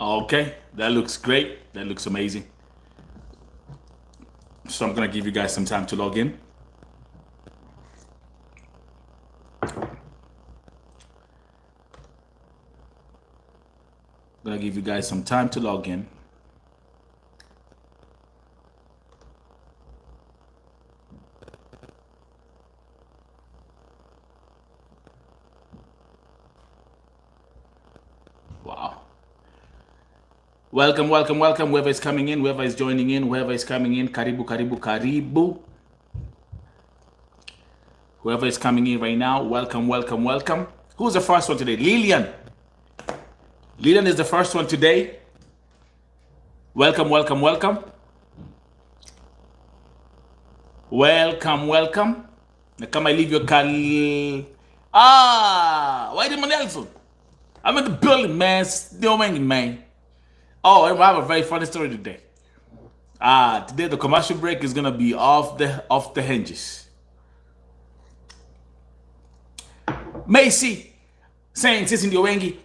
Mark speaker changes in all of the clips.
Speaker 1: Okay, that looks great. That looks amazing. So I'm gonna give you guys some time to log in. I'm gonna give you guys some time to log in. Wow. Welcome, welcome, welcome. Whoever is coming in, whoever is joining in, whoever is coming in, karibu, karibu, karibu. Whoever is coming in right now, welcome, welcome, welcome. Who's the first one today? Lillian. Lillian is the first one today. Welcome, welcome, welcome. Welcome, welcome. Now come I leave your call. Why did Nelson? I'm in the building, man. Still hanging, man. Oh, I have a very funny story today. Today the commercial break is gonna be off the hinges. Macy saying Sisi ndio wengi.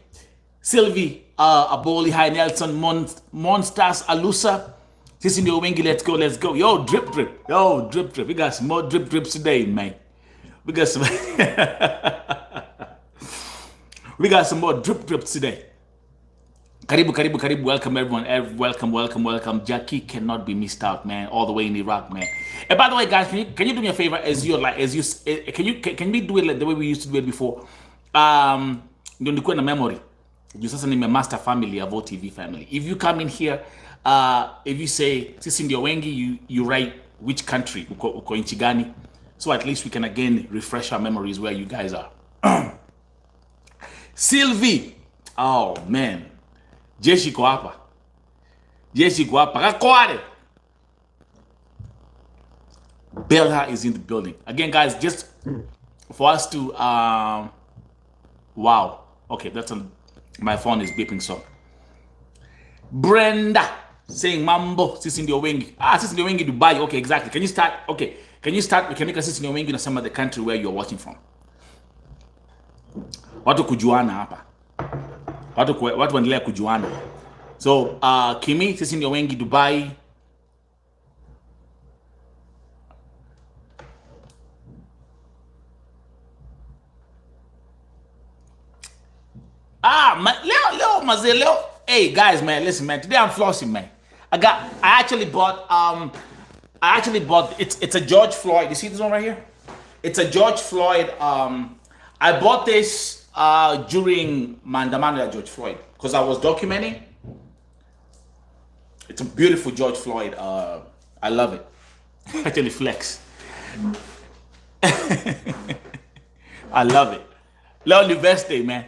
Speaker 1: Sylvie, Aboli, High Nelson, Monsters, Alusa. Sisi ndio wengi, let's go, let's go. Yo, drip, drip. Yo, drip, drip. We got some more drip, drips today, man. We got some we got some more drip, drips today. Karibu, karibu, karibu. Welcome, everyone. Welcome, welcome, welcome. Jackie cannot be missed out, man. All the way in Iraq, man. And by the way, guys, can you do me a favor? Can we do it like the way we used to do it before? Ndio nikuwe na memory. You sasa ni master family of OTV family. If you come in here, if you say Sisi ndio wengi, you write which country, uko nchi gani, so at least we can again refresh our memories where you guys are. Sylvie, oh man. Jeshi ko hapa. Jeshi ko hapa. Kakware. Belha is in the building. Again, guys, just for us to wow. Okay, my phone is beeping so. Brenda saying mambo Sisi ndio wengi. Sisi ndio wengi Dubai. Okay, exactly. Can you start? Okay. Can you start? We can make a Sisi ndio wengi na some of the country where you're watching from. Watu kujuana hapa. Watu waendelea kujuana. So, Kimi, Sisi ndio wengi Dubai. Leo. Hey guys, man, listen, man. Today I'm flossing, man. I actually bought it's a George Floyd. You see this one right here? It's a George Floyd. I bought this during Mandamanda George Floyd because I was documenting. It's a beautiful George Floyd. I love it. Actually flex. I love it. Love the best day, man.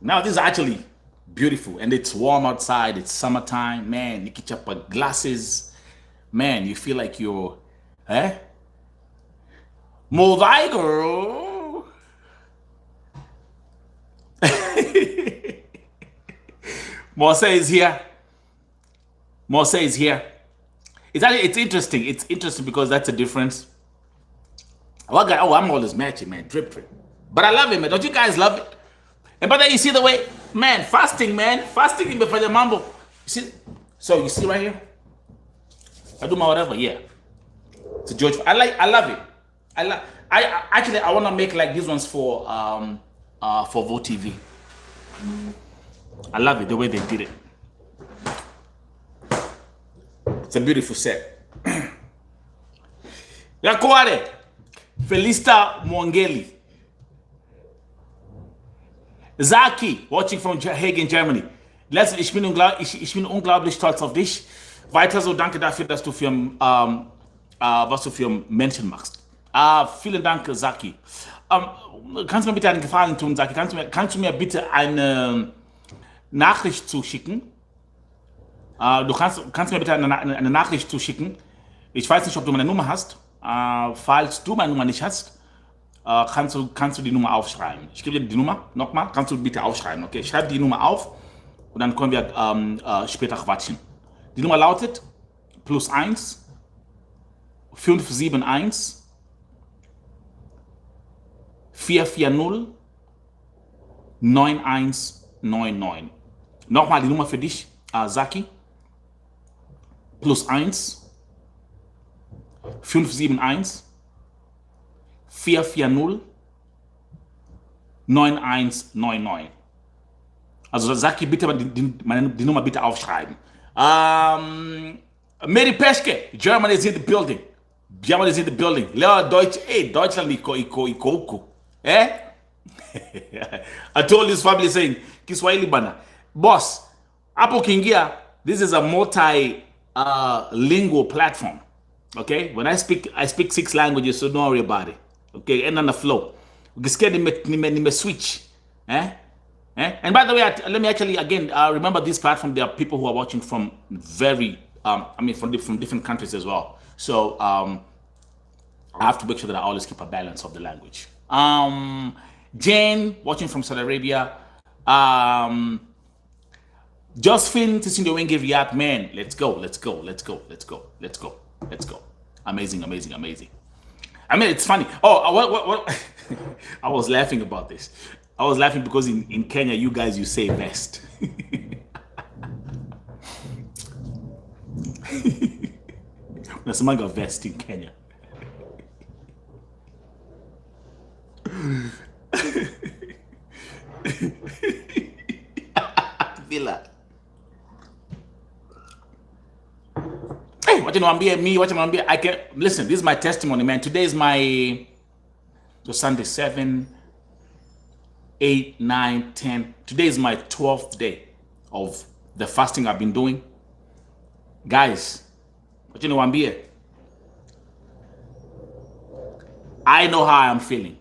Speaker 1: Now this is actually beautiful and it's warm outside. It's summertime, man. Nikichapa glasses, man. You feel like you're, Movai girl. Morse is here. Morse is here. It's interesting. It's interesting because that's a difference. I'm always matching, man. Drip. But I love it, man. Don't you guys love it? And but then you see the way, man, fasting in before the mambo. You see, so you see right here? I do my whatever, yeah. It's a George. I love it. I want to make like these ones for Vote TV. I love it the way they did it. It's a beautiful set. Yakware, Felista Mwangeli. Zaki, watching from Hagen, Germany. Ich bin unglaublich stolz auf dich. Weiter so, danke dafür, dass du was du für Menschen machst. Vielen Dank, Zaki. Kannst du mir bitte einen Gefallen tun, Zaki? Kannst du mir bitte eine Nachricht zuschicken? Du kannst mir bitte eine Nachricht zuschicken. Ich weiß nicht, ob du meine Nummer hast. Falls du meine Nummer nicht hast, kannst du die Nummer aufschreiben. Ich gebe dir die Nummer nochmal. Kannst du bitte aufschreiben, okay? Schreib die Nummer auf und dann können wir später quatschen. Die Nummer lautet +1 571 440 91 99. Nochmal die Nummer für dich, Zaki. +1 571 440 9199. Also Zaki, bitte die Nummer bitte aufschreiben. Mary Peschke, Germany is in the building. Germany is in the building. Leo Deutsch, Deutschland iko. Eh? I told this family saying, Kiswahili bana. Boss, hapo ukiingia, this is a multi-lingual platform. Okay? When I speak 6 languages, so don't worry about it. Okay? And on the flow. Ukisikia nime switch. Eh? And by the way, let me actually again remember this platform. There are people who are watching from from different countries as well. So I have to make sure that I always keep a balance of the language. Jane watching from Saudi Arabia. Josephine Tisindo Wenge Riyadh, man, let's go. Amazing. I mean, it's funny. Oh, what? I was laughing about this. I was laughing because in Kenya, you say vest. Nasemanga vest in Kenya. Villa. Hey, what you know, I can listen. This is my testimony, man. Today is Sunday 7, 8, 9, 10. Today is my 12th day of the fasting I've been doing. Guys, what you know, I know how I'm feeling.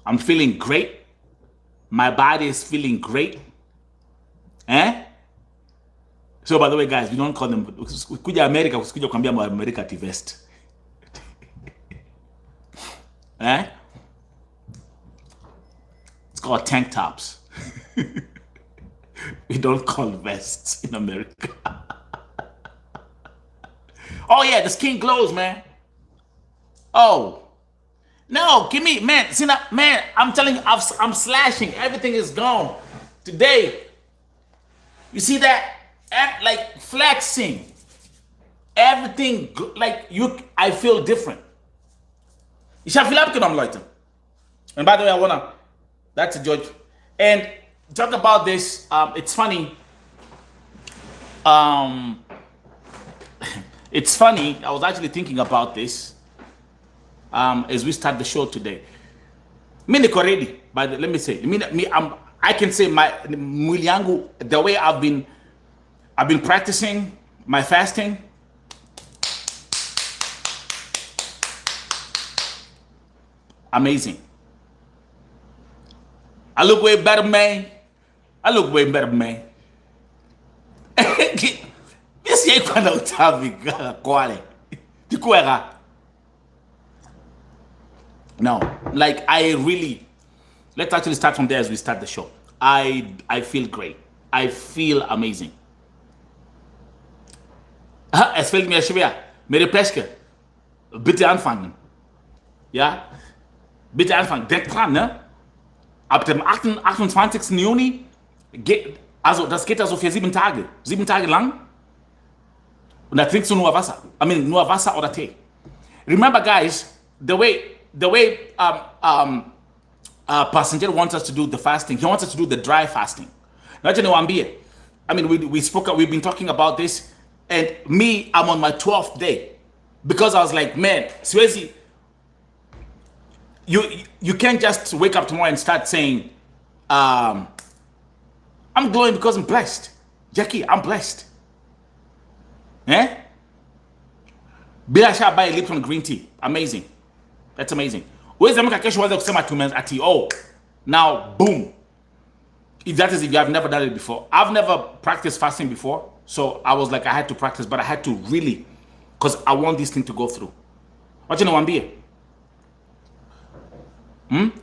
Speaker 1: I'm feeling great. My body is feeling great. So by the way, guys, we don't call them kuja America, kuja kuambia America ati vest. It's called tank tops. We don't call vests in America. Oh yeah, the skin glows, man. Oh. No, give me, man. See that, man, I'm telling you, I'm slashing. Everything is gone. Today, you see that? Like flexing. Everything, like I feel different. You shall feel up, I'm like. And by the way, that's a judge. And talk about this, it's funny. It's funny, I was actually thinking about this as we start the show today. Me niko ready, but let me say, I can say my mwili yangu, the way I've been practicing my fasting. Amazing. I look way better, man. This year quando utavi quale. No, like let's actually start from there as we start the show. I feel great. I feel amazing. Es fällt mir schwer. Mary Peschke, bitte anfangen. Ja? Bitte anfangen. Denk dran, ne? Ab dem 28. Juni, das geht also für 7 Tage. 7 Tage lang. Und da trinkst du nur Wasser. Nur Wasser oder Tee. Remember, guys, the way Passenger wants us to do the fasting, he wants us to do the dry fasting. We've been talking about this, and me, I'm on my 12th day. Because I was like, man, Swayze, you can't just wake up tomorrow and start saying, I'm glowing because I'm blessed. Jackie, I'm blessed. Bila sha buy Lipton green tea. Amazing. That's amazing. Now, boom. If you have never done it before. I've never practiced fasting before. So I was like, I had to practice, but I had to really, because I want this thing to go through. What you know, Wambie?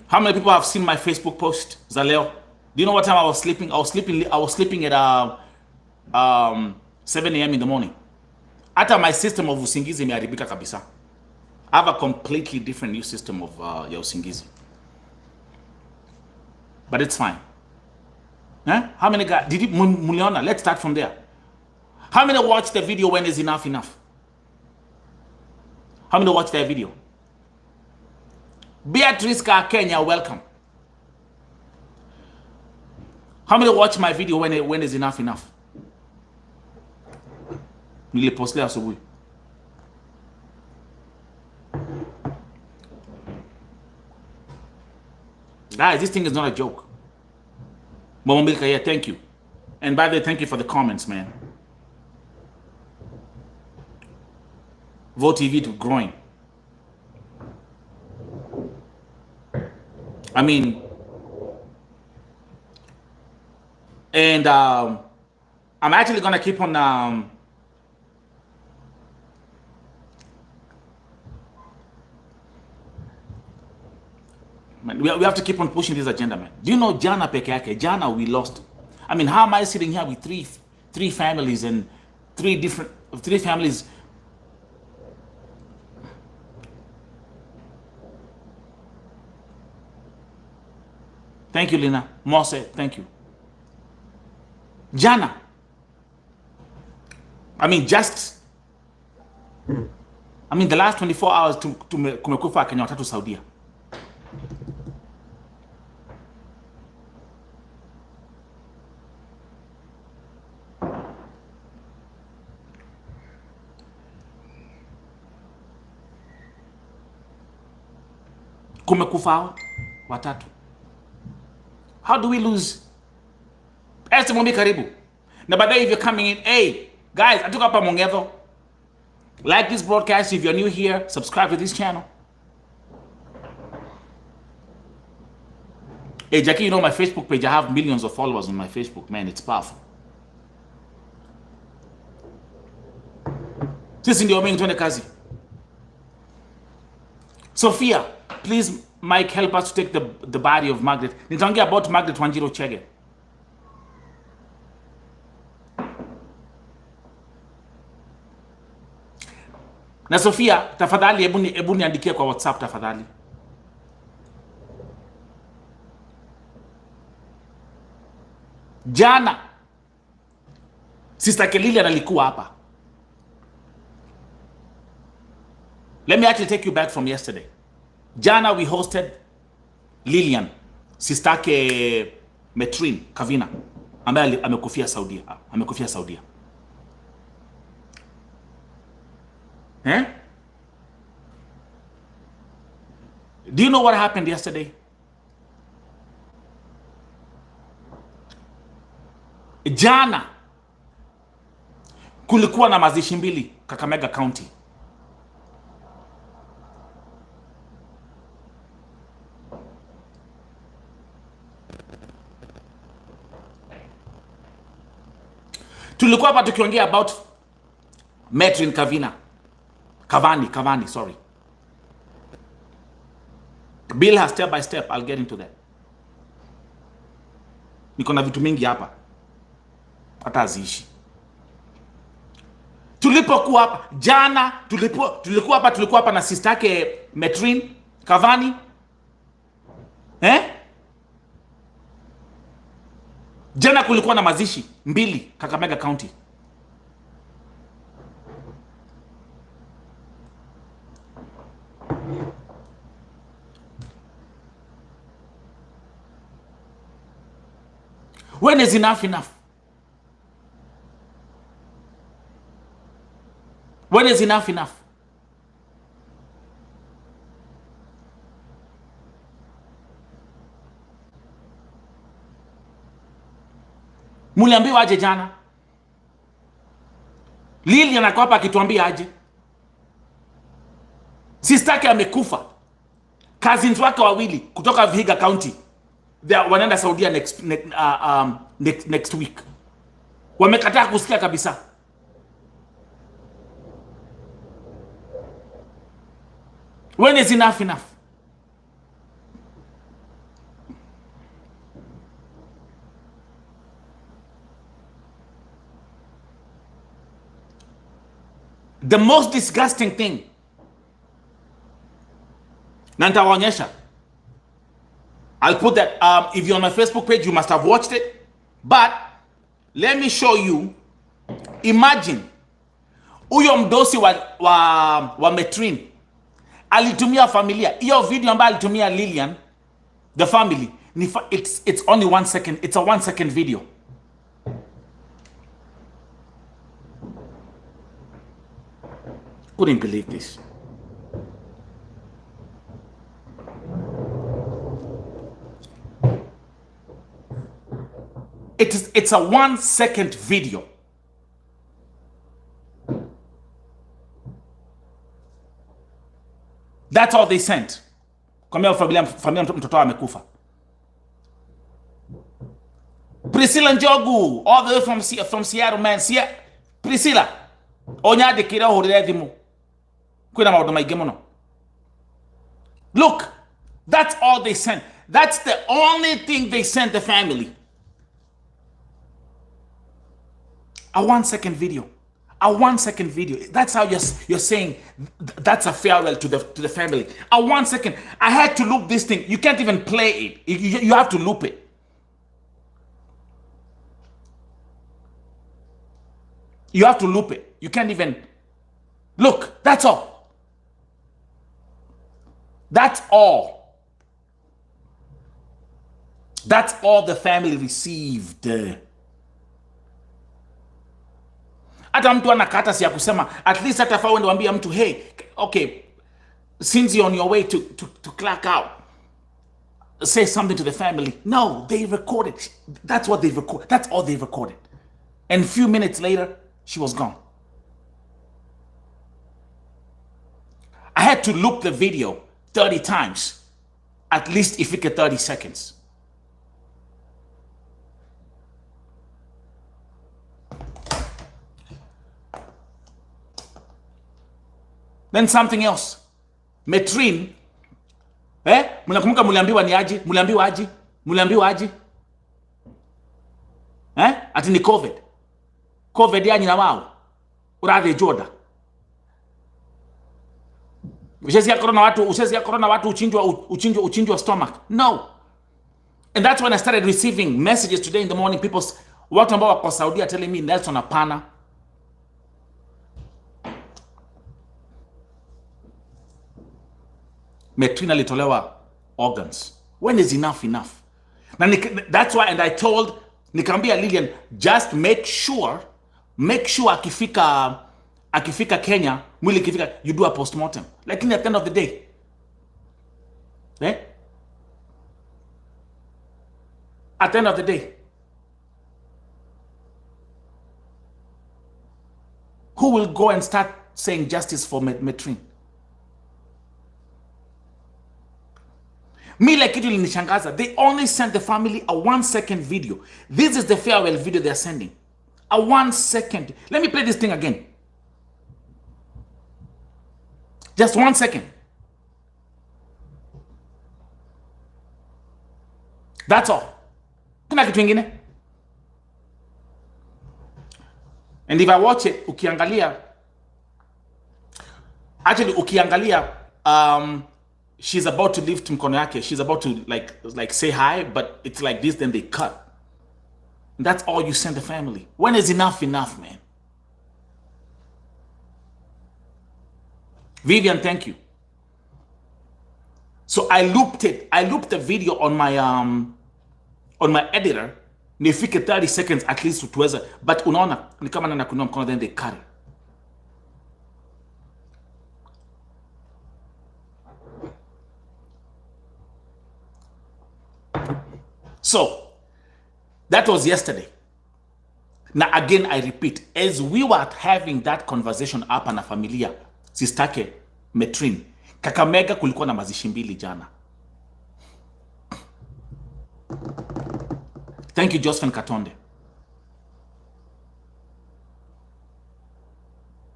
Speaker 1: How many people have seen my Facebook post, Zaleo? Do you know what time I was sleeping? I was sleeping at 7 a.m. in the morning. After my system of usingizi imeharibika kabisa. I have a completely different new system of usingizi. but it's fine. How many guys did you Muliona? Let's start from there. How many watched the video when is enough? How many watched that video? Beatrice Ka Kenya, welcome. How many watch my video when is enough? Nilipostea asubuhi. Guys, this thing is not a joke. Mama Milka, yeah, thank you. And by the way, thank you for the comments, man. Vote TV to growing. I mean, and I'm actually gonna keep on man, we have to keep on pushing this agenda, man. Do you know Jana peke yake? Jana we lost. I mean, how am I sitting here with three families and three families? Thank you, Lina. Mose, thank you. Jana. I mean, the last 24 hours kumekufa Kenya watatu Saudia. Kumekufa watatu. How do we lose? Esther Mumbi karibu. Na baadaye if you're coming in, hey, guys, atuka hapa Mongevo. Like this broadcast if you're new here, subscribe to this channel. Hey, Jackie, you know my Facebook page, I have millions of followers on my Facebook, man, it's powerful. Sisi ndio mengi tuende kazi. Sophia, please, Mike, help us to take the body of Margaret. Nitaongea about Margaret Wanjiru Chege. Na Sophia, tafadhali hebu niandikie kwa WhatsApp tafadhali. Jana Sister Kelly alikuwa hapa. Let me actually take you back from yesterday. Jana we hosted Lilian, sistake Metrin Kavina, ambaye amekufia Saudia. Do you know what happened yesterday? Jana kulikuwa na mazishi mbili Kakamega County. Tulikuwa hapa tukiongea about Metrin Kavani, sorry. Bill has step by step, I'll get into that. Niko na vitu mingi hapa. Hata azishi. Tulipokuwa hapa jana, tulikuwa hapa na sister yake Metrin Kavani. Jana kulikuwa na mazishi mbili Kakamega County. When is enough? When is enough? Muliambiwa aje jana? Lili anakuwa hapa akituambia aje? Sister yake amekufa. Cousins wake wawili kutoka Vihiga County. Wanaenda Saudia next week. Wamekataa kusikia kabisa. When is enough? The most disgusting thing, na nitawaonyesha, I'll put that. If you're on my Facebook page, you must have watched it. But let me show you. Imagine huyo mdosi wa Metrin alitumia familia. Hiyo video ambayo alitumia Lilian, the family, it's only 1 second. It's a 1 second video. Couldn't believe this. It's a 1 second video. That's all they sent. Kwa familia mtoto amekufa. Priscilla Njogu, all the way from Seattle, man. Priscilla, onyade kira horire thimu. Kwina maundu maingi muno. Look, that's all they sent. That's the only thing they sent the family. A 1 second video. A 1 second video. That's how you're saying that's a farewell to the family. A 1 second. I had to loop this thing. You can't even play it. You have to loop it. You have to loop it. You can't even look. That's all. That's all. That's all the family received. Hata mtu anakata si ya kusema, at least hata faa uende mtu, hey, okay, since you're on your way to clock out, say something to the family. No, they recorded. That's what they recorded. That's all they recorded. And a few minutes later, she was gone. I had to loop the video 30 times, at least if it get 30 seconds. Then something else. Metrin, mnakumbuka muliambiwa ni aje? Muliambiwa aje? Ati ni COVID. COVID ya nyina wao. Urathe joda. Ushezi ya corona watu uchinjwa stomach. No. And that's when I started receiving messages today in the morning. People, watu ambao wako Saudi are telling me, Nelson, hapana. Metrin alitolewa organs. When is enough? That's why, and I told, nikamwambia Lilian, just make sure akifika Kenya, mwili kifika, you do a postmortem. Like at the end of the day. At the end of the day. Who will go and start saying justice for Metrin? Me, like it ilinishangaza. They only sent the family a 1 second video. This is the farewell video they're sending. A 1 second. Let me play this thing again. Just 1 second. That's all. Kuna kitu ingine? And if I watch it, ukiangalia, she's about to lift mkono yake. She's about to like say hi, but it's like this, then they cut. And that's all you send the family. When is enough, man? Vivian, thank you. So I looped it. I looped the video on my editor. Nifike 30 seconds at least tuweza. But unaona, ni kama nana kunua mkono, then they cut it. So, that was yesterday. Now again, I repeat, as we were having that conversation hapa na familia, sistake Metrin, Kakamega kulikuwa na mazishi mbili jana. Thank you, Josephine Katonde.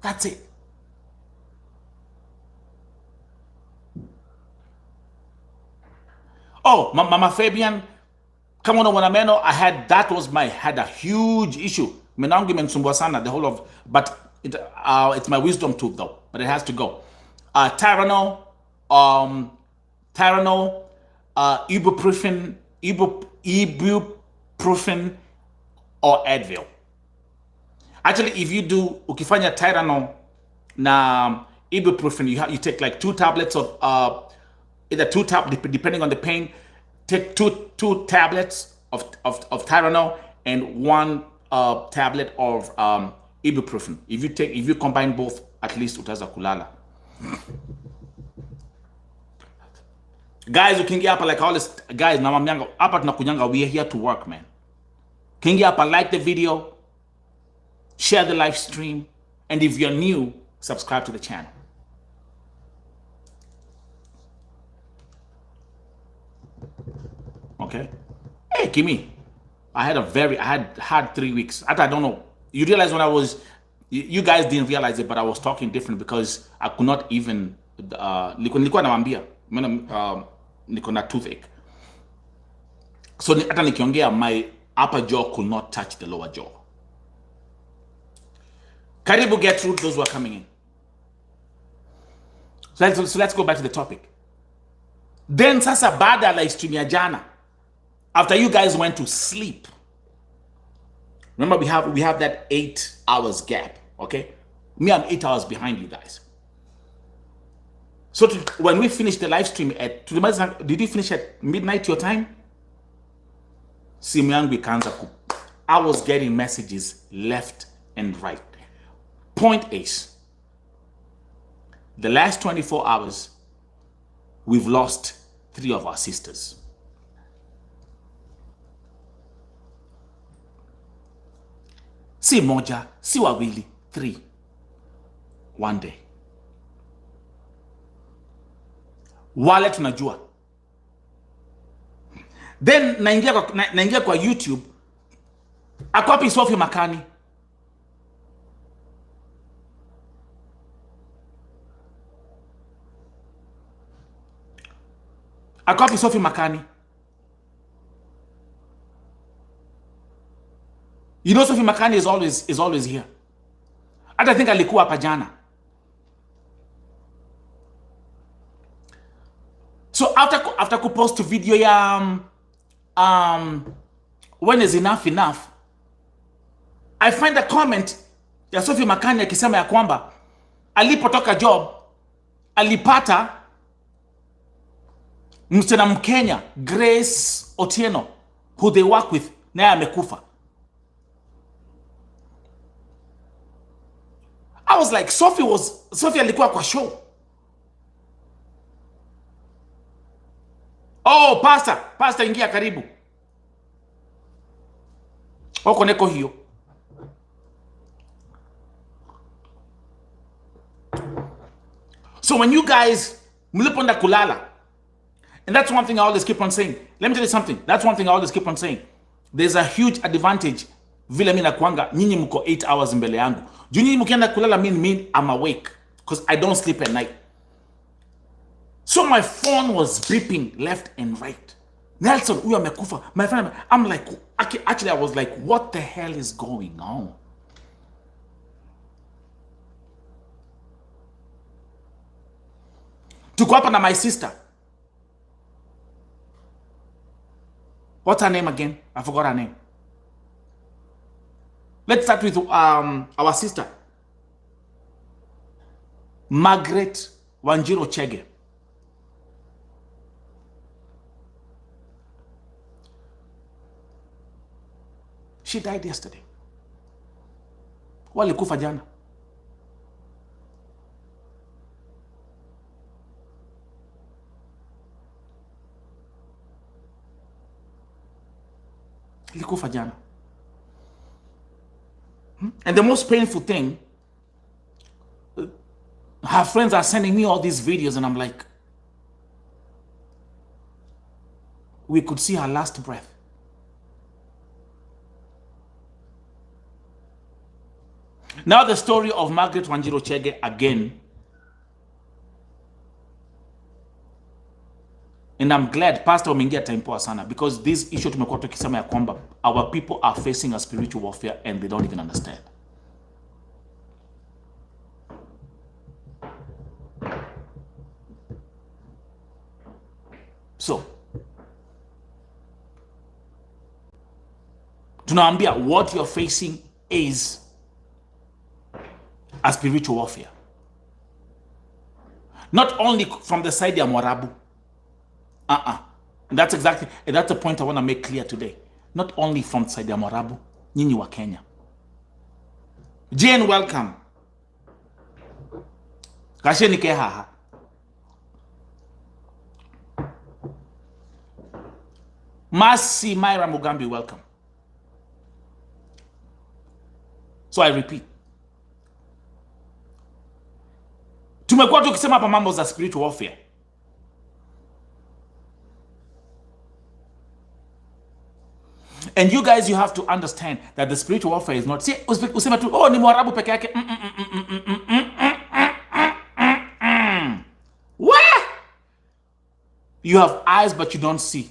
Speaker 1: That's it. Oh, Mama Fabian, come on, Wanameno, I had a huge issue. Menangi mensumbua sana the whole of, but it's my wisdom tooth though, but it has to go. Tyrano, ibuprofen, ibuprofen or Advil. Actually, if you do ukifanya Tylenol na ibuprofen, you take like 2 tablets of either 2 tablets depending on the pain. Take two tablets of Tylenol and 1 tablet of ibuprofen. If you combine both, at least utaza kulala. Guys, ukiingia hapa like all this, guys, na mamyanga hapa tunakunyanga, we are here to work, man. Kiingia hapa, like the video, share the live stream, and if you're new, subscribe to the channel. Okay? Hey, Kimi, I had 3 weeks. I don't know. You realize when I was, you guys didn't realize it, but I was talking different because I could not even, nilikuwa nawambia, niko na toothache. So hata nikiongea, my upper jaw could not touch the lower jaw. Karibu Gertrude, those who are coming in. So let's go back to the topic. Then sasa baada live stream ya jana, after you guys went to sleep, remember we have that 8 hours gap, okay? Me, I'm 8 hours behind you guys. So when we finished the live stream did you finish at midnight your time? Simu yangu ikaanza I was getting messages left and right. Point is, the last 24 hours, we've lost 3 of our sisters. Si moja, si wawili, 3. One day. Wale tunajua. Then naingia kwa YouTube, akopi Sophie Makani. Akopi Sophie Makani. You know Sophie Makani is always here. I think alikuwa hapa jana. So after kupost video ya when is enough, I find a comment ya Sophie Makani akisema ya kwamba alipotoka job alipata msichana Mkenya Grace Otieno who they work with naye amekufa. I was like, Sophie alikuwa kwa show. Oh, pastor ingia karibu. Oko neko hiyo. So when you guys mliponda kulala, and that's one thing I always keep on saying. Let me tell you something. That's one thing I always keep on saying. There's a huge advantage vile mimi nakuanga nyinyi mko 8 hours mbele yangu. Juu nyinyi mkienda kulala mean I'm awake because I don't sleep at night. So my phone was beeping left and right. Nelson, huyu amekufa. My friend, I'm like, actually I was like, what the hell is going on? Tuko hapa na my sister. What's her name again? I forgot her name. Let's start with our sister, Margaret Wanjiru Chege. She died yesterday. Walikufa jana. Walikufa jana. And the most painful thing, her friends are sending me all these videos and I'm like, we could see her last breath. Now the story of Margaret Wanjiru Chege again. And I'm glad Pastor umeingia time poa sana because this issue tumekuwa tukisema ya kwamba our people are facing a spiritual warfare and they don't even understand. So, Tunaambia what you're facing is a spiritual warfare. Not only from the side ya Mwarabu. And that's the point I want to make clear today. Not only from the side ya Mwarabu, nyinyi wa Kenya. Jane, welcome. Kasheni kehaha. Masi Myra Mugambi, welcome. So I repeat. Tumekuwa tukisema hapa mambo za spiritual warfare. And you guys, you have to understand that the spiritual warfare is not, see, usema tu, oh, ni Mwarabu peke yake. What? You have eyes, but you don't see.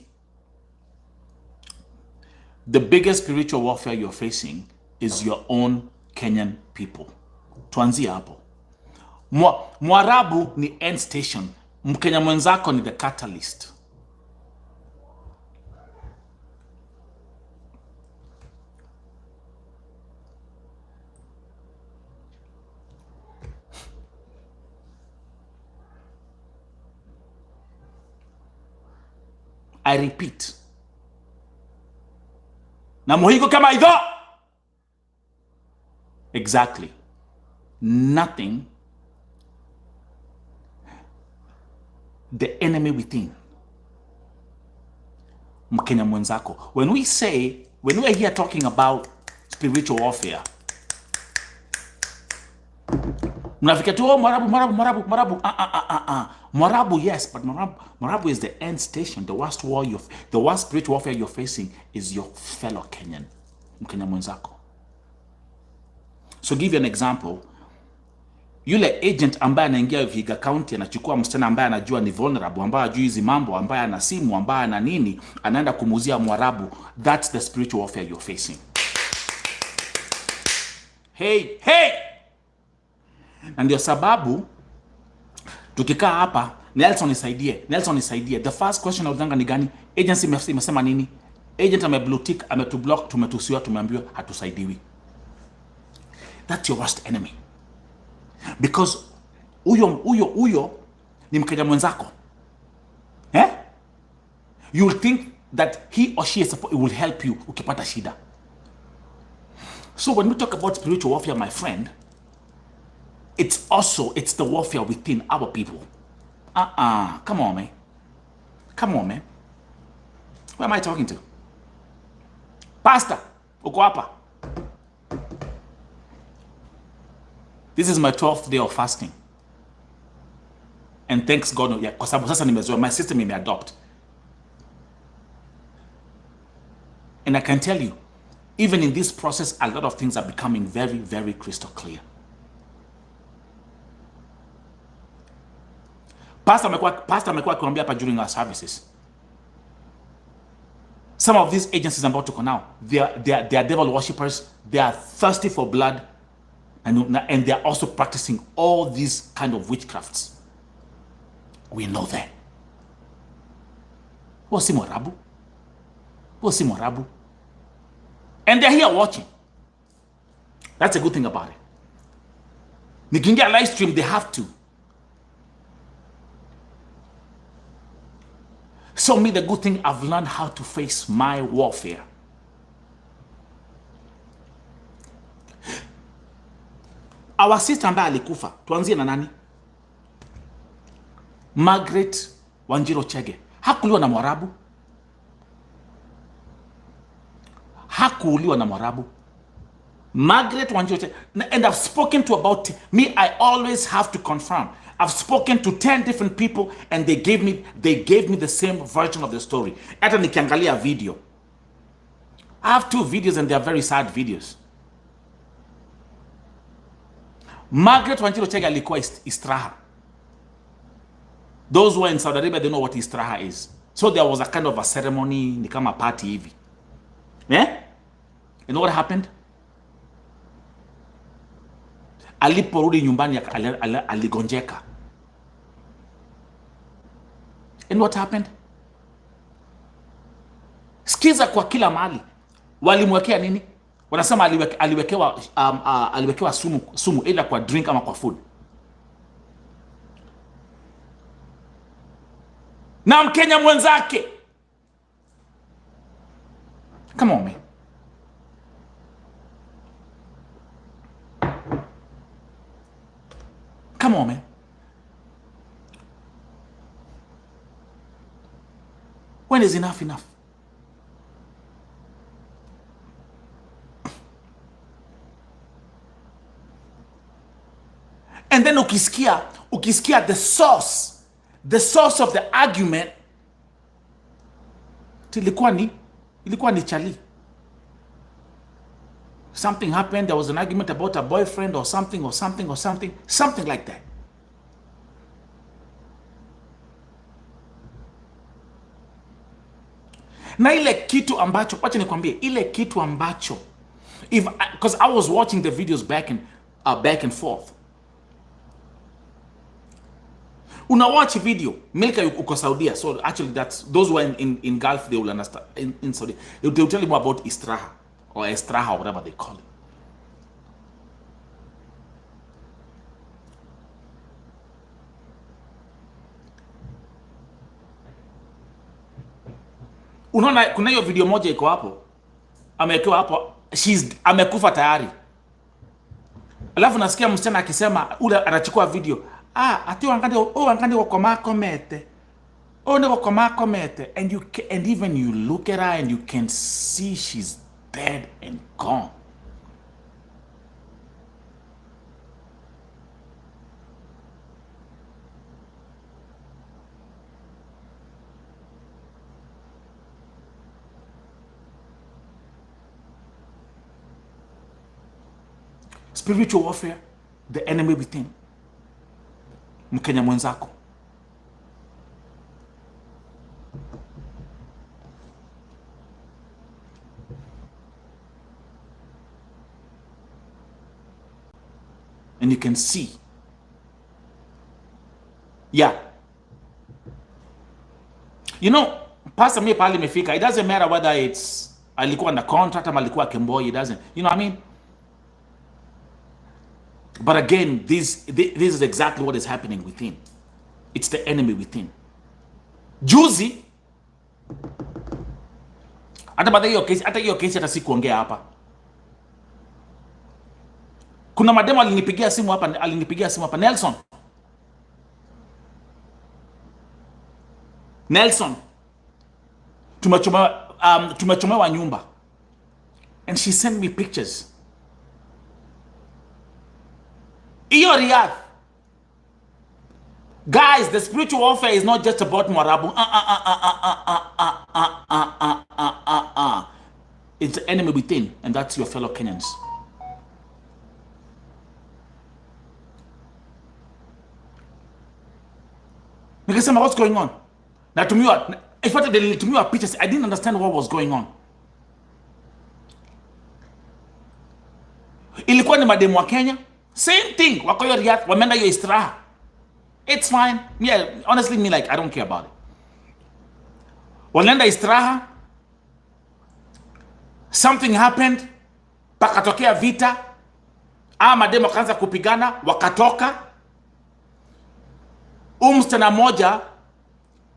Speaker 1: The biggest spiritual warfare you're facing is your own Kenyan people. Tuanzie hapo. Mwarabu ni end station. Mkenya mwenzako ni the catalyst. I repeat. Na muhigo kama hivyo. Exactly. Nothing. The enemy within. Mkenya mwenzako. When we are here talking about spiritual warfare, mnafikia tu, oh, Mwarabu. Mwarabu, yes, but Mwarabu is the end station. The worst spiritual warfare you're facing is your fellow Kenyan. Mkenya mwenzako. So give you an example. Yule agent ambaye anaingia Vihiga County anachukua msichana ambaye anajua ni vulnerable, ambaye ajui hizi mambo, ambaye ana simu, ambaye ana nini, anaenda kumuzia Mwarabu. That's the spiritual warfare you're facing. Hey! Na ndio sababu tukikaa hapa, Nelson nisaidie. The first question naulizanga ni gani? Agency imesema nini? Agent ame-blue tick, ametublock, tumetusiwa, tumeambiwa hatusaidiwi. That's your worst enemy. Because uyo ni Mkenya mwenzako. You will think that he or she will help you ukipata shida. So when we talk about spiritual warfare, my friend, it's the warfare within our people. Come on, man. Who am I talking to? Pastor, uko hapa. This is my 12th day of fasting. And thanks God, kwa sababu sasa nimezoea, my system ime-adopt. And I can tell you, even in this process, a lot of things are becoming very, very crystal clear. Pastor amekuwa akiwaambia hapa during our services. Some of these agencies I'm about to call now, they are devil worshippers. They are thirsty for blood. And they are also practicing all these kind of witchcrafts. We know that. What's Mwarabu? And they're here watching. That's a good thing about it. Nikingia live stream, they have to. So me, the good thing, I've learned how to face my warfare. Our sister ambaye alikufa, tuanzie na nani? Margaret Wanjiru Chege. Hakuuliwa na Mwarabu. Margaret Wanjiru Chege. And I've spoken to about me, I always have to confirm. I've spoken to 10 different people and they gave me the same version of the story. Hata nikiangalia video. I have 2 videos and they are very sad videos. Margaret Wanjiru Chege alikuwa Istiraha. Those who are in Saudi Arabia, they know what Istiraha is. So there was a kind of a ceremony, ni kama party hivi. Yeah? You know what happened? Aliporudi nyumbani aligonjeka. And what happened? Skiza kwa kila mahali. Walimwekea nini? Wanasema aliwekewa sumu either kwa drink ama kwa food. Na Mkenya mwenzake. Come on, man. Come on, man. When is enough enough? And then ukisikia the source of the argument ilikuwa ni chali. Something happened, there was an argument about a boyfriend or something like that. Na ile kitu ambacho, wacha nikwambie, ile kitu ambacho, because I was watching the videos back and forth. Una watch video, Milka uko Saudia, so actually those who are in Gulf, they will understand. In Saudi, they will tell you more about Istraha or Estraha or whatever they call it. Unaona kuna hiyo video moja iko hapo, amewekewa hapo, amekufa tayari. Alafu nasikia msichana akisema, ule anachukua video, ati wangani wako makomete. Niko kwa makomete, and even you look at her and you can see she's dead and gone. Spiritual warfare, the enemy within. Mkenya mwenzako. And you can see. Yeah. You know, Pastor me pali mefika, it doesn't matter whether it's alikuwa na contract ama alikuwa Kemboi, it doesn't. You know what I mean? But again, this is exactly what is happening within. It's the enemy within. Juzi, hata hiyo kesi hata sikuongea hapa. Kuna mademo alinipigia simu hapa Nelson. Tumechomewa nyumba. And she sent me pictures. Iyo Riyadh. Guys, the spiritual warfare is not just about Mwarabu. It's the enemy within, and that's your fellow Kenyans. Nikasema, what's going on? In fact, nilitumiwa pictures. I didn't understand what was going on. Ilikuwa ni mademu wa Kenya. Same thing. Wako yo Riyadh, wameenda yo Istraha. It's fine. Yeah, honestly, me like, I don't care about it. Walienda Istraha. Something happened. Pakatokea vita. Mademu wakaanza kupigana. Wakatoka. Msichana moja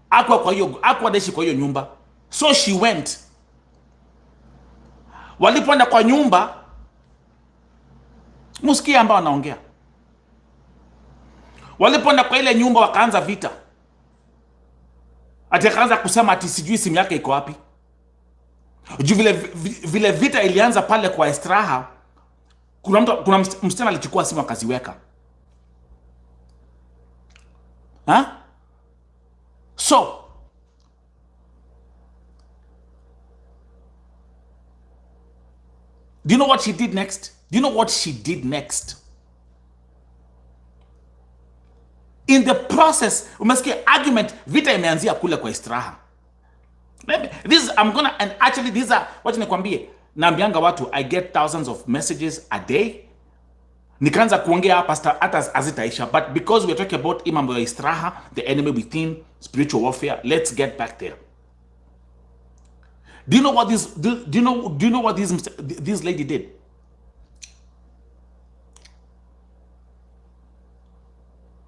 Speaker 1: hakuwa anaishi kwa hiyo nyumba. So she went. Walipoenda kwa nyumba, musikia ambao wanaongea. Walipoenda kwa ile nyumba wakaanza vita. Ati akaanza kusema ati sijui simu yake iko wapi. Juu vile vita ilianza pale kwa Istraha, kuna msichana alichukua simu akaziweka. So do you know what she did next? In the process, umesikia argument, vita imeanzia kule kwa Istraha. These are what nikwambie, naambianga watu, I get thousands of messages a day. Nikaanza kuongea hapa hata azitaisha, but because we're talking about imambo ya Istraha, the enemy within, spiritual warfare, let's get back there. Do you know what this lady did?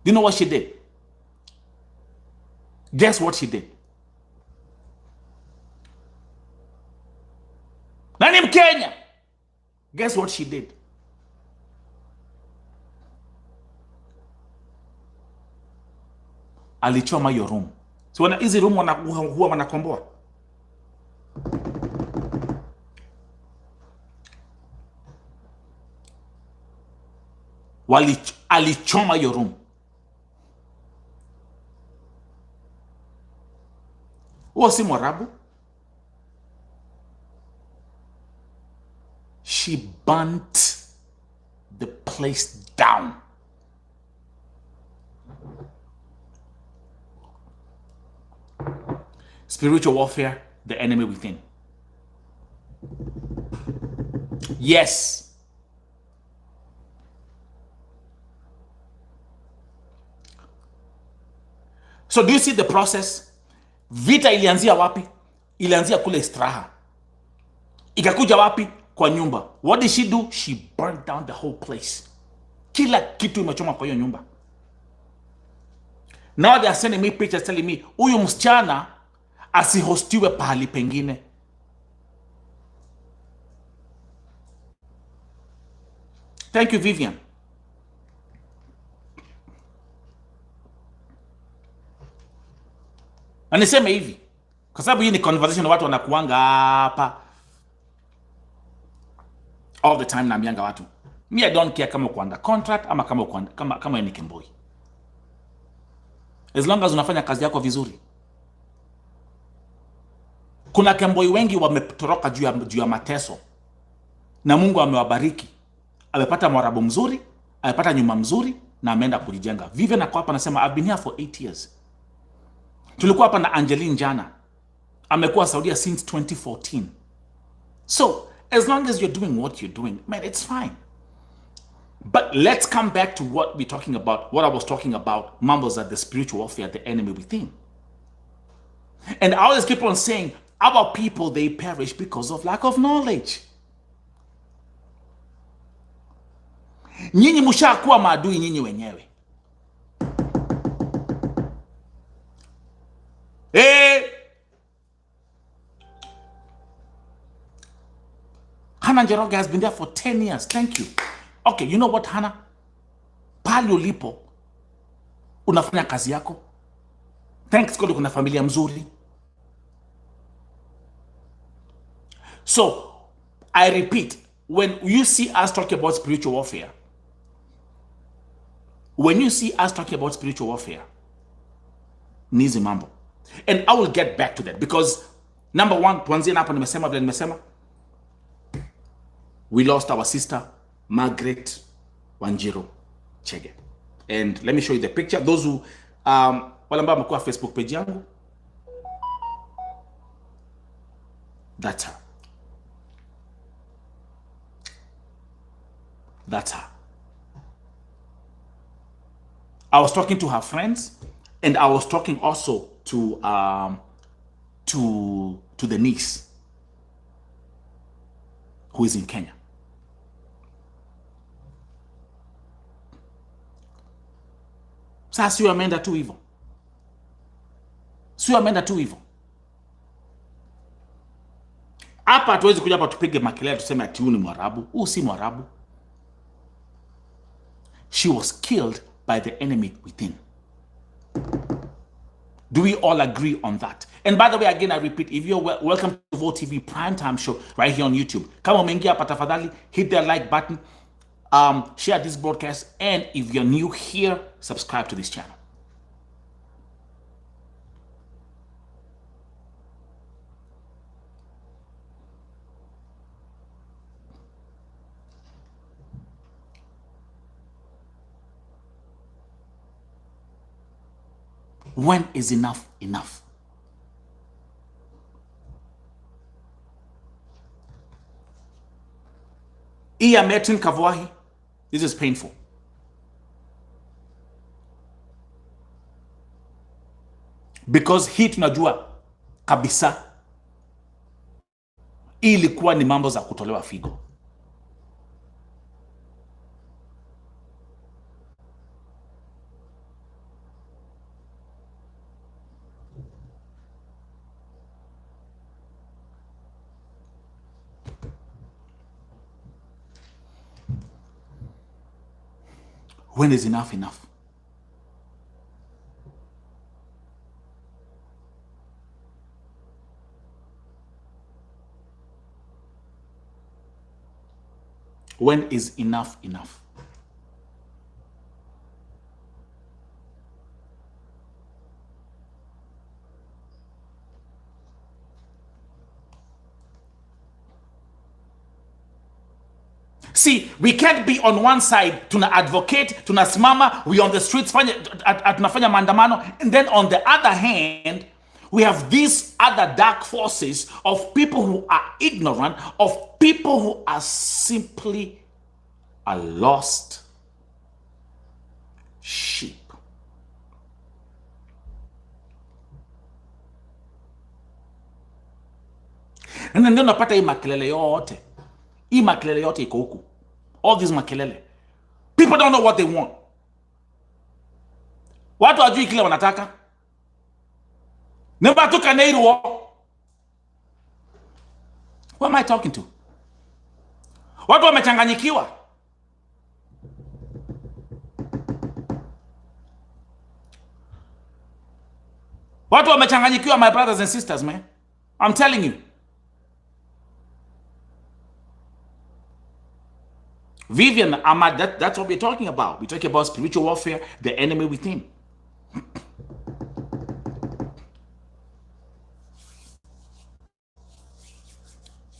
Speaker 1: Do you know what she did? Guess what she did? Nani Mkenya? Guess what she did? Alichoma your room. So when hizi room huwa wanakomboa. Alichoma your room. Huwa si Mwarabu. She burnt the place down. Spiritual warfare, the enemy within. Yes. So do you see the process? Vita ilianzia wapi? Ilianzia kule Istraha. Ikakuja wapi? Kwa nyumba. What did she do? She burned down the whole place. Kila kitu imechoma kwa hiyo nyumba. Now they are sending me pictures telling me, huyu msichana asihostiwe pahali pengine. Thank you, Vivian. Na niseme hivi, kwa sababu hii ni conversation watu wanakuanga hapa all the time, naambianga watu, me I don't care kama uko under contract ama kama ni Kemboi. As long as unafanya kazi yako vizuri. Kuna Kemboi wengi wametoroka juu ya mateso. Na Mungu amewabariki. Amepata Mwarabu mzuri, amepata nyumba mzuri na ameenda kujijenga. Vivian ako hapa anasema I've been here for 8 years. Tulikuwa hapa na Angeline jana. Amekuwa Saudia since 2014. So, as long as you're doing what you're doing, man, it's fine. But let's come back to what we're talking about, what I was talking about, mumbles at the spiritual warfare, the enemy within. And I always keep on saying, our people, they perish because of lack of knowledge. Nyinyi mushakuwa maadui nyinyi wenyewe. Hannah Njoroge has been there for 10 years. Thank you. Okay, you know what, Hannah? Pali ulipo, unafanya kazi yako. Thanks God kuna familia mzuri. So, I repeat, when you see us talking about spiritual warfare, nizi mambo. And I will get back to that because, number one, tuanzie hapo nimesema, we lost our sister, Margaret Wanjiru Chege. And let me show you the picture. Those who, wale ambao wamekuwa Facebook page yangu, that's her. That's her. I was talking to her friends, and I was talking also to the niece who is in Kenya. Sasa sio ameenda tu hivyo. Hapa hatuwezi kuja hapa tupige makelele tuseme ati huyu ni Mwarabu. Huyu si Mwarabu. She was killed by the enemy within. Do we all agree on that? And by the way, again, I repeat, if you're welcome to Vote TV Primetime Show right here on YouTube. Kama umeingia hapa tafadhali, hit that like button, share this broadcast, and if you're new here, subscribe to this channel. When is enough enough? Iya Martin Kavwahi, this is painful. Because hii tunajua kabisa ilikuwa ni mambo za kutolewa figo. When is enough enough? When is enough enough? See, we can't be on one side, tuna advocate, tunasimama, we on the streets, tunafanya maandamano, and then on the other hand, we have these other dark forces of people who are ignorant, of people who are simply a lost sheep. Na ndio unapata hii makelele yote. Hii makelele yote iko huku. All these makelele. People don't know what they want. Watu hawajui kile wanataka. Nemba tu Kaneiruo. Who am I talking to? Watu wamechanganyikiwa. Watu wamechanganyikiwa, my brothers and sisters, man. I'm telling you. Vivian Ahmad, that's what we're talking about. We're talking about spiritual warfare, the enemy within.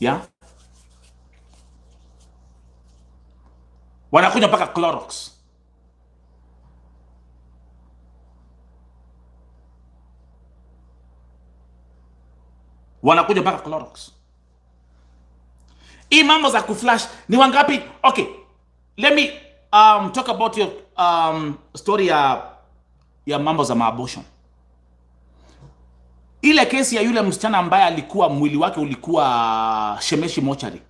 Speaker 1: Yeah? Wanakunywa mpaka Clorox. Wanakunywa mpaka Clorox. Hii mambo za kuflash ni wangapi? Okay, let me talk about your story ya mambo za maabortion. Ile kesi ya yule msichana ambaye alikuwa mwili wake ulikuwa Shemeshi mochari.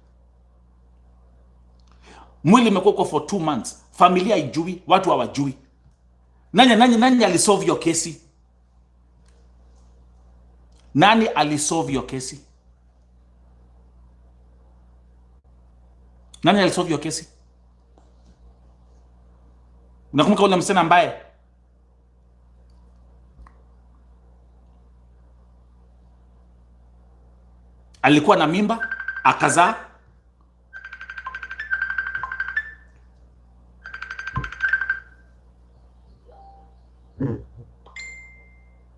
Speaker 1: Mwili imekuwa kwa for 2 months. Familia haijui, watu hawajui. Nani alisolve your kesi? Nani alisolve your kesi? Nani alisolve your kesi? Unakumbuka ule msichana ambaye alikuwa na mimba akazaa?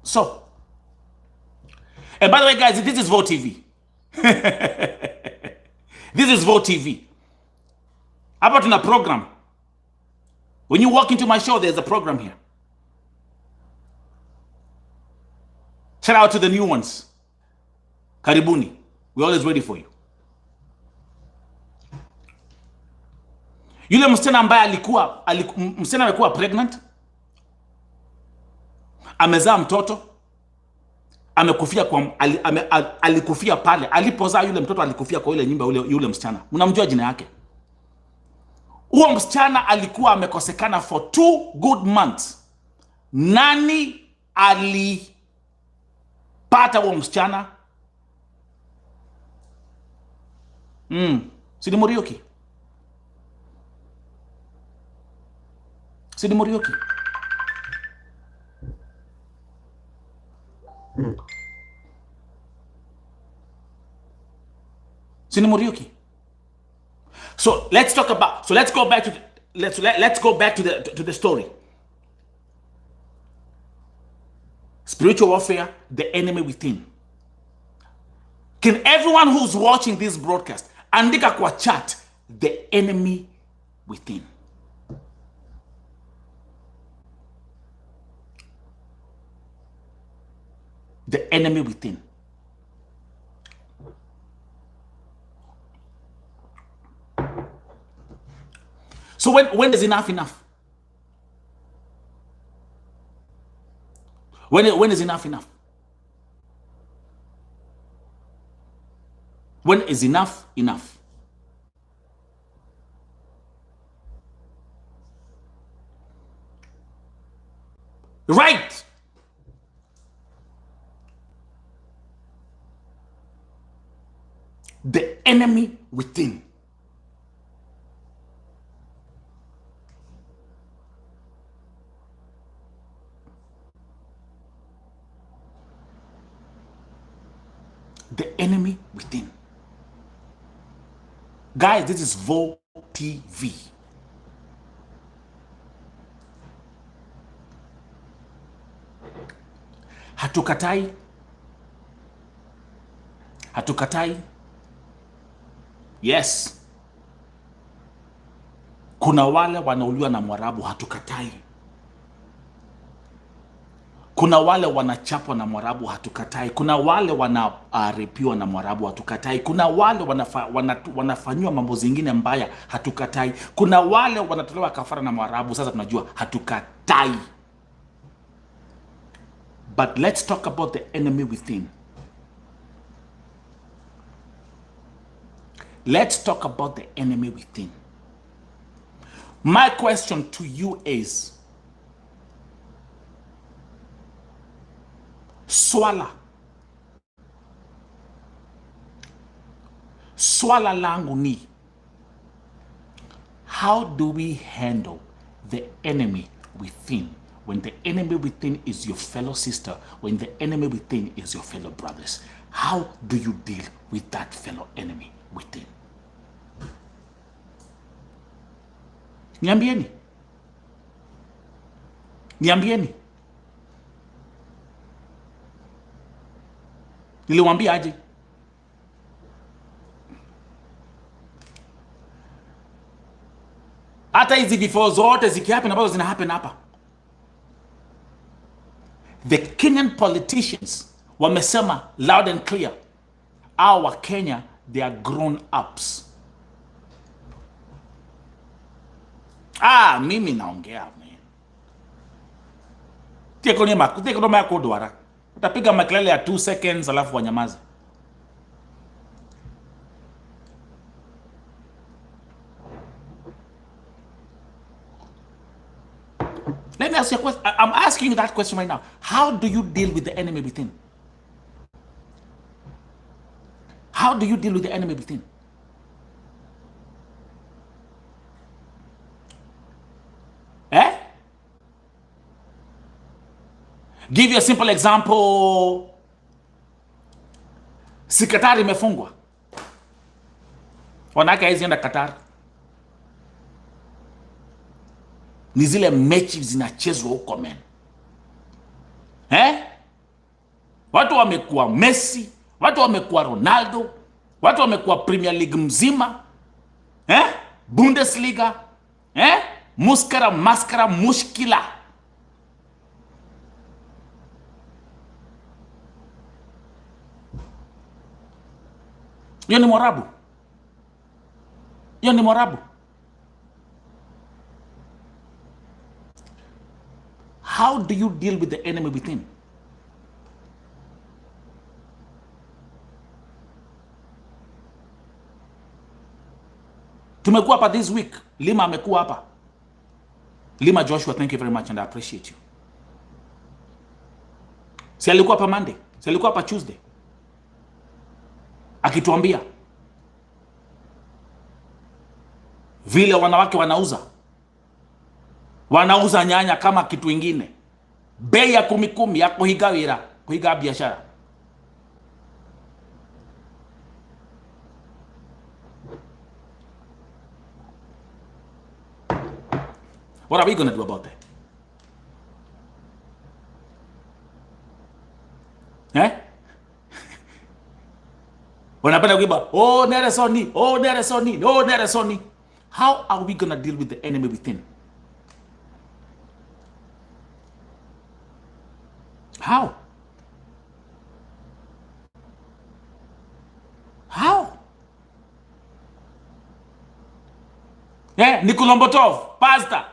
Speaker 1: So, and by the way, guys, this is Vote TV. This is Vote TV. Hapa tuna program. When you walk into my show, there's a program here. Shout out to the new ones. Karibuni. We're always ready for you. Yule msichana ambaye msichana amekuwa pregnant, amezaa mtoto, amekufia kwa alikufia pale alipozaa yule mtoto, alikufia kwa ile nyumba yule msichana. Mnamjua jina yake? Huo msichana alikuwa amekosekana for 2 good months. Nani alipata huo msichana? Sidi Muriuki. Sidi Muriuki. Sidi Muriuki. So let's talk about. So let's go back to let's go back to the story. Spiritual warfare, the enemy within. Can everyone who's watching this broadcast andika kwa chat the enemy within? The enemy within. So when is enough enough? When is enough enough? When is enough, enough. Right. The enemy within. The enemy within. Guys, this is Vo TV. Hatukatai. Hatukatai. Yes. Kuna wale wanauliwa na Mwarabu, hatukatai. Kuna wale wanachapwa na Mwarabu, hatukatai. Kuna wale wanarepiwa na Mwarabu, hatukatai. Kuna wale wanafanywa mambo zingine mbaya, hatukatai. Kuna wale wanatolewa kafara na Mwarabu, sasa tunajua, hatukatai. But let's talk about the enemy within. Let's talk about the enemy within. My question to you is, swala langu ni, how do we handle the enemy within? When the enemy within is your fellow sister, when the enemy within is your fellow brothers, how do you deal with that fellow enemy within? Niambieni. Niambieni. Niliwaambia aje? Hata hizi vifo zote zikihappen ambazo zina happen hapa, the Kenyan politicians wamesema loud and clear, our Kenya, they are grown ups. Mimi naongea man. Tiko noma ya kodwara. Utapiga makelele ya 2 seconds alafu wanyamaze. Let me ask you a question. I'm asking you that question right now. How do you deal with the enemy within? How do you deal with the enemy within? Give you a simple example. Si Qatar imefungwa, wanawake hizi enda Qatar, ni zile mechi zinachezwa huko men. Watu wamekuwa Messi, watu wamekuwa Ronaldo, watu wamekuwa Premier League mzima, Bundesliga, muskara, maskara, mushkila. Hiyo ni Mwarabu. Hiyo ni Mwarabu. How do you deal with the enemy within? Tumekuwa hapa this week. Lima amekuwa hapa. Lima Joshua, thank you very much and I appreciate you. Si alikuwa hapa Monday, si alikuwa hapa Tuesday, akituambia vile wanawake wanauza nyanya kama kitu ingine, bei ya 10 ya kuhiga biashara. What are we going to do about that? Wanapenda kuimba, oh Neresoni, oh Neresoni, oh Neresoni. How are we going to deal with the enemy within? How? How? Nikolombotov, pastor.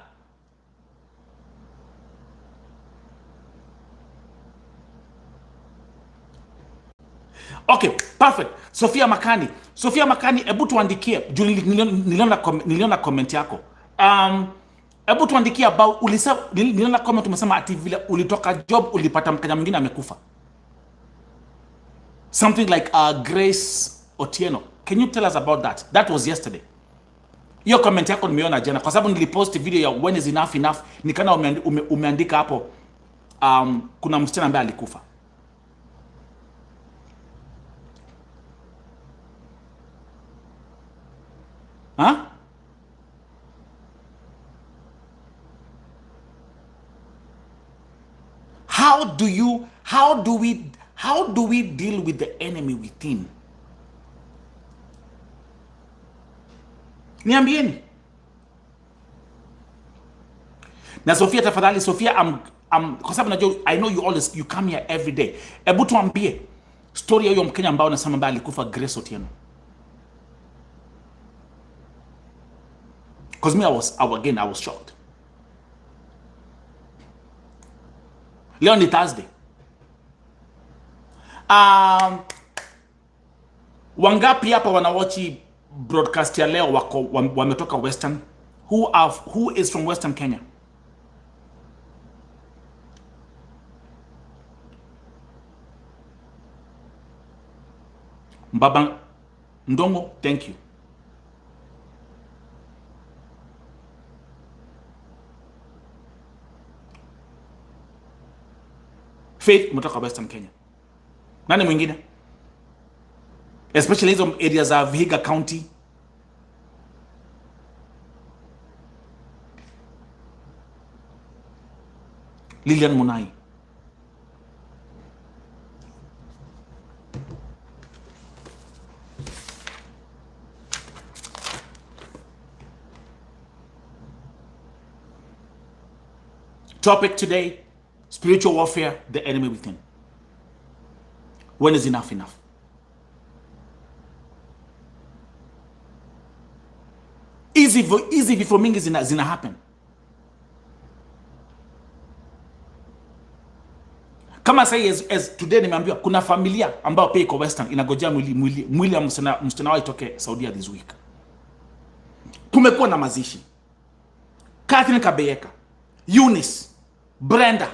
Speaker 1: Okay, perfect. Sofia Makani, hebu tuandikie. Niliona comment yako. Hebu tuandikie about niliona comment umesema ati vile ulitoka job ulipata Mkenya mwingine amekufa. Something like Grace Otieno. Can you tell us about that? That was yesterday. Hiyo comment yako nimeona jana kwa sababu nilipost video ya when is enough. Nikana umeandika hapo kuna msichana ambaye alikufa. Huh? How do we deal with the enemy within? Niambieni. Na Sofia tafadhali, Sofia, kwa sababu najua I know you come here every day. Hebu tuambie story ya huyo Mkenya ambao unasema mbaya alikufa, Grace Otieno. Because me, I was shocked. Leo ni Thursday. Wangapi hapa wanawachi broadcast ya leo wametoka Western? Who is from Western Kenya? Mbaba Ndongo, thank you. Faith mtoka Western Kenya. Nani mwingine? Especially hizo areas za Vihiga County. Lilian Munai. Topic today, spiritual warfare, the enemy within. When is enough enough? Easy before mingi zina happen. Kama say as today nimeambiwa kuna familia ambao pia iko Western inagojea mwili ya msichana wao itoke Saudi this week. Kumekuwa na mazishi. Catherine Kabeyeka, Eunice, Brenda.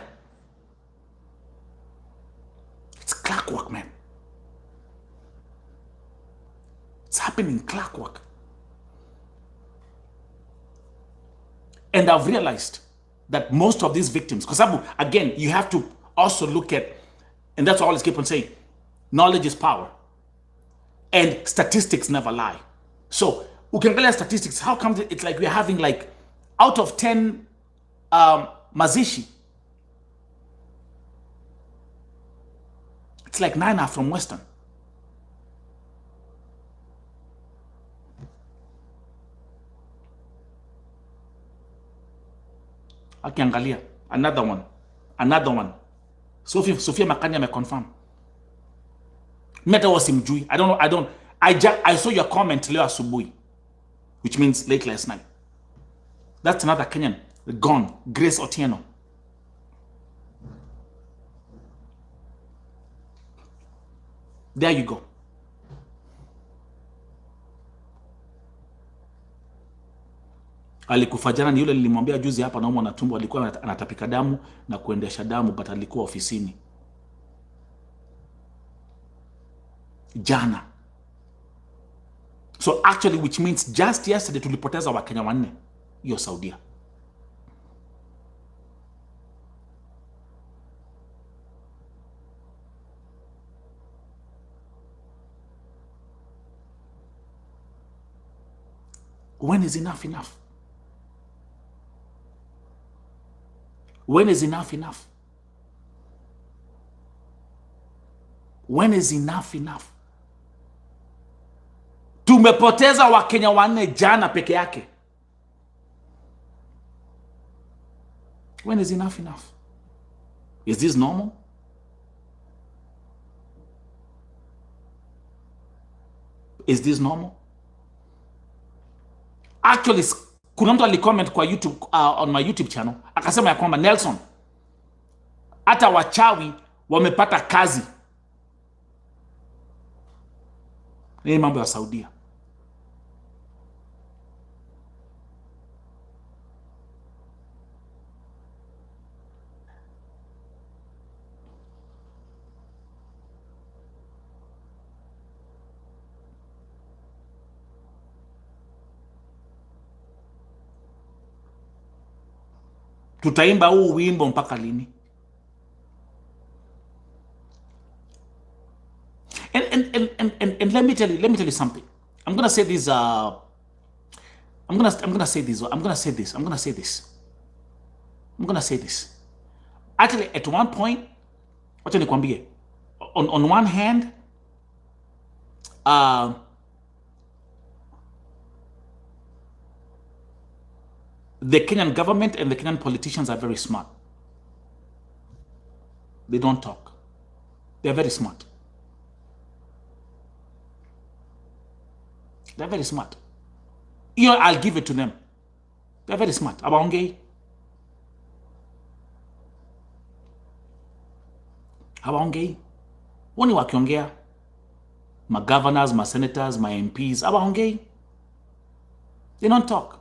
Speaker 1: It's clockwork, man. It's happening clockwork. And I've realized that most of these victims, because again, you have to also look at, and that's what I always keep on saying, knowledge is power. And statistics never lie. So, ukiangalia statistics, how come it's like we're having like, out of 10 mazishi, it's like 9 are from Western. Akiangalia, another one. Sofia Makani ameconfirm. Meta wasimjui. I saw your comment leo asubuhi, which means late last night. That's another Kenyan gone, Grace Otieno. There you go. Alikufa jana, ni yule nilimwambia juzi hapa naumwa na tumbo, alikuwa anatapika damu na kuendesha damu, but alikuwa ofisini jana. So actually, which means just yesterday tulipoteza Wakenya 4 hiyo Saudia. When is enough enough? When is enough enough? When is enough enough? Tumepoteza Wakenya 4 jana peke yake. When is enough enough? Is this normal? Is this normal? Actually, kuna mtu alicomment kwa YouTube, on my YouTube channel, akasema ya kwamba Nelson, hata wachawi wamepata kazi. Ni mambo ya Saudia. Tutaimba huu wimbo mpaka lini? And let me tell you something. I'm gonna say this. I'm gonna say this. Actually, at one point, wacha nikwambie, on one hand, the Kenyan government and the Kenyan politicians are very smart. They don't talk. They're very smart. They're very smart. You know, I'll give it to them. They're very smart. Abaongei. Woni wakiongea. My governors, my senators, my MPs. Abaongei. They don't talk.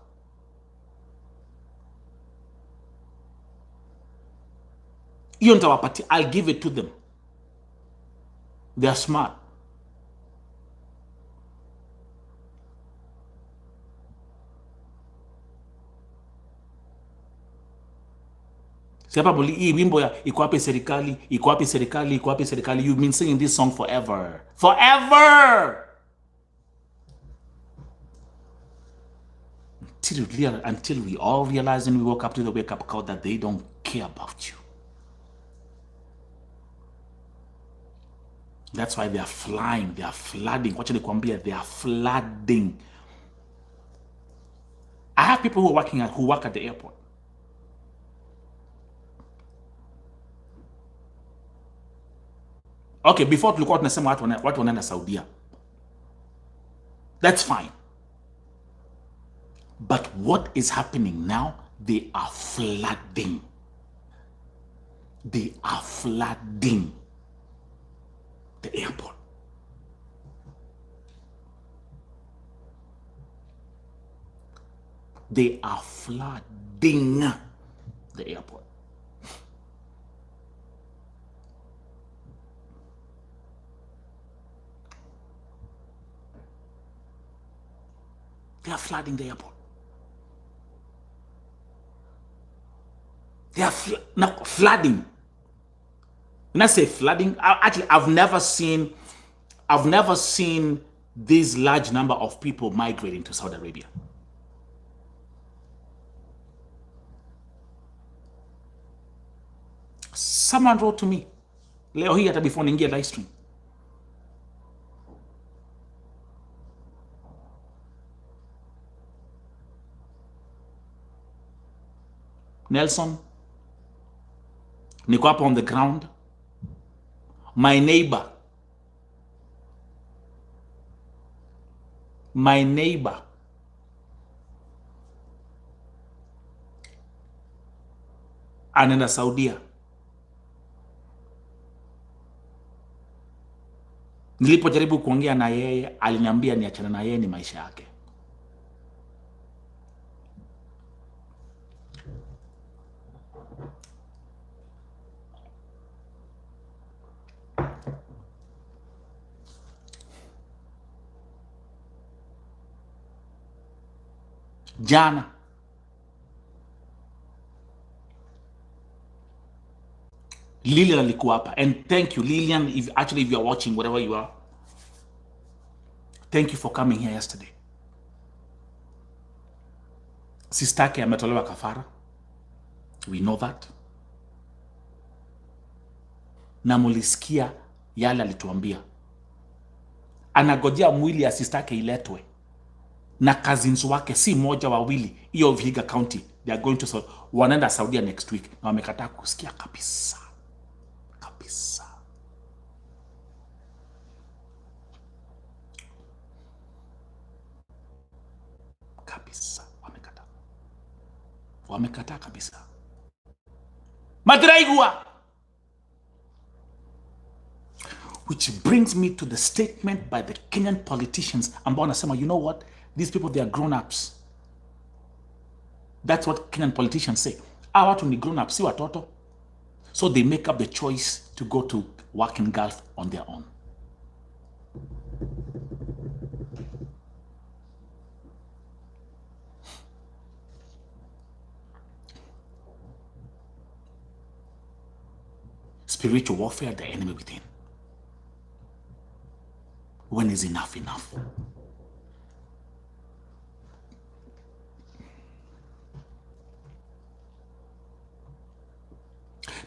Speaker 1: I'll give it to them. They're smart. Hii wimbo ya iko wapi serikali, iko wapi serikali, iko wapi serikali. You've been singing this song forever. Forever! Until we all realize and we woke up to the wake-up call that they don't care about you. That's why they are flying, they are flooding. Wacha nikwambia, they are flooding. I have people who work at the airport. Okay, before tulikuwa tunasema watu wanaenda Saudia. That's fine. But what is happening now? They are flooding. They are flooding the airport. They are flooding the airport. They are flooding the airport. They are flooding. When I say flooding, actually, I've never seen this large number of people migrating to Saudi Arabia. Someone wrote to me, leo hii hata before niingie live stream, Nelson, niko hapo on the ground. My neighbor anaenda Saudia. Nilipojaribu kuongea na yeye, aliniambia niachane na yeye, ni maisha yake. Jana Lilian alikuwa hapa, and thank you Lilian, if you are watching, whatever you are, thank you for coming here yesterday. Sistake ametolewa kafara, we know that, na mulisikia yale alituambia. Anagojea mwili ya sistake iletwe, na cousins wake si moja wawili, hiyo Vihiga County, they are going to wanaenda Saudia next week, na wamekataa kusikia kabisa. Wamekataa kabisa. Matiraigua Which brings me to the statement by the Kenyan politicians ambao wanasema, you know what, these people, they are grown-ups. That's what Kenyan politicians say. Hawa watu ni grown-ups, si watoto. So they make up the choice to go to work in Gulf on their own. Spiritual warfare, the enemy within. When is enough enough?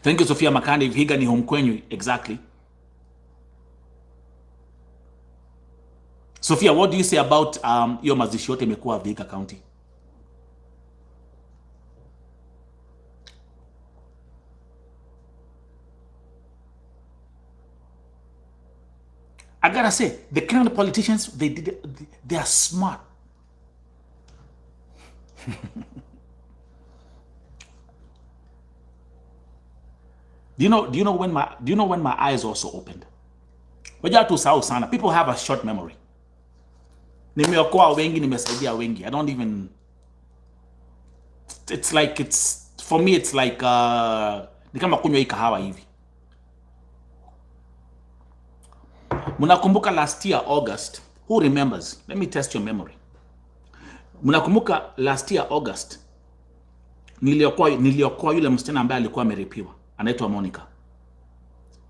Speaker 1: Thank you, Sophia Makande. Vihiga ni home kwenyu. Exactly. Sophia, what do you say about your mazishi yote imekuwa Vihiga County? I gotta say, the Kenyan politicians, they are smart. Do you know when my eyes also opened? People have a short memory. Nimeokoa wengi, nimesaidia wengi. I don't even, for me it's like ni kama kunywa hii kahawa hivi. Munakumbuka last year August, who remembers? Let me test your memory. Munakumbuka last year August, niliokoa yule msichana ambaye alikuwa ameripiwa, anaitwa Monica.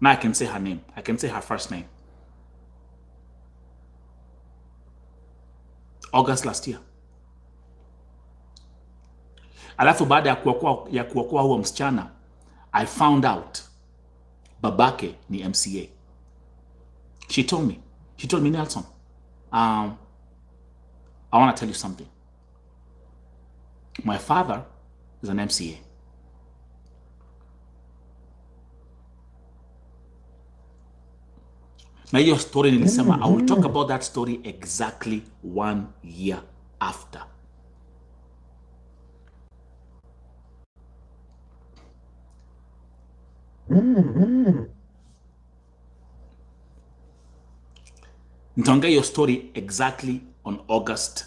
Speaker 1: Now I can say her name. I can say her first name. August last year. Alafu baada ya kuokoa huo msichana, I found out babake ni MCA. She told me, Nelson, I want to tell you something. My father is an MCA. Na hiyo story nilisema, I will talk about that story exactly 1 year after. Nitaongea hiyo story exactly on August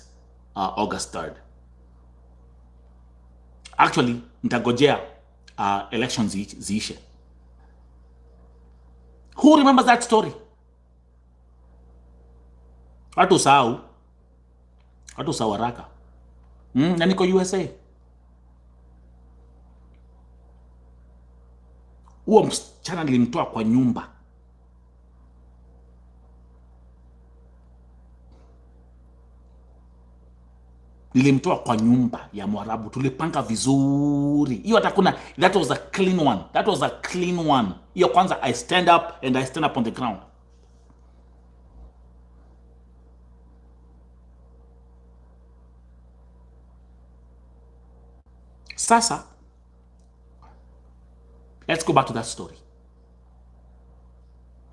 Speaker 1: 3rd. Actually, nitagojea elections ziishe. Who remembers that story? Watu sahau haraka. Na niko USA. Huo msichana nilimtoa kwa nyumba. Nilimtoa kwa nyumba ya Mwarabu. Tulipanga vizuri. Hiyo atakuna, that was a clean one. Hiyo kwanza, I stand up on the ground. Sasa, let's go back to that story.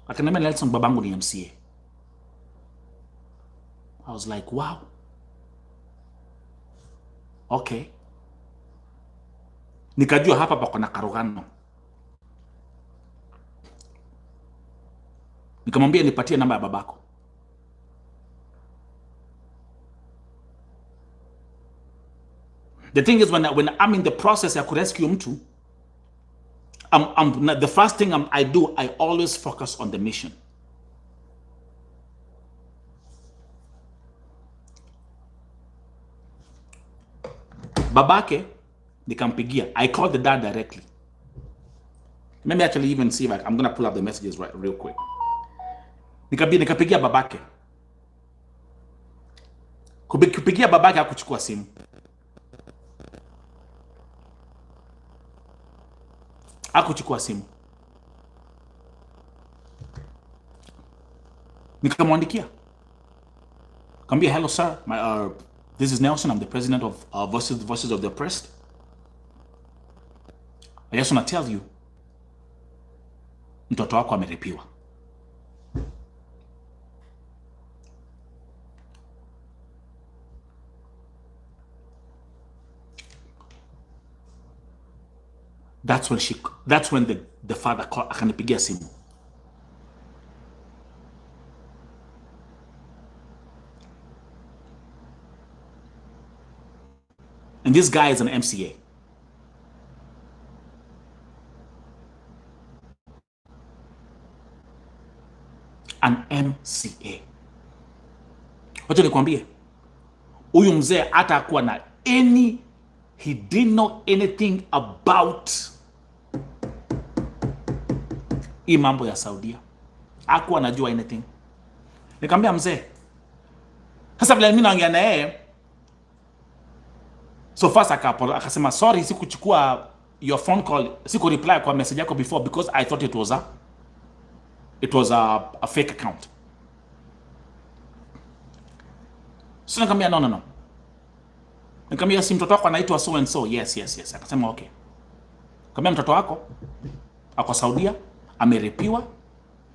Speaker 1: Akaniambia Nelson, babangu ni MCA. I was like, wow. Okay. Nikajua hapa pako na karogano. Nikamwambia nipatie namba ya babako. The thing is, when I'm in the process ya kurescue mtu, the first thing I do, I always focus on the mission. Babake nikampigia. I called the dad directly. Let me actually even see if I'm going to pull up the messages real quick. Nikapigia babake. Kupigia babake hakuchukua simu. Hakuchukua simu. Nikamwandikia. Kambia, hello sir, this is Nelson. I'm the president of Voices of the Oppressed. I just want to tell you, mtoto wako ameripiwa. That's when the father called, akanipigia simu. And this guy is an MCA. An MCA. Wacha nikwambie, huyu mzee hata kuwa na he didn't know anything about hii mambo ya Saudia. Hakuwa anajua anything. Nikamwambia mzee, sasa vile mimi naongea na yeye, so first akasema sorry, sikuchukua your phone call, siku reply kwa message yako before because I thought it was a fake account. So nikamwambia no. Nikamwambia si mtoto wako anaitwa so and so. Yes. Akasema okay. Nikamwambia mtoto wako ako Saudia, ameripiwa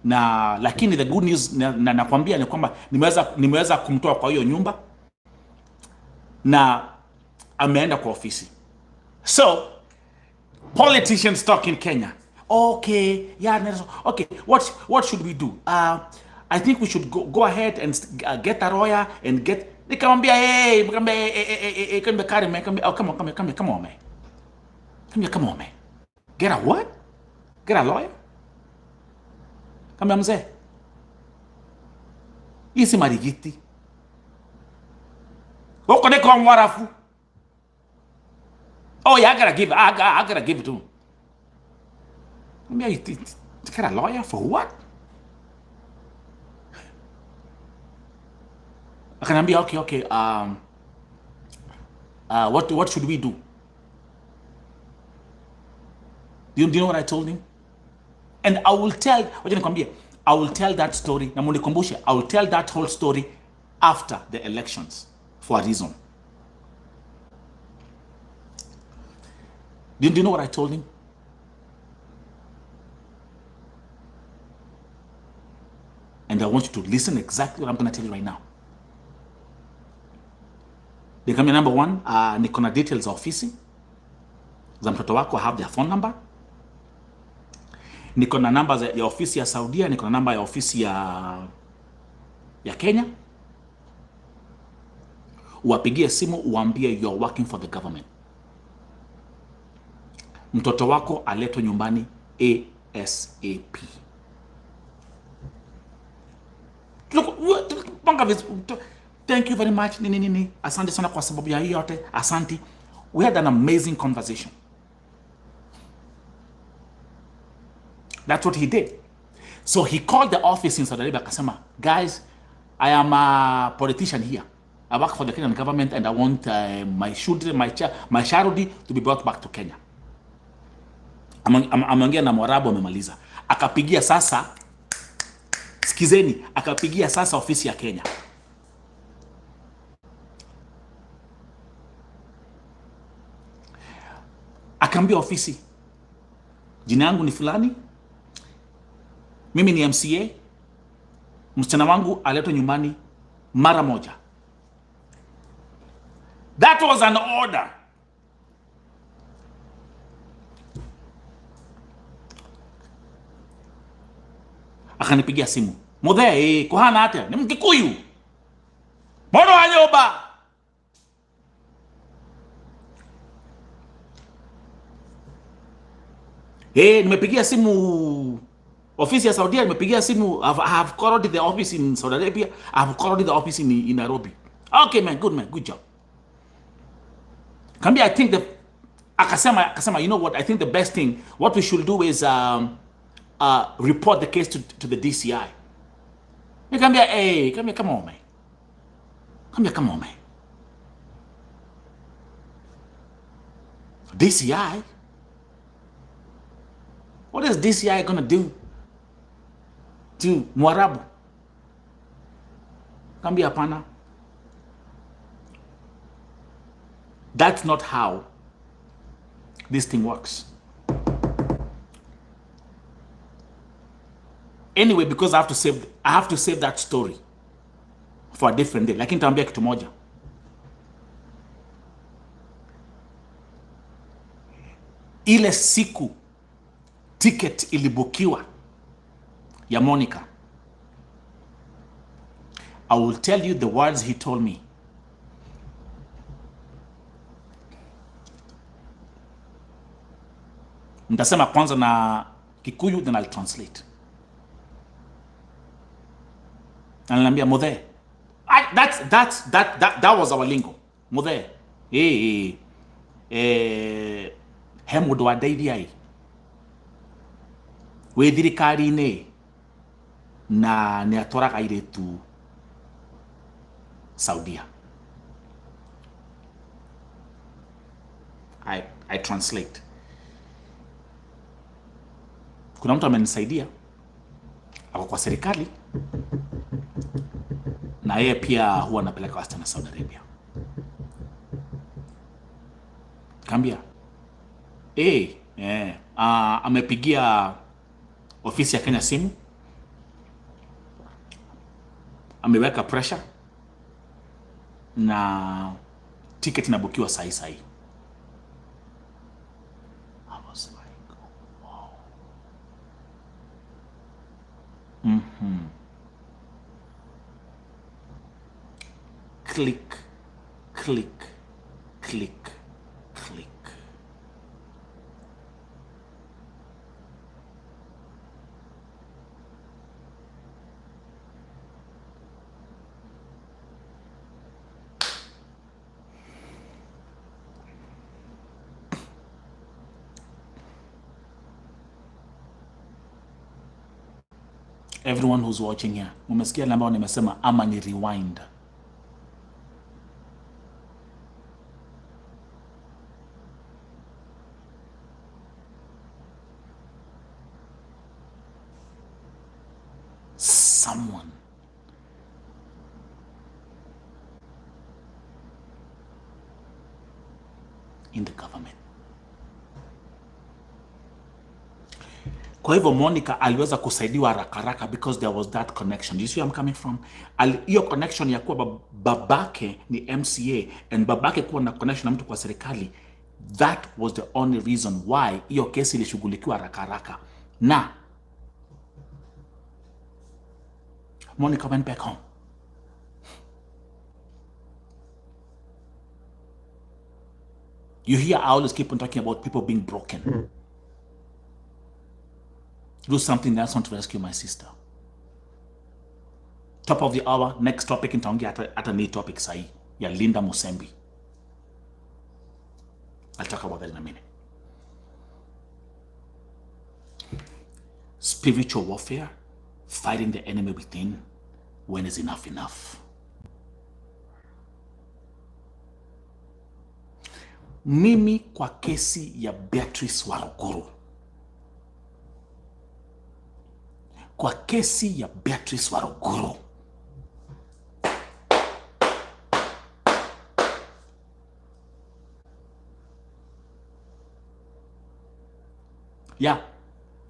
Speaker 1: na lakini the good news nakwambia ni kwamba nimeweza kumtoa kwa hiyo nyumba na ameenda kwa ofisi. So politicians talk in Kenya. Okay, yeah, okay. What should we do? I think we should go ahead and get a lawyer and get. Nikamwambia hey, come on, man. Get a what? Get a lawyer? Kama mzee. Hii si marigiti. Wako ne kwa mwarafu. Oh yeah, I gotta give it to him. You get a lawyer for what? Akaniambia okay. What should we do? Do you know what I told him? And I will tell that story. Na munikumbushe, I will tell that whole story after the elections for a reason. Do you know what I told him? And I want you to listen exactly what I'm going to tell you right now. Nikamwambia number one, niko na details za ofisi za mtoto wako, I have their phone number. Niko na namba ya ofisi ya Saudia, niko na namba ya ofisi ya Kenya. Uwapigie simu uambie you are working for the government. Mtoto wako aletwe nyumbani ASAP. Thank you very much. Asante sana kwa sababu ya hii yote. Asante. We had an amazing conversation. That's what he did. So he called the office in Saudi Arabia akasema, guys, I am a politician here. I work for the Kenyan government and I want my charity to be brought back to Kenya. Ameongea na Mwarabu, amemaliza. Akapigia sasa, sikizeni, akapigia sasa ofisi ya Kenya. Akaambia ofisi, jina yangu ni fulani, mimi ni MCA, msichana wangu aletwe nyumbani mara moja. That was an order. Akanipigia simu, Muthe, kuhana atia, ni Mkikuyu, mono wa nyoba. Nimepigia simu ofisi ya Saudia, nimepigia simu, I have called the office in Saudi Arabia, I have called the office in Nairobi. Okay man, good job. Kambia, I think akasema, you know what, I think the best thing, what we should do is report the case to the DCI. Kambia, come on man. DCI? What is DCI gonna do to Mwarabu? Kambia, hapana. That's not how this thing works. Anyway, because I have to save that story for a different day. Lakini nitaambia kitu moja. Ile siku ticket ilibukiwa ya Monica, I will tell you the words he told me. Nitasema kwanza na Kikuyu, then I'll translate. Ananiambia Muthe. That was our lingo. Muthe. He mundu wa ndeithia wi thirikari-ini na ni atwaraga iritu Saudia. I translate. Kuna mtu amenisaidia ako kwa serikali na yeye pia huwa anapeleka wasichana Saudi Arabia. Kambia amepigia ofisi ya Kenya simu, ameweka pressure na ticket inabukiwa sahi. I was like, wow. Click, click, click, click. Everyone who's watching here, umesikia namba nimesema ama ni rewind. Someone in the government. Kwa hivyo Monica aliweza kusaidiwa haraka because there was that connection. You see where I'm coming from? Hiyo connection ya kuwa babake ni MCA and babake kuwa na connection na mtu kwa serikali, that was the only reason why hiyo kesi ilishughulikiwa haraka. Na Monica went back home. You hear I always keep on talking about people being broken. Do something else to rescue my sister. Top of the hour, next topic nitaongea hata ni topic sahi ya Linda Musembi. I'll talk about that in a minute. Spiritual warfare, fighting the enemy within. When is enough enough? Mimi kwa kesi ya Beatrice Waruguru. Kwa kesi ya Beatrice Waruguru,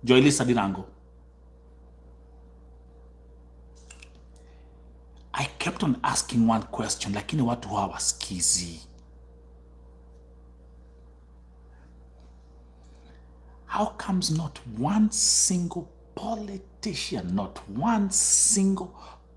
Speaker 1: Joylisa Dirango, I kept on asking one question, lakini watu hawasikizi. How comes not one single politician, not one single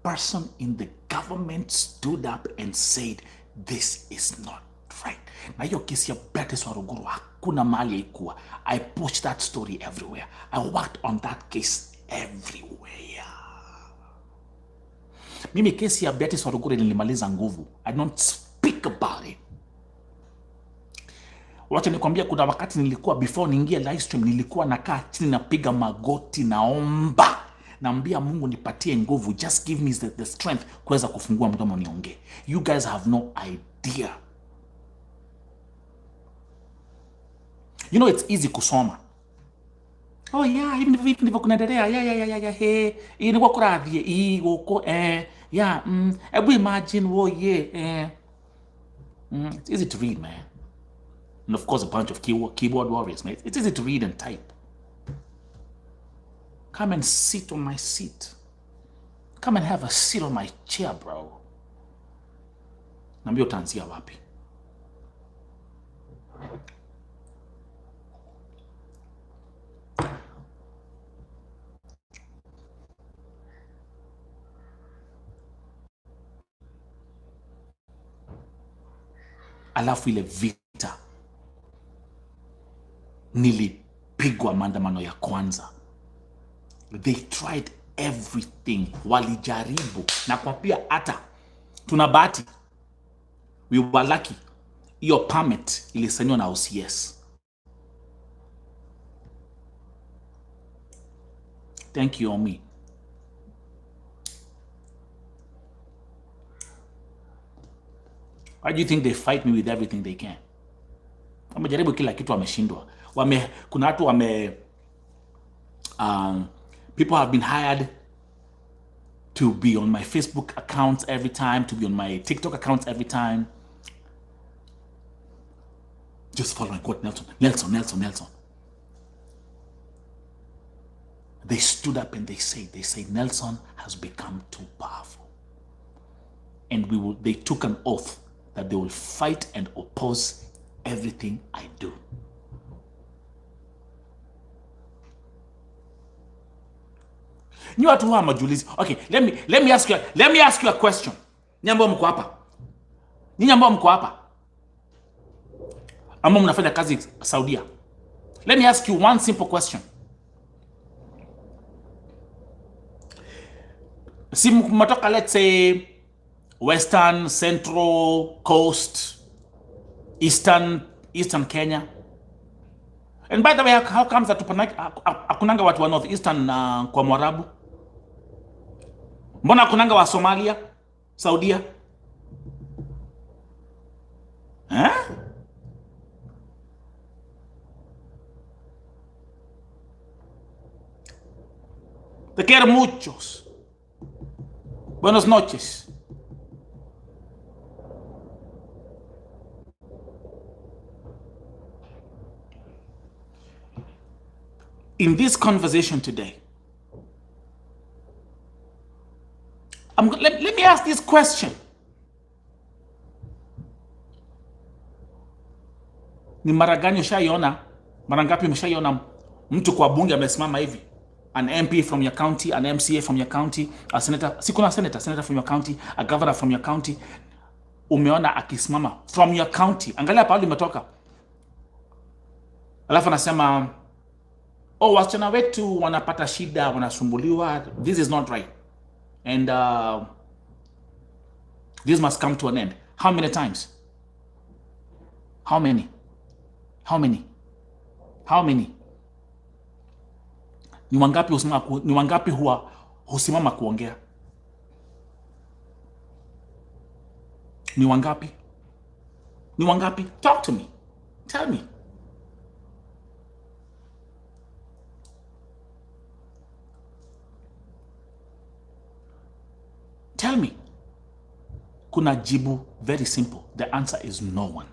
Speaker 1: person in the government stood up and said, this is not right? Na hiyo kesi ya Beatrice Waruguru hakuna mali haikuwa. I pushed that story everywhere. I worked on that case everywhere. Mimi kesi ya Beatrice Waruguru nilimaliza nguvu. I don't speak about it. Wacha nikwambia, kuna wakati nilikuwa, before niingie live stream, nilikuwa nakaa chini napiga magoti naomba, naambia Mungu nipatie nguvu, just give me the strength kuweza kufungua mdomo niongee. You guys have no idea. You know, it's easy kusoma. Oh yeah, hivi ndivyo kunaendelea. Ilikuwa kuradhie huko ebu imagine it's easy to read, man. And of course, a bunch of keyboard warriors, mate. It's easy to read and type. Come and sit on my seat. Come and have a seat on my chair, bro. Nambia utaanzia wapi? Alafu ile vita nilipigwa walipigwa maandamano ya kwanza. They tried everything, walijaribu. Na kwa pia hata tuna bahati, we were lucky, hiyo permit ilisainiwa na OCS. Thank you, Omi. Why do you think they fight me with everything they can? Wamejaribu kila kitu, wameshindwa. Kuna watu people have been hired to be on my Facebook accounts every time, to be on my TikTok accounts every time. Just following quote Nelson. They stood up and they say Nelson has become too powerful. And they took an oath that they will fight and oppose everything I do. Ni watu wa majulizi. Okay, let me ask you a question. Nyinyi ambao mko hapa. Ambao mnafanya kazi Saudia. Let me ask you one simple question. Si mtoka, let's say, Western, Central, Coast, Eastern Kenya. And by the way, how comes that hakunanga watu wa North Eastern kwa Mwarabu? Mbona hakunanga wa Somalia, Saudia? Te quiero muchos. Buenas noches. In this conversation today, let me ask this question. Ni mara gani ushaiona, mara ngapi umeshaiona mtu kwa bunge amesimama hivi? An MP from your county, an MCA from your county, a senator, senator from your county, a governor from your county. Umeona akisimama from your county. Angalia pale umetoka. Alafu anasema, oh, wasichana wetu wanapata shida, wanasumbuliwa. This is not right. And this must come to an end. How many times? How many? Ni wangapi husimama kuongea? Ni wangapi? Talk to me. Tell me. Tell me. Kuna jibu very simple. The answer is no one.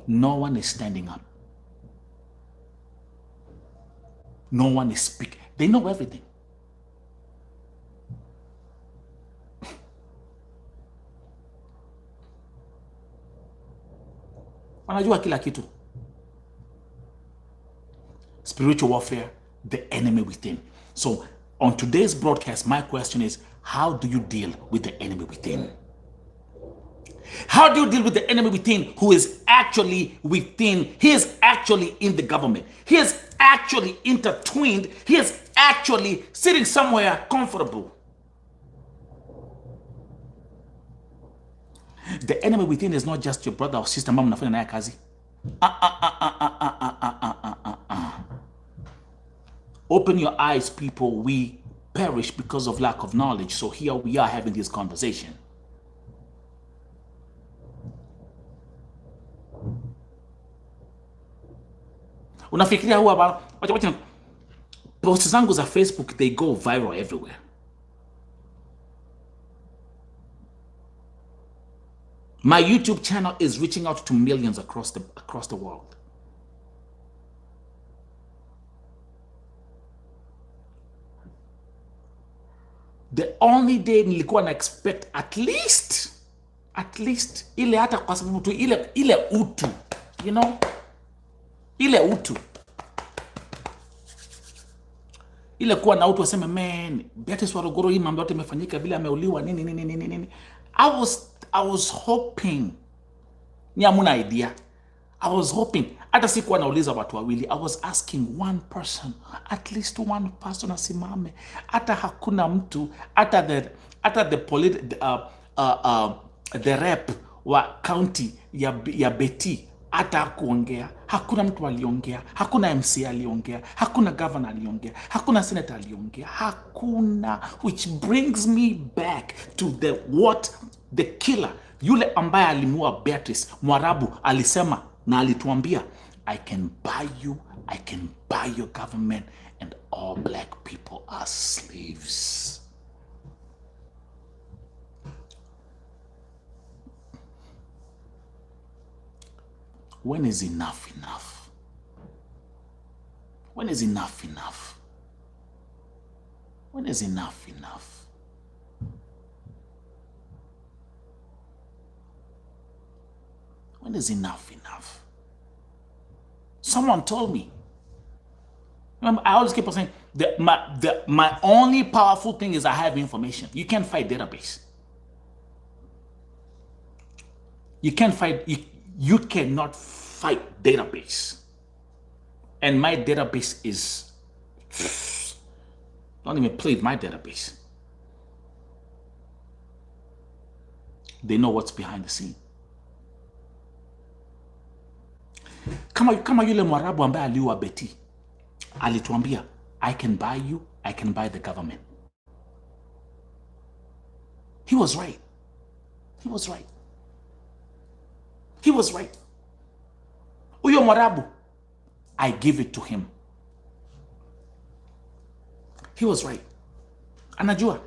Speaker 1: No one is standing up. No one is speaking. They know everything. Wanajua kila kitu. Spiritual warfare, the enemy within. So on today's broadcast, my question is, how do you deal with the enemy within? How do you deal with the enemy within, who is actually within? He is actually in the government. He is actually intertwined. He is actually sitting somewhere comfortable. The enemy within is not just your brother or sister, mama nafanya naye kazi. Open your eyes, people. We perish because of lack of knowledge. So here we are having this conversation. Unafikiria huwa posts zangu za Facebook, they go viral everywhere. My YouTube channel is reaching out to millions across the world. The only day nilikuwa na expect at least ile, hata kwa sababu tu ile utu, you know, ile utu, ile kuwa na utu, waseme man, Beatrice Waruguru, hii mambo yote imefanyika, vile ameuliwa nini. I was hoping, ni hamuna idea, I was hoping, hata sikuwa nauliza watu wawili, I was asking one person, at least one person asimame. Hata hakuna mtu, hata the rep wa county ya Beti hata kuongea. Hakuna mtu aliongea, hakuna MC aliongea, hakuna governor aliongea, hakuna senator aliongea, hakuna. Which brings me back to the killer, yule ambaye alimuua Beatrice. Mwarabu alisema na alituambia, I can buy your government and all black people are slaves. When is enough enough? When is enough enough? When is enough enough? When is enough enough? Someone told me. Remember, I always keep on saying that my only powerful thing is I have information. You can't fight database. You can't fight. You cannot fight database. And my database is, don't even play with my database. They know what's behind the scene. Kama yule Mwarabu ambaye aliua Beti alituambia, I can buy you, I can buy the government. He was right. He was right. He was right. Uyo Mwarabu, I give it to him. He was right. Anajua.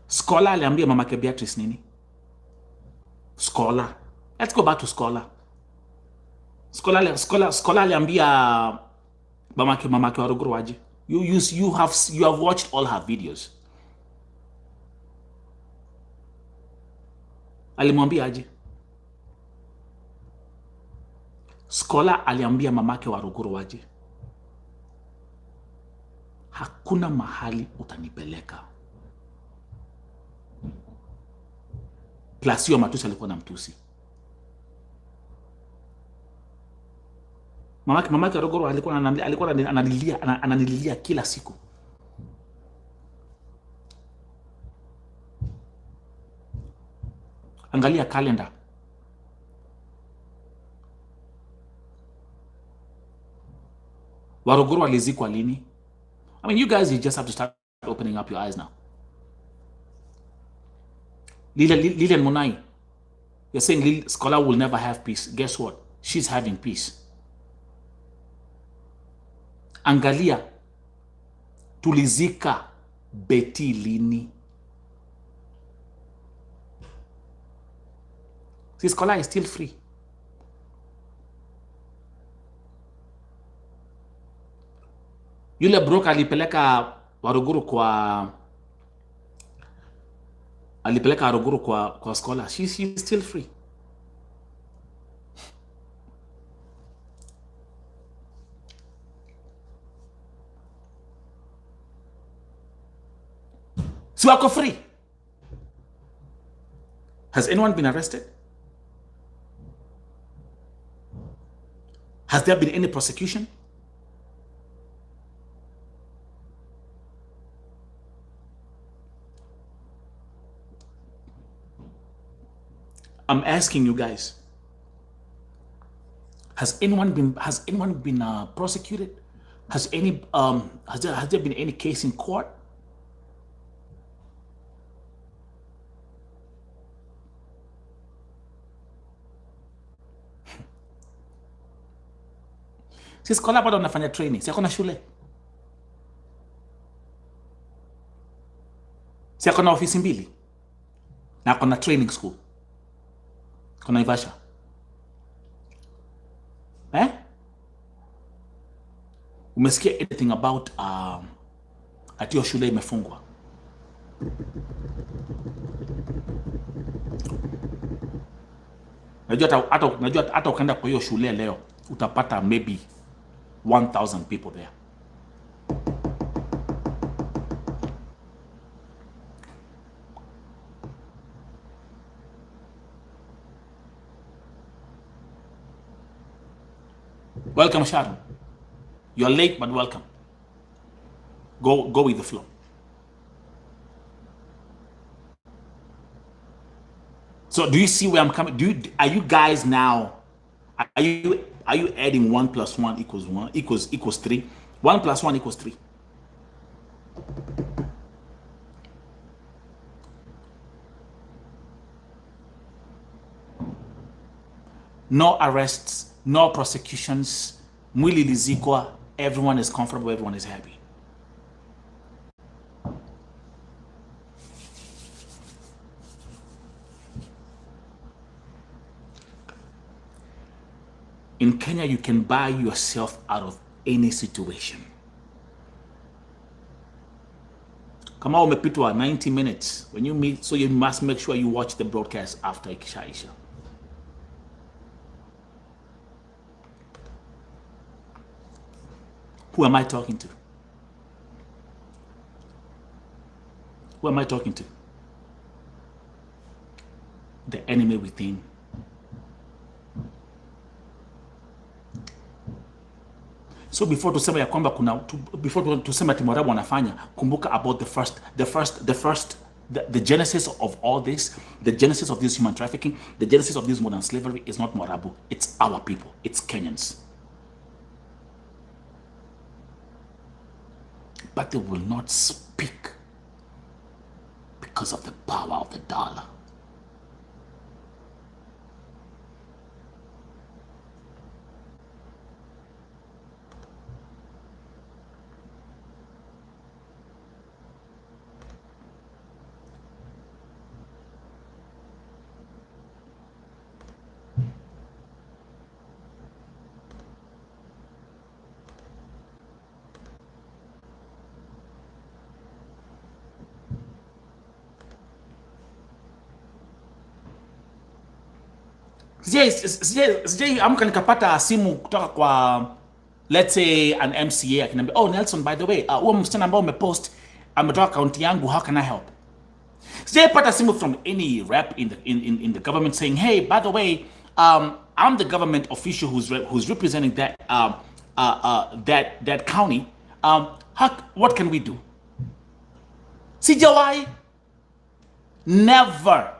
Speaker 1: Scholar aliambia mamake Beatrice nini? Scholar. Let's go back to Scholar. Scholar aliambia mamake Waruguru waje. You have watched all her videos. Alimwambia aje? Scholar aliambia mamake Waruguru waje. Hakuna mahali utanipeleka. Plus hiyo matusi alikuwa na mtusi. Mamake Waruguru alikuwa ananililia kila siku. Angalia calendar. Waruguru alizikwa lini? I mean, you guys, you just have to start opening up your eyes now. Lilian Munai, you're saying Scholar will never have peace. Guess what? She's having peace. Angalia, tulizika Beti lini? See, Scholar is still free. Yule broker alipeleka Waruguru kwa Scholar. She's still free. So wako free. Has anyone been arrested? Has there been any prosecution? I'm asking you guys. Has anyone been prosecuted? Has there been any case in court? Si Scholar bado anafanya training, si akona shule, si akona ofisi mbili, na akona training school, akona Naivasha. Umesikia anything about ati hiyo shule imefungwa? Najua hata ukaenda kwa hiyo shule leo utapata maybe 1,000 people there. Welcome, Sharon. You're late, but welcome. Go with the flow. So do you see where I'm coming? Are you guys now? Are you adding 1 + 1 = 1 equals 3? 1 + 1 = 3. No arrests, no prosecutions. Mwili lizikwa. Everyone is comfortable. Everyone is happy. In Kenya, you can buy yourself out of any situation. Kama umepitwa 90 minutes when you meet, so you must make sure you watch the broadcast after ikishaisha. Who am I talking to? Who am I talking to? The enemy within. So before tusema ya kwamba before tusema Timarabu wanafanya, kumbuka about the genesis of all this, the genesis of this human trafficking, the genesis of this modern slavery is not Morabu, it's our people, it's Kenyans. But they will not speak because of the power of the dollar. Sijai amka nikapata simu kutoka kwa, let's say, an MCA akiniambia, oh Nelson, by the way, huo msichana ambao umepost ametoka akaunti yangu, how can I help? Sijai pata simu from any rep in the government saying, hey, by the way, I'm the government official who's representing that that county. What can we do? Sijawai. Never.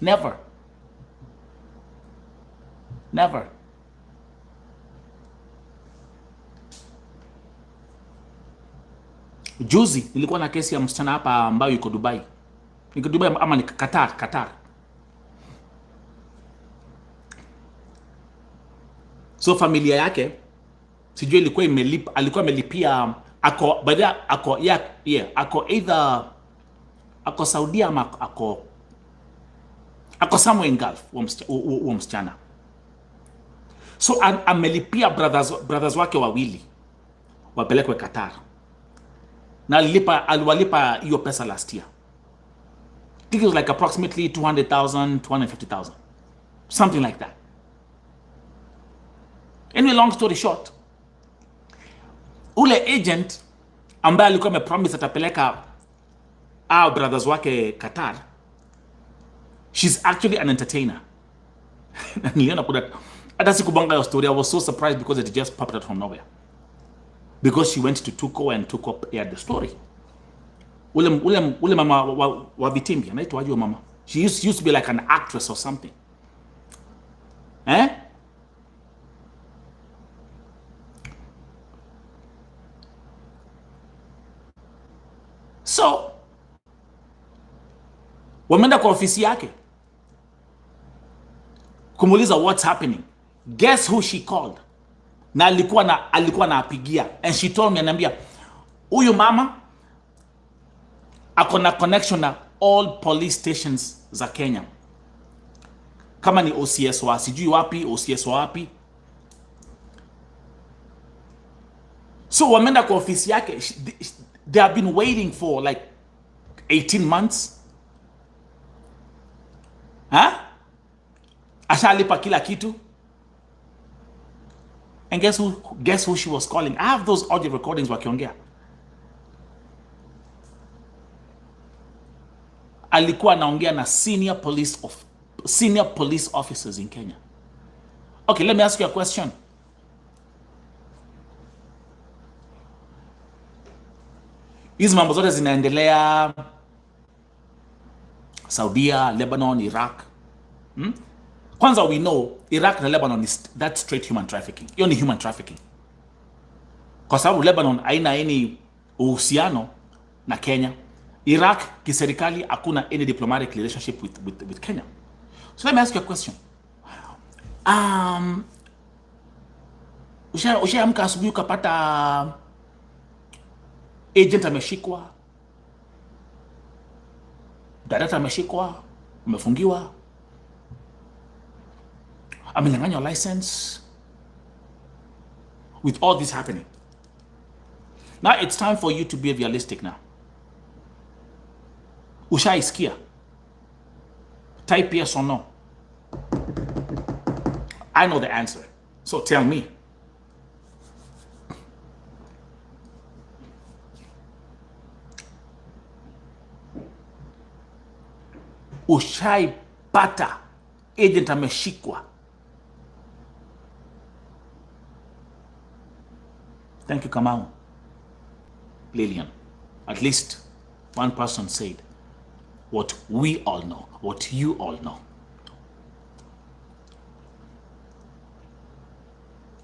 Speaker 1: Never. Never. Juzi nilikuwa na kesi ya msichana hapa ambayo yuko Dubai. Niko Dubai ama ni Qatar. So familia yake sijui ilikuwa imelipa, alikuwa amelipia ako either ako Saudi ama ako somewhere in Gulf huo msichana. So amelipia brothers wake wawili wapelekwe Qatar. Na aliwalipa hiyo pesa last year. I think it was like approximately 200,000, 250,000. Something like that. Anyway, long story short, ule agent ambaye alikuwa amepromise atapeleka brothers wake Qatar, she's actually an entertainer. Niliona kuna hata sikubanga hiyo story. I was so surprised because it just popped out from nowhere. Because she went to Tuko and Tuko aired the story. Ule mama wa Vitimbi, anaitwa aje mama? She used to be like an actress or something. So wameenda kwa ofisi yake kumuuliza what's happening. Guess who she called? Na alikuwa anapigia, and she told me, ananiambia huyu mama ako na connection na all police stations za Kenya, kama ni OCS wa sijui wapi, OCS wapi. So wameenda kwa ofisi yake. They have been waiting for like 18 months. Ashalipa kila kitu. And guess who she was calling? I have those audio recordings wakiongea. Alikuwa anaongea na senior police officers in Kenya. Okay, let me ask you a question. Hizi mambo zote zinaendelea Saudia, Lebanon, Iraq. Kwanza we know Iraq na Lebanon is that straight human trafficking. Hiyo ni human trafficking. Kwa sababu Lebanon haina any uhusiano na Kenya. Iraq kiserikali hakuna any diplomatic relationship with Kenya. So let me ask you a question. Ushaamka asubuhi ukapata agent ameshikwa, director ameshikwa, amefungiwa, amenyang'anywa license, with all this happening. Now it's time for you to be realistic now. Ushaisikia? Type yes or no. I know the answer. So tell me. Ushaipata agent ameshikwa? Thank you, Kamau. Lillian. At least one person said what we all know, what you all know.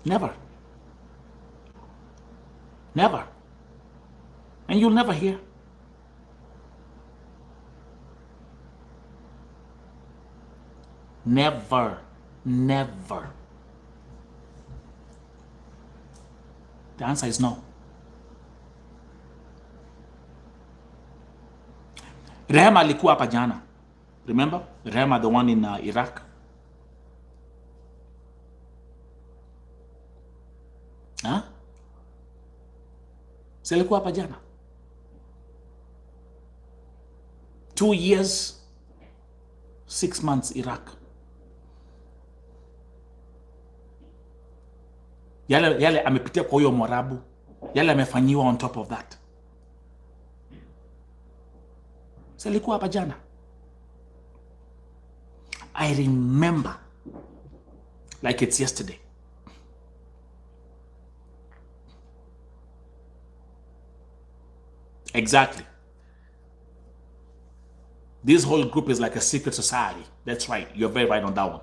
Speaker 1: Never. Never. And you'll never hear. Never. Never. The answer is no. Rehema alikuwa hapa jana. Remember? Rehema, the one in Iraq. Huh? Si alikuwa hapa jana. 2 years, 6 months Iraq. Yale amepitia kwa huyo Mwarabu. Yale amefanyiwa on top of that. Si alikuwa hapa jana. I remember like it's yesterday. Exactly. This whole group is like a secret society. That's right. You're very right on that one.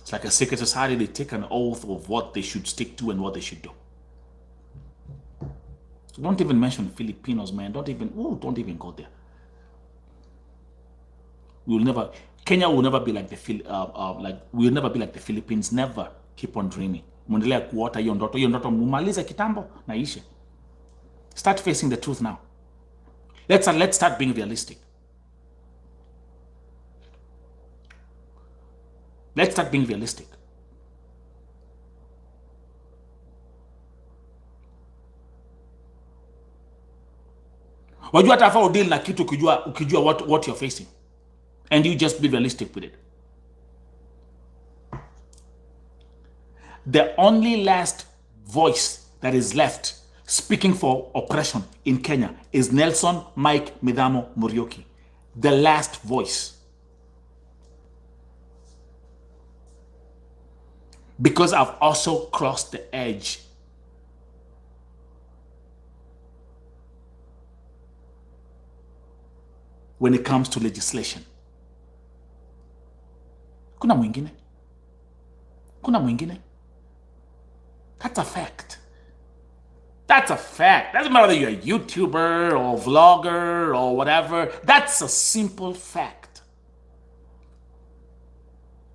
Speaker 1: It's like a secret society. They take an oath of what they should stick to and what they should do. So don't even mention Filipinos, man. Don't even go there. Kenya will never be like we'll never be like the Philippines. Never. Keep on dreaming. Muendelea kuota hiyo ndoto mumalize kitambo na ishe. Start facing the truth now. Let's start being realistic. Let's start being realistic. Wajua hata deal na kitu ukijua what you're facing. And you just be realistic with it. The only last voice that is left speaking for oppression in Kenya is Nelson Mike Midhamo Muriuki. The last voice. Because I've also crossed the edge. When it comes to legislation. Kuna mwingine? That's a fact. That's a fact. Doesn't matter whether you're a YouTuber or vlogger or whatever. That's a simple fact.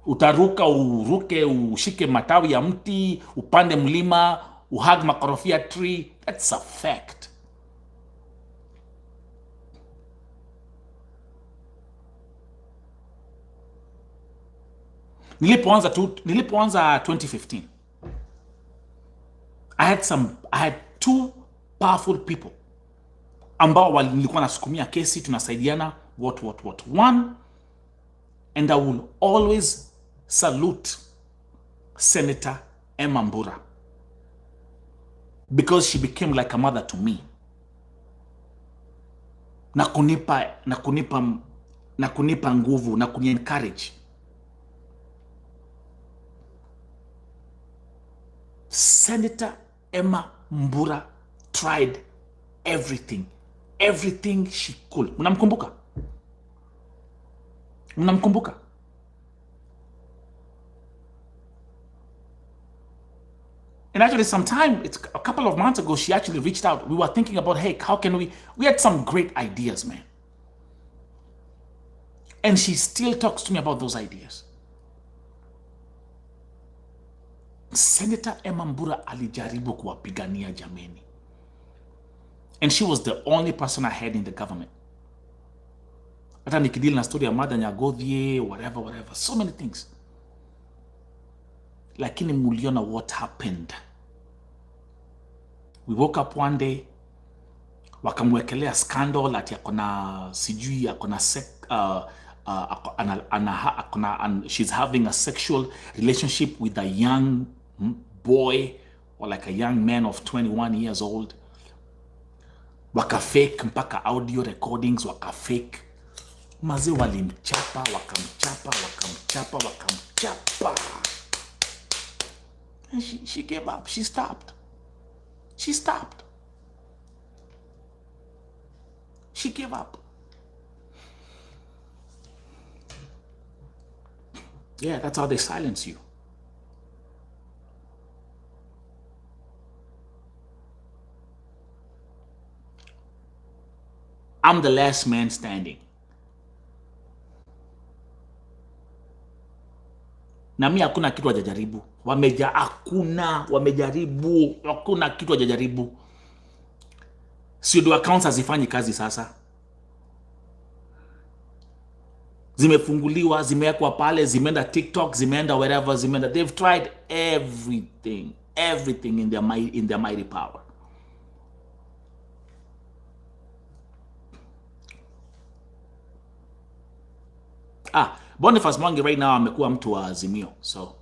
Speaker 1: Utaruka, uruke, ushike matawi ya mti, upande mlima, uhag makorofia tree. That's a fact. Nilipoanza 2015. I had two powerful people ambao nilikuwa nasukumia kesi, tunasaidiana what. One, and I will always salute Senator Emma Mbura because she became like a mother to me. Na kunipa nguvu, na kuni encourage. Senator Emma Mbura tried everything she could. Mnamkumbuka? And actually, it's a couple of months ago, she actually reached out. We were thinking about, hey, how can we had some great ideas, man. And she still talks to me about those ideas. Senator Emma Mbura alijaribu kuwapigania jameni. And she was the only person I had in the government. Hata nikidili na story ya Mada Nyagodhie, whatever. So many things. Lakini muliona what happened. We woke up one day, wakamwekelea scandal ati akona sijui akona she's having a sexual relationship with a young boy or like a young man of 21 years old. Wakafake mpaka audio recordings, wakafake. Maze walimchapa, wakamchapa. And she gave up. She stopped. She gave up. Yeah, that's how they silence you. I'm the last man standing. Na mimi hakuna kitu hajajaribu. Wamejaribu. Hakuna kitu hajajaribu. Pseudo accounts hazifanyi kazi sasa. Zimefunguliwa, zimewekwa pale, zimeenda TikTok, zimeenda wherever, zimeenda. They've tried everything in their mighty power. Boniface Mwangi right now amekuwa mtu wa Azimio, so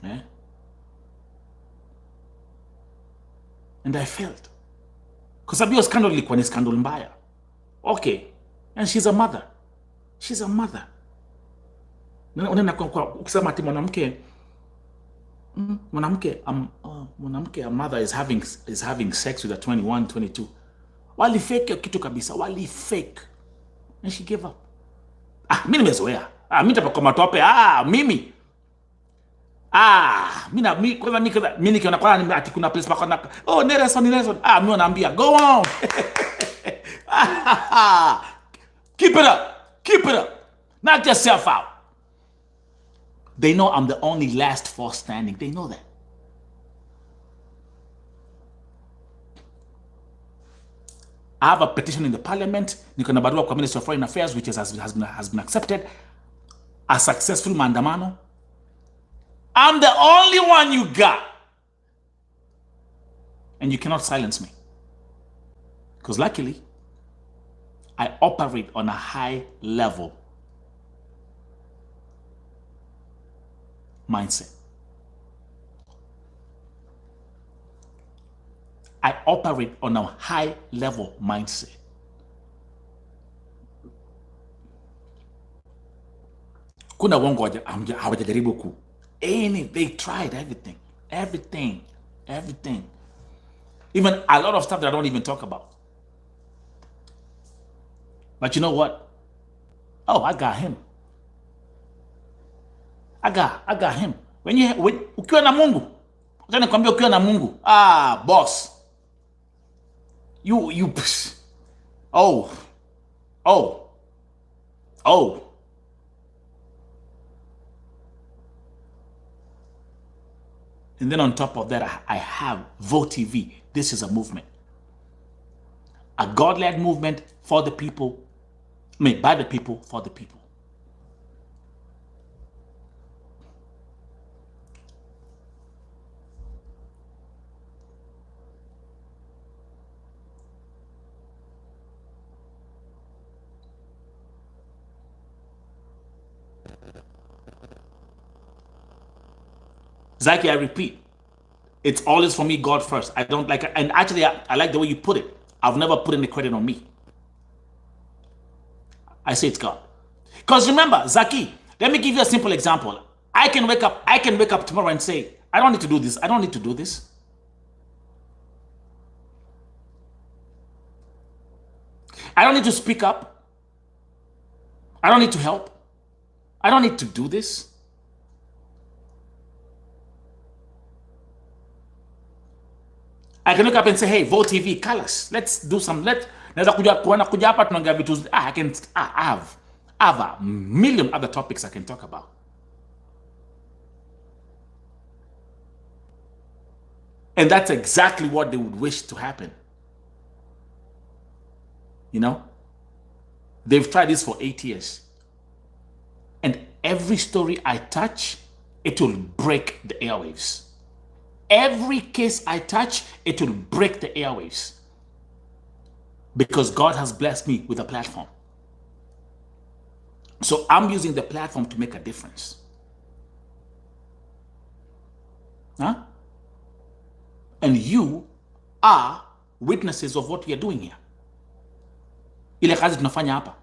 Speaker 1: yeah. And I felt because hiyo scandal ilikuwa ni scandal mbaya. Okay, and she's a mother. Unaona ukisema ati mwanamke a mother is having sex with a 21, 22. Wali fake kitu kabisa, wali fake. And she gave up. Mimi nimezoea. Mimi nitapaka matope. Mimi mimi nikiona kwa ati kuna place pako na Nelson. Mimi naambia go on. Keep it up. Knock yourself out. They know I'm the only last force standing. They know that. I have a petition in the parliament. Niko na barua kwa Ministry of Foreign Affairs, which has been accepted. A successful maandamano. I'm the only one you got. And you cannot silence me. Because luckily, I operate on a high level mindset. I operate on a high level mindset. Kuna wongo hawajajaribu ku. They tried everything. Even a lot of stuff that I don't even talk about. But you know what? I got him. I got him. Ukiwa na Mungu. Acha nikwambie ukiwa na Mungu. Boss. You And then on top of that, I have Vote TV. This is a movement. A God-led movement for the people. By the people, for the people. Zaki, I repeat, it's always for me, God first. I don't like it. And actually, I like the way you put it. I've never put any credit on me. I say it's God. Because remember, Zaki, let me give you a simple example. I can wake up tomorrow and say, I don't need to do this. I don't need to do this. I don't need to speak up. I don't need to help. I don't need to do this. I can look up and say, hey, Vote TV, call us. Let's do some, I have a million other topics I can talk about. And that's exactly what they would wish to happen. You know? They've tried this for 8 years. And every story I touch, it will break the airwaves. Every case I touch, it will break the airwaves. Because God has blessed me with a platform. So I'm using the platform to make a difference. Huh? And you are witnesses of what we are doing here. Ile kazi tunafanya hapa.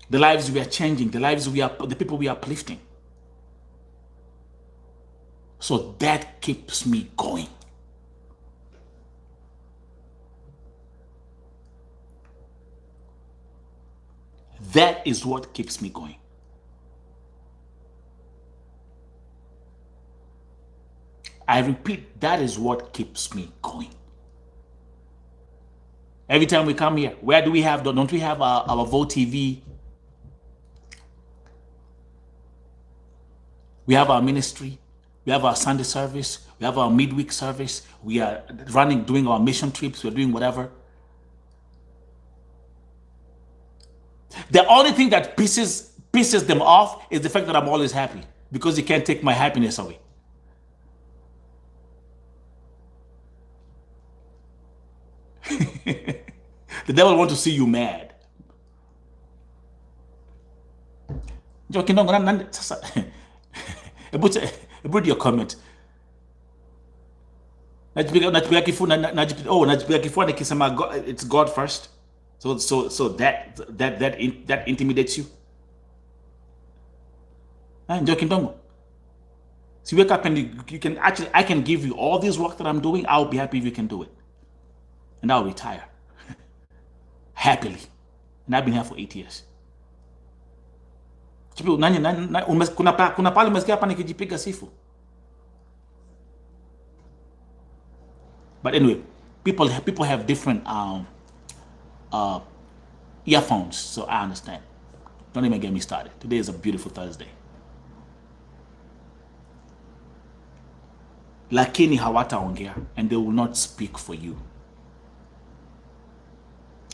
Speaker 1: The lives we are changing, the people we are uplifting. So that keeps me going. That is what keeps me going. I repeat, that is what keeps me going. Every time we come here, where do we have, don't we have our Vote TV? We have our ministry. We have our Sunday service. We have our midweek service. We are doing our mission trips. We're doing whatever. The only thing that pisses them off is the fact that I'm always happy, because you can't take my happiness away. The devil wants to see you mad. Put your comment. It's God first. So that intimidates you. So you wake up and you can actually, I can give you all this work that I'm doing. I'll be happy if you can do it. And I'll retire. Happily. And I've been here for 8 years. Kuna pale umesikia hapa nikijipiga sifu. But anyway, people have different earphones, so I understand. Don't even get me started. Today is a beautiful Thursday. Lakini hawataongea, and they will not speak for you.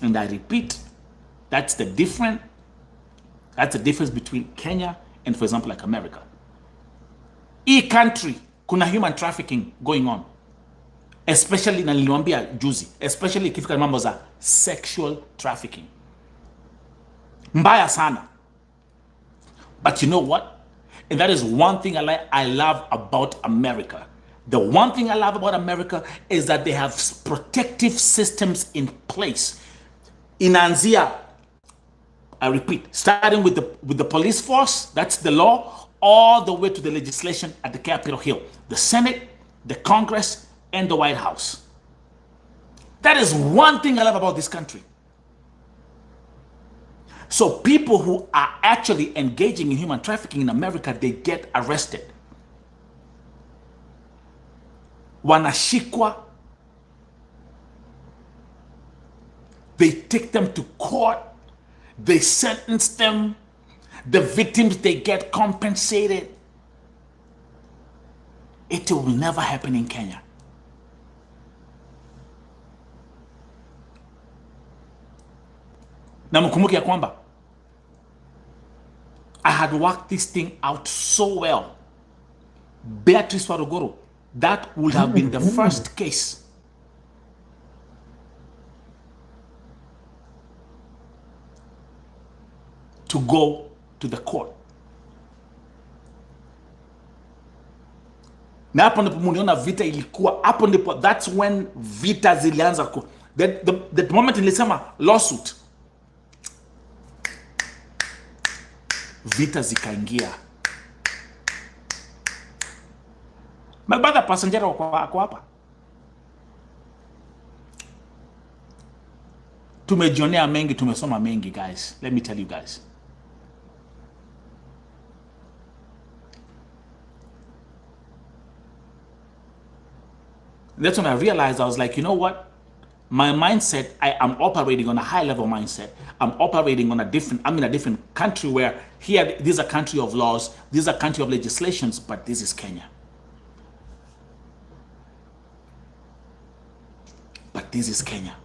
Speaker 1: And I repeat, that's the difference between Kenya and, for example, like America. Hii country, kuna human trafficking going on. Especially, na niliwaambia juzi, especially ikifika mambo za sexual trafficking. Mbaya sana. But you know what? And that is one thing I love about America. The one thing I love about America is that they have protective systems in place. Inaanzia, I repeat, starting with the police force, that's the law, all the way to the legislation at the Capitol Hill, the Senate, the Congress, and the White House. That is one thing I love about this country. So people who are actually engaging in human trafficking in America, they get arrested. Wanashikwa. They take them to court. They sentence them. The victims, they get compensated. It will never happen in Kenya. Na mkumbuke ya kwamba I had worked this thing out so well. Beatrice Waruguru, that would have been the first case to go to the court. Na hapo ndipo mliona vita ilikuwa, hapo ndipo, that's when vita zilianza ku, the moment nilisema lawsuit, vita zikaingia. My brother passenger wako hapa. Tumejionea mengi, tumesoma mengi guys. Let me tell you guys. That's when I realized, I was like, you know what? My mindset, I am operating on a high level mindset. I'm operating on I'm in a different country where here, this is a country of laws, this is a country of legislations, but this is Kenya. But this is Kenya,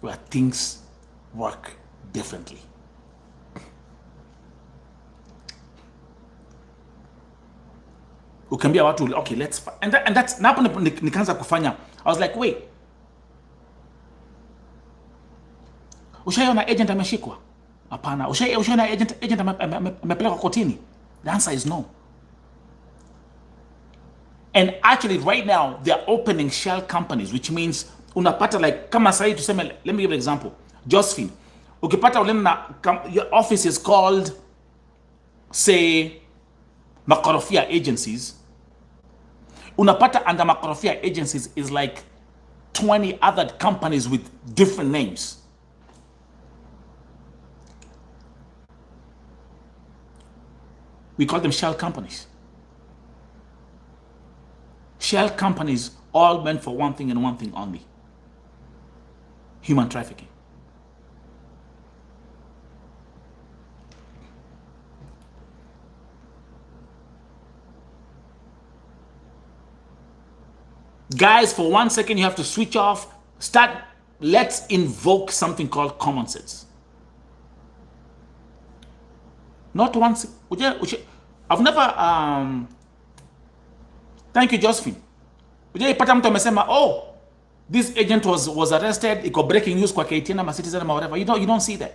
Speaker 1: where things work differently. Ukiambia watu, okay, let's, and that's, napo nikaanza kufanya, I was like, wait, ushaiona agent ameshikwa? Hapana. Ushaiona agent amepelekwa kotini? The answer is no. And actually right now they're opening shell companies, which means unapata, like, kama sahi tuseme, let me give an example. Josephine, ukipata ulena, your office is called, say, Makorofia Agencies. Unapata under Makorofia Agencies is like 20 other companies with different names. We call them shell companies. Shell companies all meant for one thing and one thing only: human trafficking. Guys, for 1 second, you have to switch off. Let's invoke something called common sense. Not once. I've never, thank you, Josephine. Ujaipata mtu amesema, oh, this agent was arrested, iko breaking news kwa KTN ama Citizen ama whatever. You don't see that.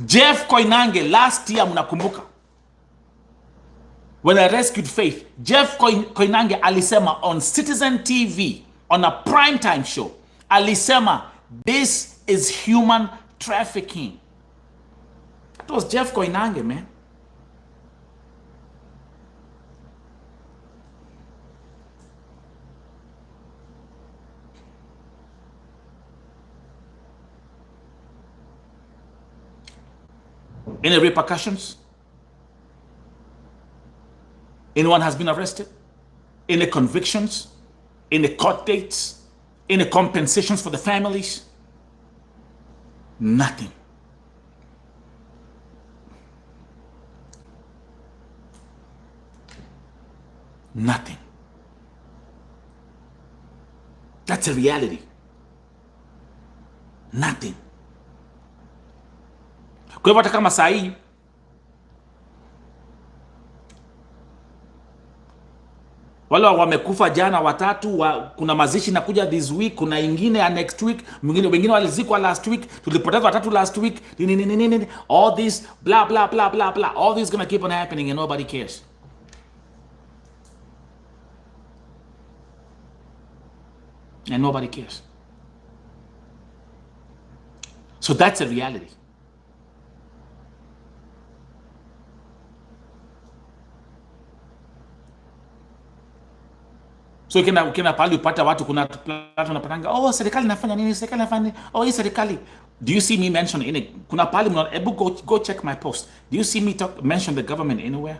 Speaker 1: Jeff Koinange last year, mnakumbuka, when I rescued Faith, Jeff Koinange alisema on Citizen TV, on a primetime show, alisema, this is human trafficking. That was Jeff Koinange, man. Any repercussions? Anyone has been arrested? Any convictions? Any court dates? Any compensations for the families? Nothing. Nothing. That's a reality. Nothing. Kwa hivyo hata kama saa hii wale wamekufa jana watatu, kuna mazishi na kuja this week, kuna ingine ya next week, wengine walizikwa last week, tulipoteza watatu last week, all this blah blah blah blah blah, all this is gonna keep on happening and nobody cares. And nobody cares. So that's a reality. So ukienda pale upata watu, kuna watu wanapatanga, oh, serikali inafanya nini, serikali inafanya nini, oh, hii serikali. Do you see me mention any, kuna pale go check my post. Do you see me mention the government anywhere?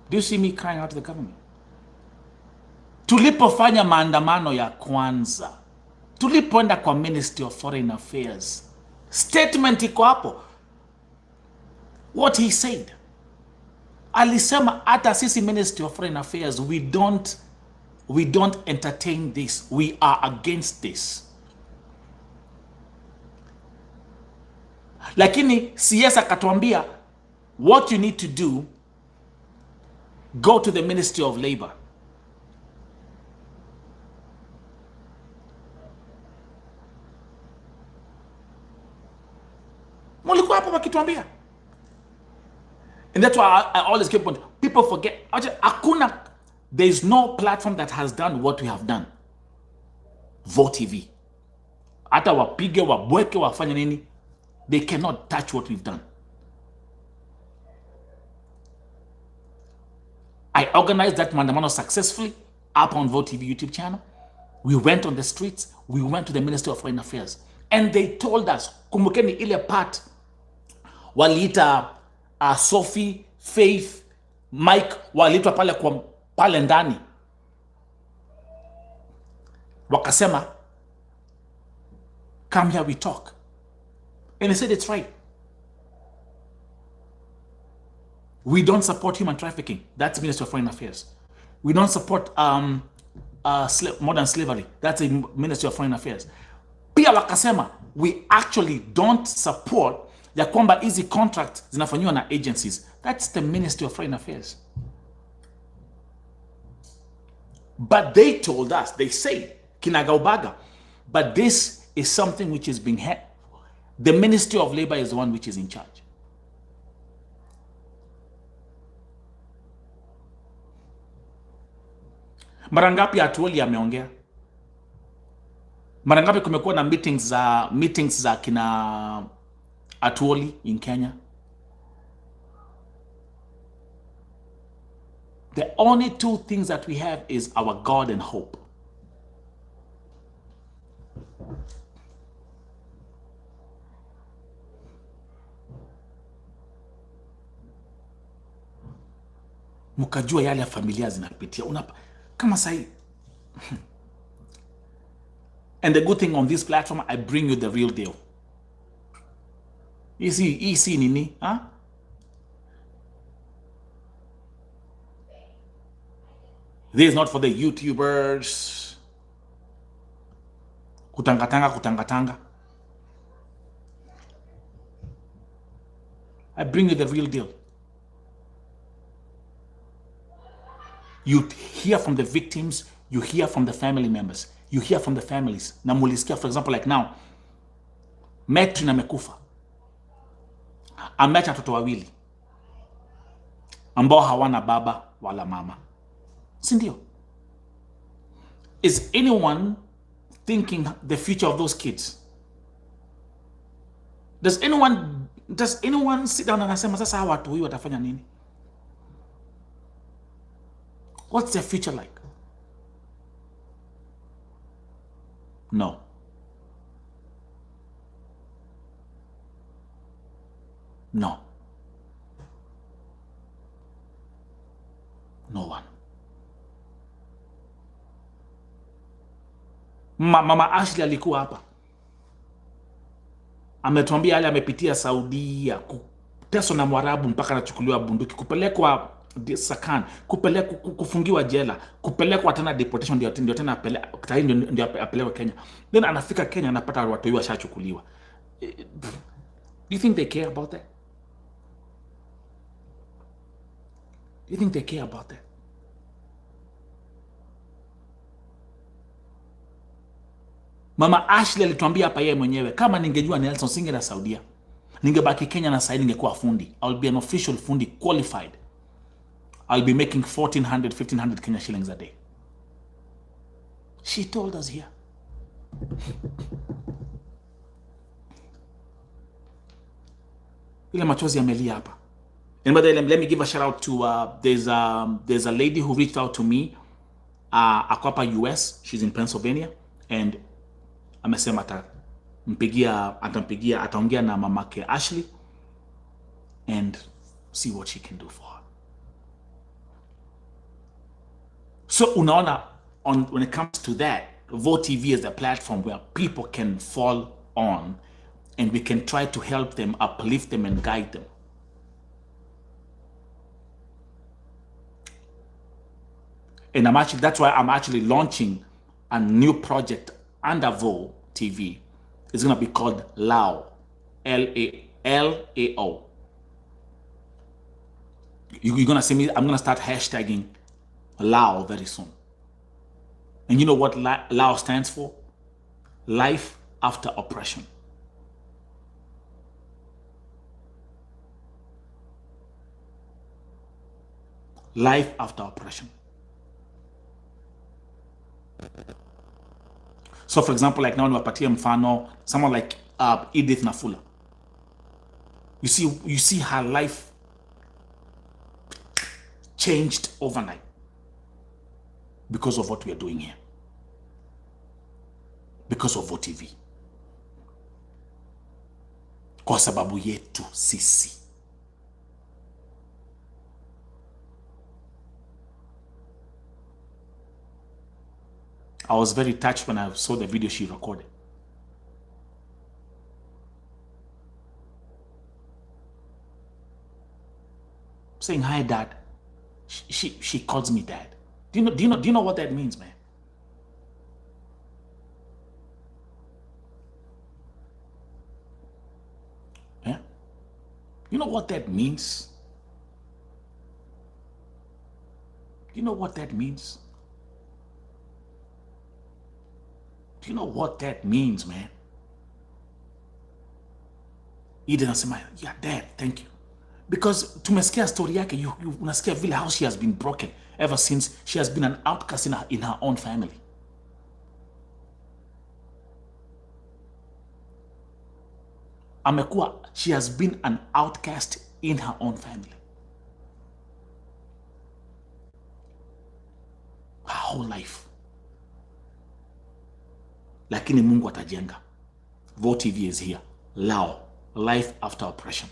Speaker 1: Do you see me crying out to the government? Tulipofanya maandamano ya kwanza, tulipoenda kwa Ministry of Foreign Affairs, statement iko hapo. What he said, alisema hata sisi Ministry of Foreign Affairs, we don't entertain this, we are against this. Lakini CS akatuambia, what you need to do, go to the Ministry of Labor. hapa wakituambia. And that's why I always keep on, people forget, there is no platform that has done what we have done. Vote TV. Hata wapige, wabweke, wafanya nini, they cannot touch what we've done. I organized that maandamano successfully up on Vote TV YouTube channel. We went on the streets. We went to the Ministry of Foreign Affairs. And they told us, kumbukeni ile part, waliita Sophie, Faith, Mike, waliitwa pale ndani. Wakasema, come here, we talk. And they said, it's right. We don't support human trafficking. That's Ministry of Foreign Affairs. We don't support modern slavery. That's the Ministry of Foreign Affairs. Pia wakasema, we actually don't support ya kwamba hizi contracts zinafanywa na agencies. That's the Ministry of Foreign Affairs. But they told us, they say, kinagaubaga, but this is something which is being had. The Ministry of Labor is the one which is in charge. Mara ngapi Atuoli ameongea? Mara ngapi kumekuwa na meetings za kina Atuoli in Kenya? The only two things that we have is our God and hope. Mukajua yale ya familia zinapitia. Kama sahi. And the good thing on this platform, I bring you the real deal. Easy nini, huh? This is not for the YouTubers. Kutangatanga. I bring you the real deal. You hear from the victims, you hear from the family members, you hear from the families. Na mulisikia, for example, like now, Metrin amekufa. Ameacha watoto wawili ambao hawana baba wala mama. Si ndio? Is anyone thinking the future of those kids? Does anyone sit down and asema sasa hawa watu huyu watafanya nini? What's their future like? No. No. No one. Mama Ashley alikuwa hapa. Ametuambia yale amepitia Saudia, kuteswa na Mwarabu mpaka anachukuliwa bunduki, kupelekwa Sakan, kufungiwa jela, kupelekwa tena deportation, ndio tena apelekwa Kenya. Then anafika Kenya anapata watu wao washachukuliwa. Do you think they care about that? Do you think they care about that? Mama Ashley alituambia hapa yeye mwenyewe, kama ningejua Nelson singeenda Saudia, ningebaki Kenya na sasa ningekuwa fundi. I'll be an official fundi, qualified. I'll be making 1,400, 1,500 Kenya shillings a day. She told us here. Ile machozi yamelia hapa. And by the way, let me give a shout out to there's a lady who reached out to me ako hapa US. She's in Pennsylvania, and amesema ataongea na mamake Ashley and see what she can do for her. So unaona, when it comes to that, Vote TV is a platform where people can fall on and we can try to help them, uplift them and guide them. And that's why I'm actually launching a new project under Vote TV. It's going to be called LAO. L-A-O. You're going to see me, I'm going to start hashtagging LAO very soon. And you know what LAO stands for? Life After Oppression. Life after oppression. So for example, like now niwapatie mfano, someone like Edith Nafula. You see her life changed overnight because of what we are doing here. Because of VOTV. Kwa sababu yetu sisi. I was very touched when I saw the video she recorded. Saying, "Hi, Dad." She calls me Dad. Do you know what that means, man? Yeah? You know what that means? Do you know what that means? Do you know what that means, man? Eden anasema, "Yeah, Dad, thank you." Because tumesikia story yake, unasikia vile how she has been broken ever since she has been an outcast in her own family. She has been an outcast in her own family. Her whole life. Lakini Mungu atajenga. VOTV is here. Lao, life after oppression.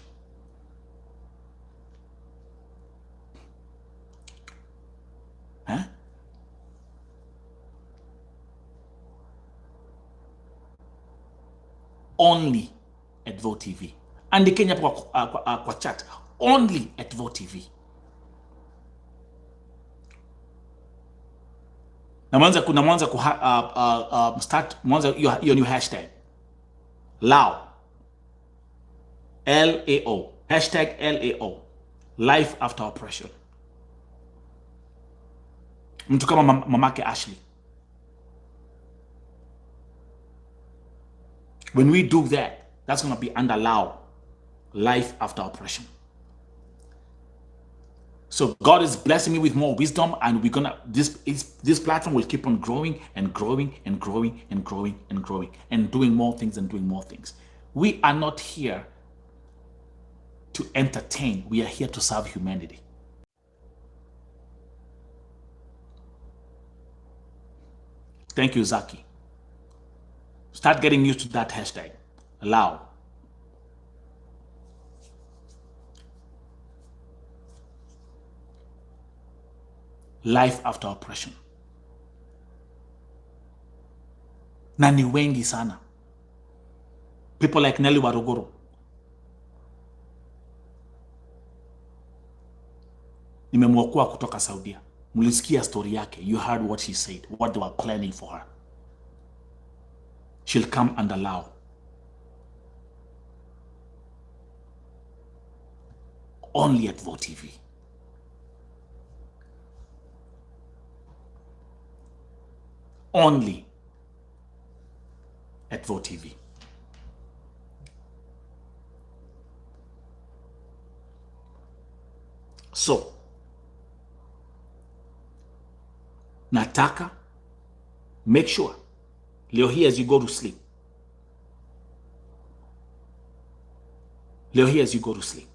Speaker 1: Huh? Only at VOTV. Andikeni hapo kwa chat. Only at VOTV. Na mwanza start mwanza your new hashtag. Lao. LAO. Hashtag LAO. Life after oppression. Mtu kama mamake Ashley. When we do that, that's going to be under Lao. Life after oppression. So God is blessing me with more wisdom, and we're gonna this platform will keep on growing and growing and growing and growing and growing and doing more things and doing more things. We are not here to entertain. We are here to serve humanity. Thank you, Zaki. Start getting used to that hashtag. Allow. Life after oppression. Na ni wengi sana. People like Nelly Waruguru. Nimemwokoa kutoka Saudia. Mulisikia story yake. You heard what she said. What they were planning for her. She'll come and allow. Only at VOTV. Only at VOTV. So, nataka make sure leo hii as you go to sleep. Leo hii as you go to sleep.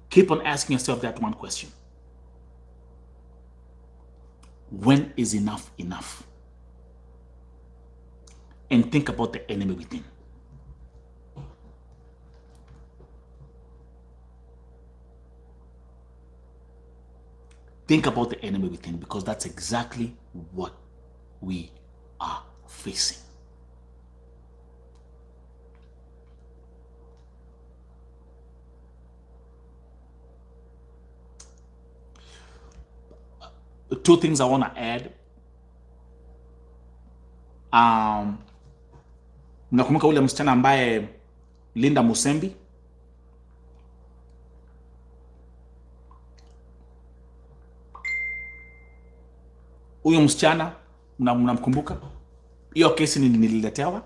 Speaker 1: Keep on asking yourself that one question. When is enough enough? And think about the enemy within. Think about the enemy within, because that's exactly what we are facing. Two things I want to add. Nakumbuka ule msichana ambaye Linda Musembi. Huyo msichana mnamkumbuka? Hiyo kesi nililetewa.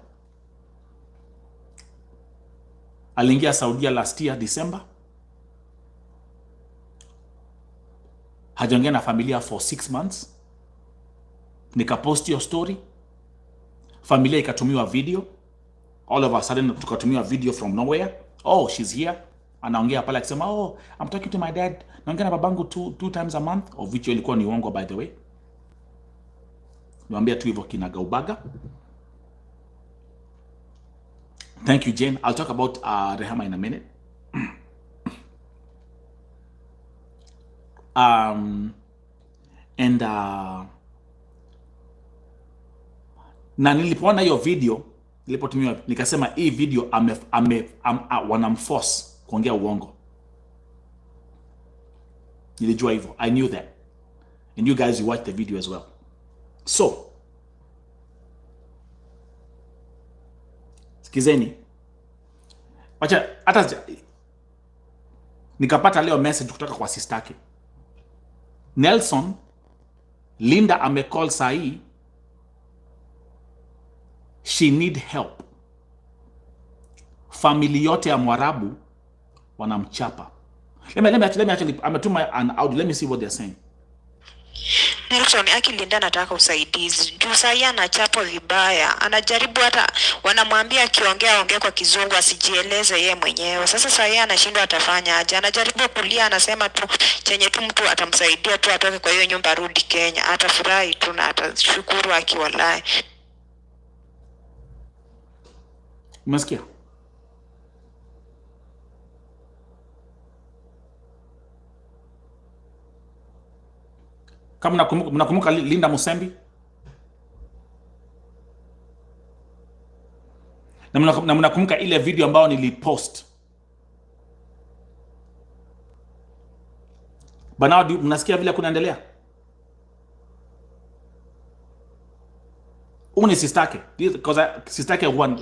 Speaker 1: Aliingia Saudia last year December. hajaongea na familia for 6 months. Nikapost hiyo story, familia ikatumiwa video, all of a sudden tukatumiwa video from nowhere. Oh, she's here, anaongea pale akisema, oh, I'm talking to my dad, naongea na babangu two times a month, of which ilikuwa ni uongo by the way. Niambia tu hivyo kinagaubaga. Thank you, Jane. I'll talk about Rehema in a minute. Na nilipoona hiyo video, nilipotumiwa, nikasema hii video wanamforce kuongea uongo. Nilijua hivyo. I knew that. And you guys, you watched the video as well. So, sikizeni. Wacha hata nikapata leo message kutoka kwa sistake. Nelson, Linda amecall sahi. She need help. Family yote ya Mwarabu wanamchapa. Let me actually, ametuma an audio. Let me see what they're saying.
Speaker 2: Nelson, Linda anataka usaidizi. Juu sahi anachapwa vibaya. Anajaribu hata wanamwambia akiongea ongea kwa Kizungu asijieleze yeye mwenyewe. Sasa sahi anashindwa atafanya aje. Anajaribu kulia, anasema tu chenye tu mtu atamsaidia tu atoke kwa hiyo nyumba rudi Kenya. Atafurahi tu na atashukuru akiwalai.
Speaker 1: Umesikia? Kama mnakumbuka Linda Musembi? Na mnakumbuka ile video ambayo nilipost? Banao, mnasikia vile kunaendelea? Uni sistake. Because sistake one.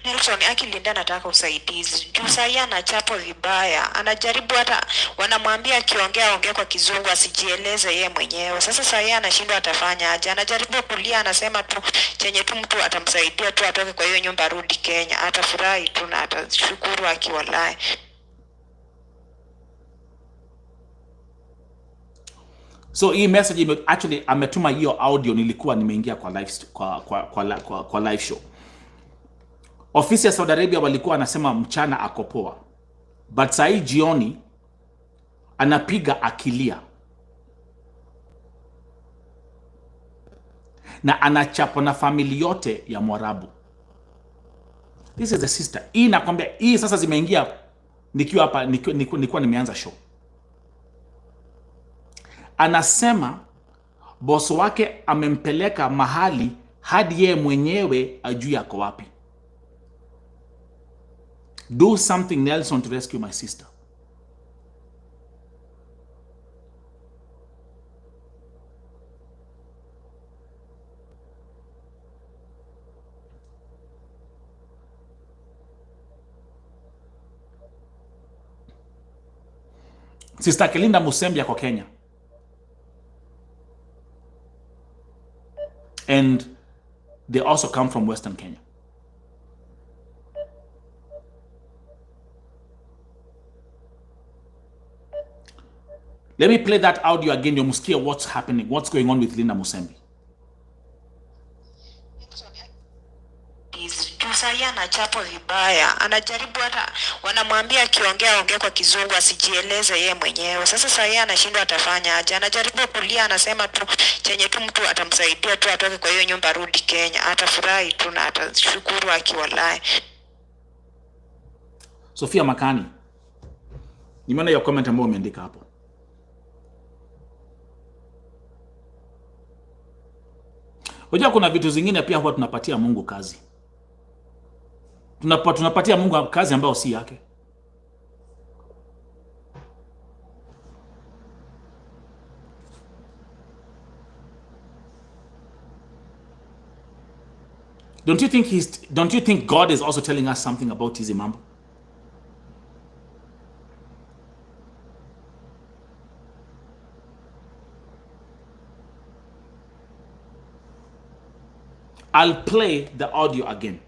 Speaker 2: Nelson, Linda anataka usaidizi. Juu sahi anachapwa vibaya. Anajaribu hata wanamwambia akiongea ongea kwa Kizungu asijieleze yeye mwenyewe. Sasa sahi anashindwa atafanya aje. Anajaribu kulia, anasema tu chenye tu mtu atamsaidia tu atoke kwa hiyo nyumba rudi Kenya. Atafurahi tu na atashukuru akiwalai.
Speaker 1: So hii message actually ametuma hiyo audio, nilikuwa nimeingia kwa live kwa live show. Ofisi ya Saudi Arabia walikuwa anasema mchana akopoa, but sahi jioni anapiga akilia na anachapa na family yote ya Mwarabu. This is the sister. Hii nakwambia, hii sasa zimeingia nikiwa hapa, nilikuwa nimeanza show. Anasema boss wake amempeleka mahali hadi yeye mwenyewe ajui yako wapi. Do something, Nelson, to rescue my sister. Sister Linda Musembi yako Kenya. And they also come from Western Kenya. Let me play that audio again. You must hear what's happening, what's going on with Linda Musembi.
Speaker 2: Sahi anachapwa vibaya. Anajaribu hata wanamwambia akiongea ongea kwa Kizungu asijieleze yeye mwenyewe. Sasa sahi anashindwa atafanya aje. Anajaribu kulia, anasema tu chenye tu mtu atamsaidia tu atoke kwa hiyo nyumba rudi Kenya. Atafurahi tu na atashukuru akiwalai.
Speaker 1: Sofia Makani, nimeona hiyo comment ambayo umeandika hapo. Unajua kuna vitu zingine pia huwa tunapatia Mungu kazi. Tunapatia Mungu kazi ambayo si yake. Don't you think God is also telling us something about hizi mambo? I'll play the audio again.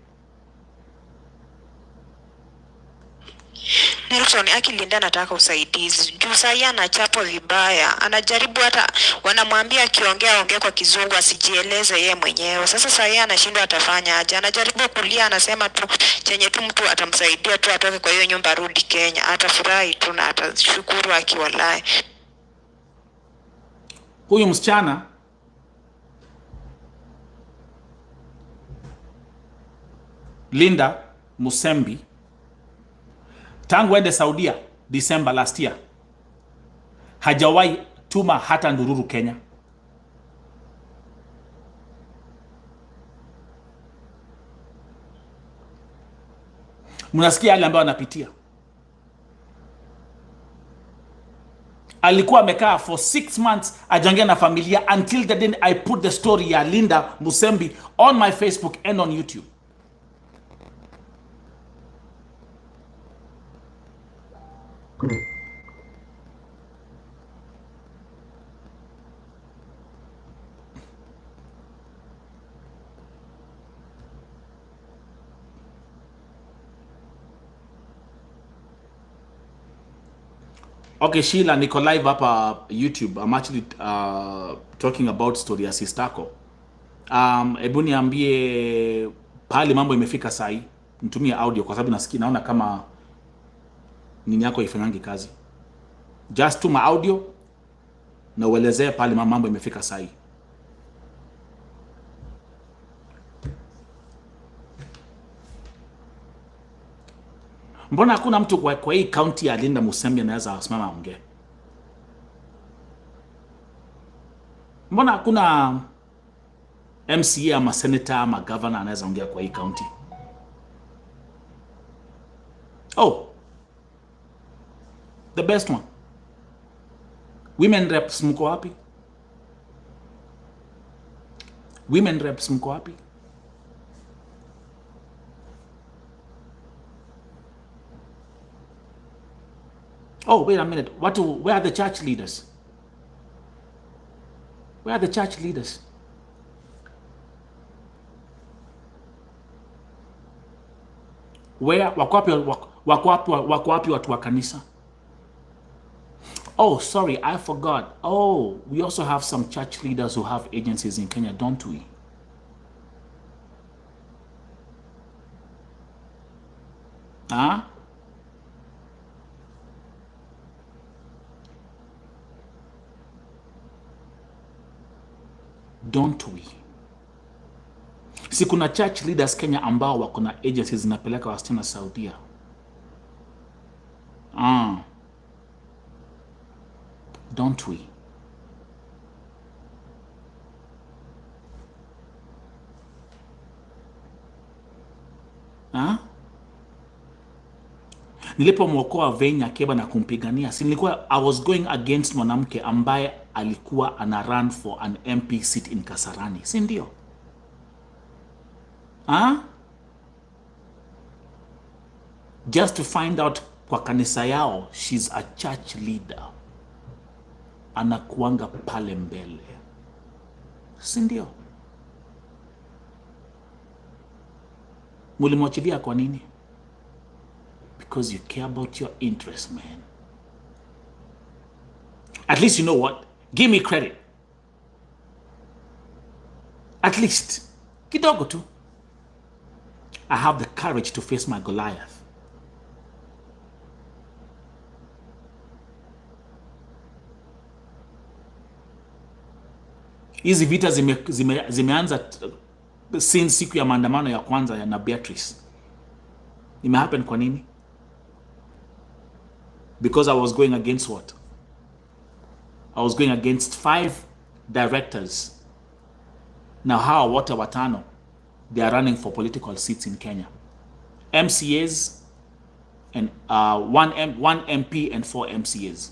Speaker 2: Nelson, Aki Linda anataka usaidizi. Juu saa anachapwa vibaya. Anajaribu hata wanamwambia akiongea ongea kwa kizungu asijieleze yeye mwenyewe. Sasa saa anashindwa atafanya aje. Anajaribu kulia, anasema tu chenye tu mtu atamsaidia tu atoke kwa hiyo nyumba rudi Kenya. Atafurahi tu na atashukuru akiwalai.
Speaker 1: Huyu msichana Linda Musembi tangu ende Saudia December last year hajawahi tuma hata ndururu Kenya. Mnasikia yale ambayo anapitia. Alikuwa amekaa for 6 months ajangia na familia until the day I put the story ya Linda Musembi on my Facebook and on YouTube. Okay, Sheila, niko live hapa YouTube. I'm actually talking about story ya sistako. Ebu niambie pale mambo imefika sahi. Nitumie audio kwa sababu nasikia naona kama nini yako ifanyangi kazi. Just tuma audio na uelezee pale mambo imefika sahi. Mbona hakuna mtu kwa hii county ya Linda Musembi anaweza kusimama aongee? Mbona hakuna MCA ama senator ama governor anaweza ongea kwa hii county? Oh, the best one. Women reps mko wapi? Women reps mko wapi? Oh, wait a minute. Where are the church leaders? Where are the church leaders? Where wako wapi watu wa kanisa? Oh, sorry, I forgot. Oh, we also have some church leaders who have agencies in Kenya, don't we? Huh? Don't we? Si kuna church leaders Kenya ambao wako na agencies zinapeleka wasichana Saudia. Don't we? Nilipomwokoa Venya Keba na kumpigania, si nilikuwa I was going against mwanamke ambaye alikuwa ana run for an MP seat in Kasarani, si ndio? Just to find out kwa kanisa yao she's a church leader, anakuanga pale mbele, si ndio? Mulimwachilia kwa nini? Because you care about your interest, man. At least you know what? Give me credit. At least. Kidogo tu. I have the courage to face my Goliath. Hizi vita zimeanza since siku ya maandamano ya kwanza ya na Beatrice. Imehappen kwa nini? Because I was going against what? I was going against 5 directors. Now how wote watano, they are running for political seats in Kenya. MCAs and 1 MP and 4 MCAs.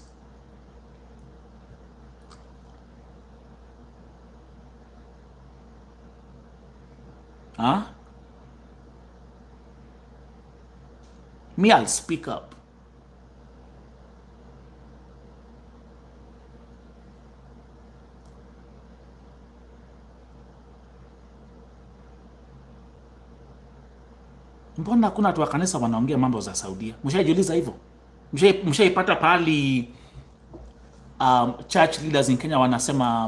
Speaker 1: Me, I'll speak up. Mbona kuna watu wa kanisa wanaongea mambo za Saudia? Mshajiuliza hivyo? Mshaipata pahali church leaders in Kenya wanasema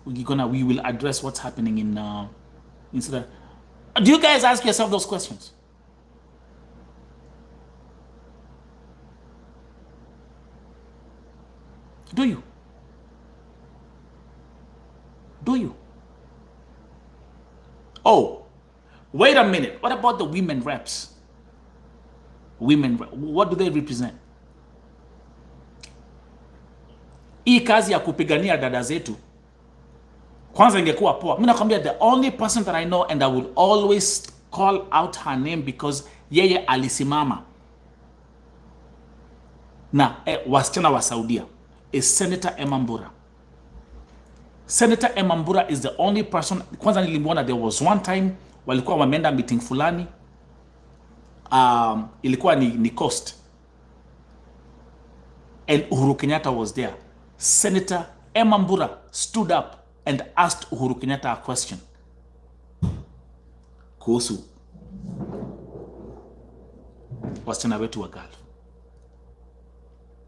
Speaker 1: we will address what's happening in Sudan. Do you guys ask yourself those questions? Do you? Do you? Oh, wait a minute. What about the women reps? What do they represent? Hii kazi ya kupigania dada zetu kwanza ingekuwa poa. Mimi nakwambia, the only person that I know and I will always call out her name because yeye alisimama na wasichana wa Saudia is Senator Emma Mbura. Senator Emma Mbura is the only person. Kwanza nilimwona, there was one time walikuwa wameenda meeting fulani, ilikuwa ni Coast, and Uhuru Kenyatta was there. Senator Emma Mbura stood up and asked Uhuru Kenyatta a question kuhusu wasichana wetu wa Gulf.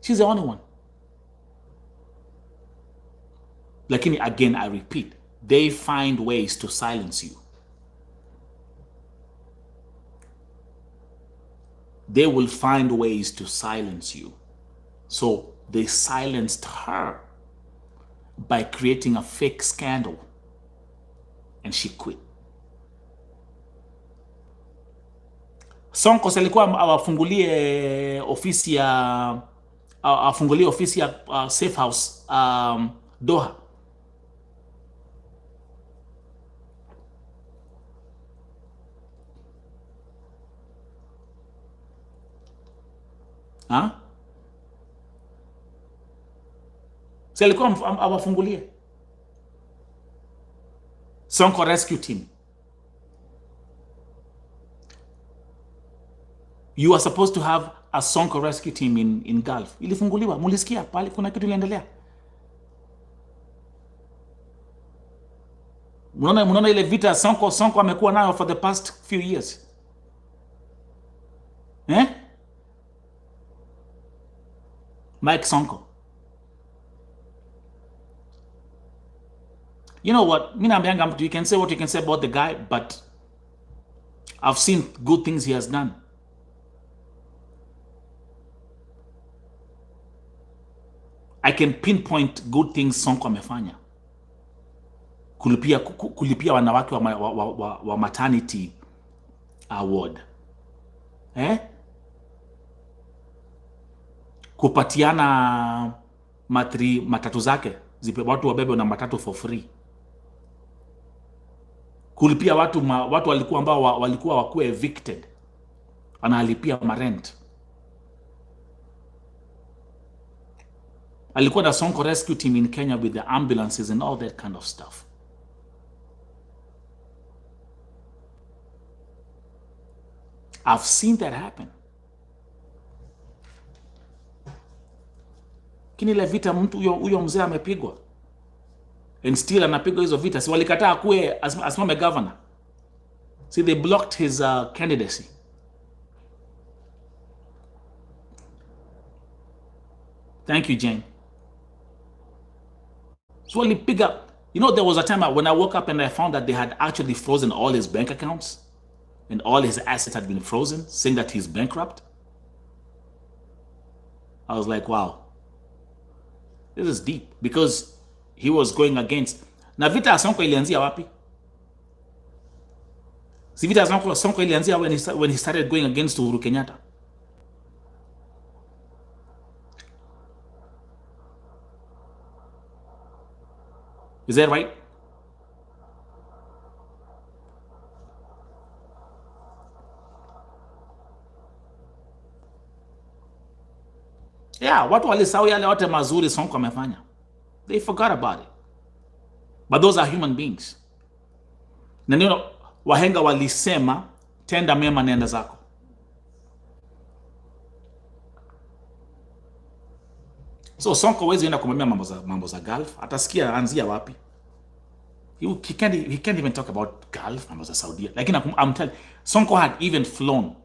Speaker 1: She's the only one. Lakini again, I repeat, they find ways to silence you. They will find ways to silence you. So they silenced her by creating a fake scandal, and she quit. Sonko alikuwa awafungulie ofisi ya Safe House Doha. Si alikuwa awafungulie Sonko rescue team. You are supposed to have a Sonko rescue team in Gulf. Ilifunguliwa, mulisikia pale kuna kitu iliendelea. Munaona ile vita Sonko amekuwa nayo for the past few years. Mike Sonko. You know what? You can say what you can say about the guy, but I've seen good things he has done. I can pinpoint good things Sonko amefanya. Kulipia wanawake wa maternity award. Kupatiana matatu zake, watu wabebe na matatu for free. Kulipia watu walikuwa ambao walikuwa wakuwa evicted, analipia rent. Alikuwa na Sonko rescue team in Kenya with the ambulances and all that kind of stuff. I've seen that happen. Kini ile vita mtu huyo mzee amepigwa, and still anapigwa hizo vita. Si walikataa kuwe asimame governor. See, they blocked his candidacy. Thank you, Jane. So walipiga. You know, there was a time when I woke up and I found that they had actually frozen all his bank accounts and all his assets had been frozen, saying that he's bankrupt. I was like, wow, this is deep, because he was going against. Na vita Sonko ilianzia wapi? Si vita Sonko ilianzia when he started going against Uhuru Kenyatta. Is that right? Yeah, watu walisahau yale yote mazuri Sonko amefanya. They forgot about it. But those are human beings. Na ndio wahenga walisema, tenda mema nenda zako. So Sonko wezi enda kumwambia mambo za Gulf, atasikia anzia wapi? He can't even talk about Gulf, mambo za Saudi. Like I'm telling, Sonko had even flown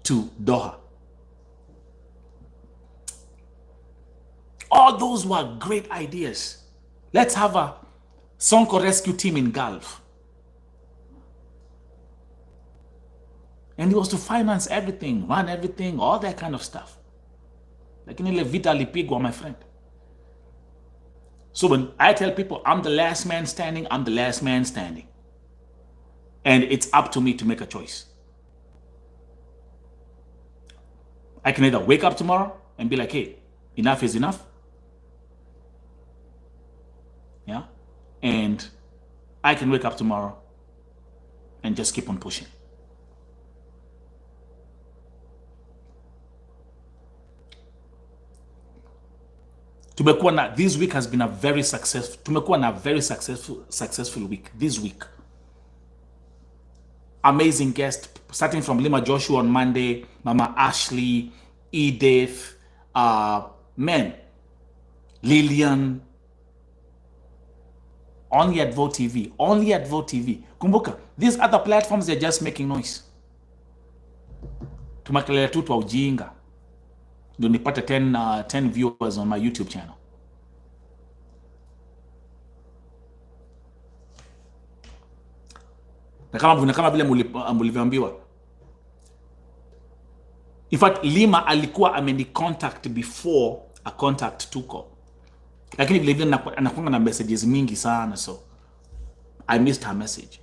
Speaker 1: to Doha. All those were great ideas. Let's have a Sonko rescue team in Gulf. And it was to finance everything, run everything, all that kind of stuff. Lakini ile vita alipigwa, my friend. So when I tell people I'm the last man standing, I'm the last man standing. And it's up to me to make a choice. I can either wake up tomorrow and be like, hey, enough is enough. Yeah. And I can wake up tomorrow and just keep on pushing. This week has been a very successful week. This week. Amazing guests, starting from Lima Joshua on Monday, Mama Ashley, Edith, Lillian, only at Vote TV, only at Vote TV. Kumbuka, these other platforms, they're just making noise. Tumakelele tu twa ujinga. Ndio nipate 10 viewers on my YouTube channel. Na kama vile mulivyoambiwa. In fact, Lima alikuwa ameni contact before a contact tuko. Lakini vile vile anakuanga na messages mingi sana, so I missed her message.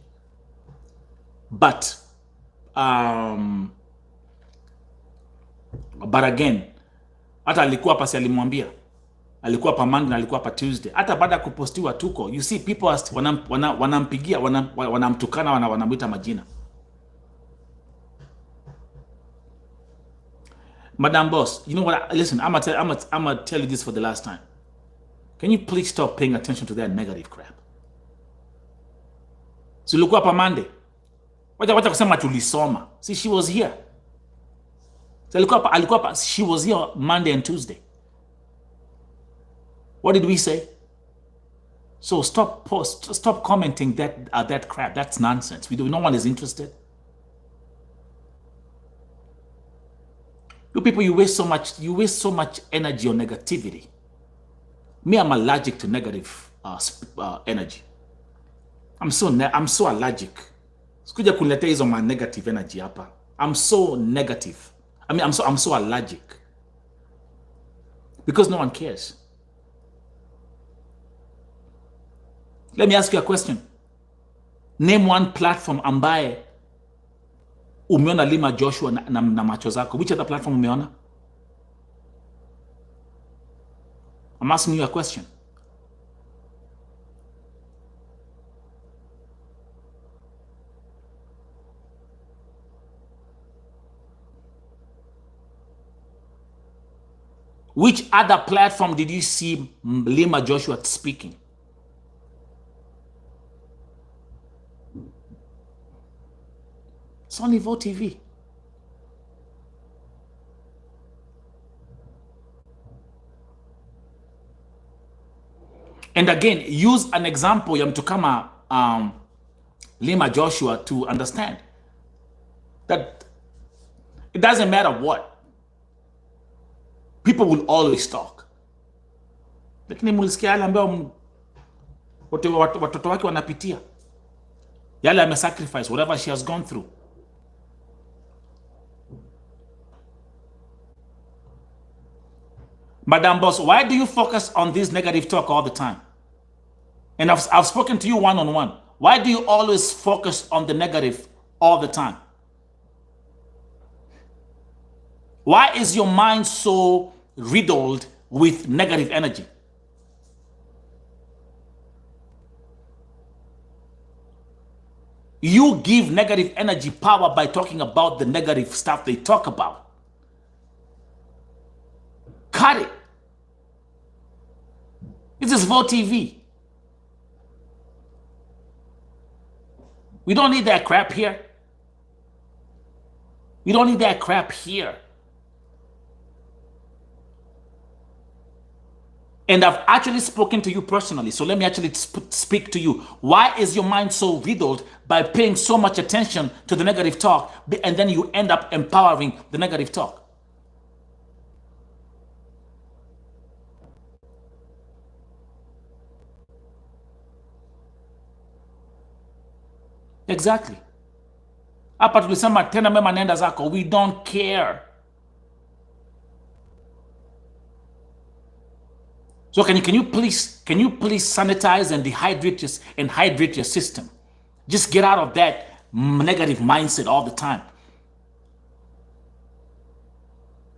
Speaker 1: But again, hata alikuwa hapa, si alimwambia alikuwa pa Monday na alikuwa pa Tuesday. Hata baada ya kupostiwa tuko, you see people wanampigia, wanamtukana, wanamwita majina. Madam Boss, you know what? Listen, I'm gonna tell you this for the last time. Can you please stop paying attention to that negative crap? So ulikuwa pa Monday. Wacha kusema tulisoma. See, she was here. So alikuwa pa, she was here Monday and Tuesday. What did we say? So stop commenting that crap. That's nonsense. No one is interested. You people, you waste so much energy on negativity. Me, I'm allergic to negative energy. I'm so allergic. Sikuja kuniletea hizo ma negative energy hapa. I'm so negative. I mean, I'm so allergic. Because no one cares. Let me ask you a question. Name one platform ambaye umeona Lima Joshua na macho zako. Which other platform umeona? I'm asking you a question. Which other platform did you see Lima Joshua speaking? It's only Vote TV. And again, use an example ya mtu kama Lima Joshua to understand that it doesn't matter what. People will always talk. Lakini mulisikia yale ambayo watoto wake wanapitia. Yale amesacrifice, whatever she has gone through. Madam Boss, why do you focus on this negative talk all the time? And I've spoken to you one-on-one. Why do you always focus on the negative all the time? Why is your mind so riddled with negative energy? You give negative energy power by talking about the negative stuff they talk about. Cut it. This is Vote TV. We don't need that crap here. We don't need that crap here. And I've actually spoken to you personally. So let me actually speak to you. Why is your mind so riddled by paying so much attention to the negative talk, and then you end up empowering the negative talk? Exactly. Hapa tulisema tena mema nenda zako. We don't care. So can you please sanitize and hydrate your system? Just get out of that negative mindset all the time.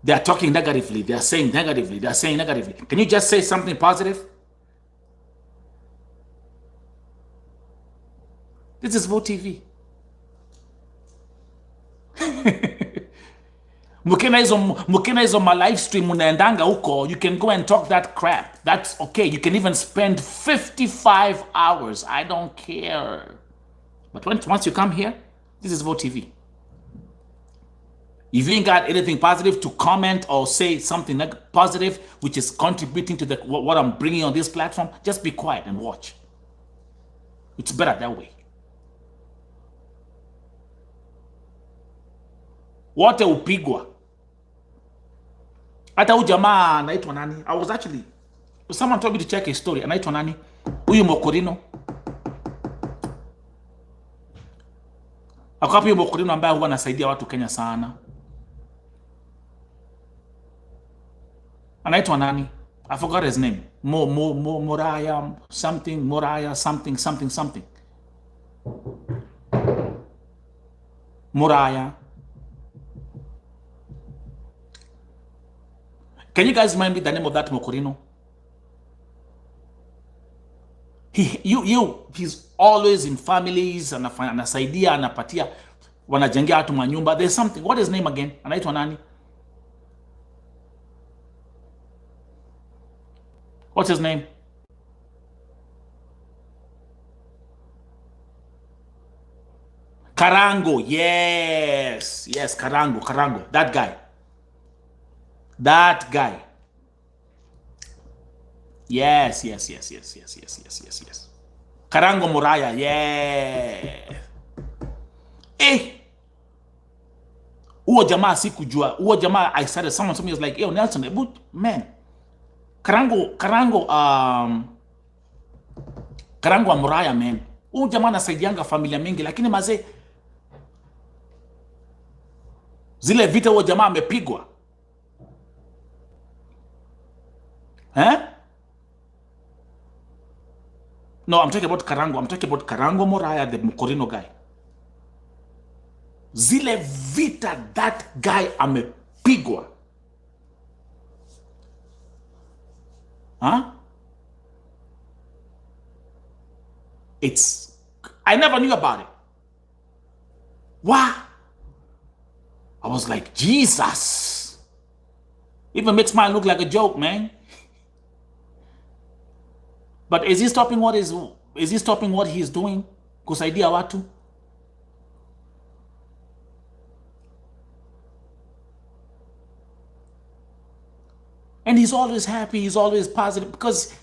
Speaker 1: They are talking negatively. They are saying negatively. They are saying negatively. Can you just say something positive? This is Vo TV. Mukina hizo my live stream unaendanga huko, you can go and talk that crap. That's okay. You can even spend 55 hours. I don't care. But once you come here, this is Vo TV. If you ain't got anything positive to comment or say something positive which is contributing to what I'm bringing on this platform, just be quiet and watch. It's better that way. Wote upigwa. Hata huyu jamaa anaitwa nani? Someone told me to check his story. Anaitwa nani? Huyu Mokorino. Akapi huyu Mokorino ambaye huwa anasaidia watu Kenya sana. Anaitwa nani? I forgot his name. Moraya something. Moraya. Can you guys remind me the name of that Mokorino? He's always in families, anasaidia, anapatia, wanajengea watu manyumba. There's something. What is his name again? Anaitwa nani? What's his name? Karango. Yes, Karango. That guy. Yes. Karango Moraya. Yeah. Uo jamaa sikujua. Uo jamaa I started someone told me, was like, yo Nelson, but man, Karango wa Moraya, man. Uo jamaa anasaidianga familia mingi, lakini mazee zile vita uo jamaa amepigwa. No, I'm talking about Karango. I'm talking about Karango Moraya, the Mokorino guy. Zile vita that guy amepigwa. I never knew about it. Wow. I was like, Jesus. Even makes mine look like a joke, man. But is he stopping what he's doing? Kusaidia watu? And he's always happy, he's always positive, because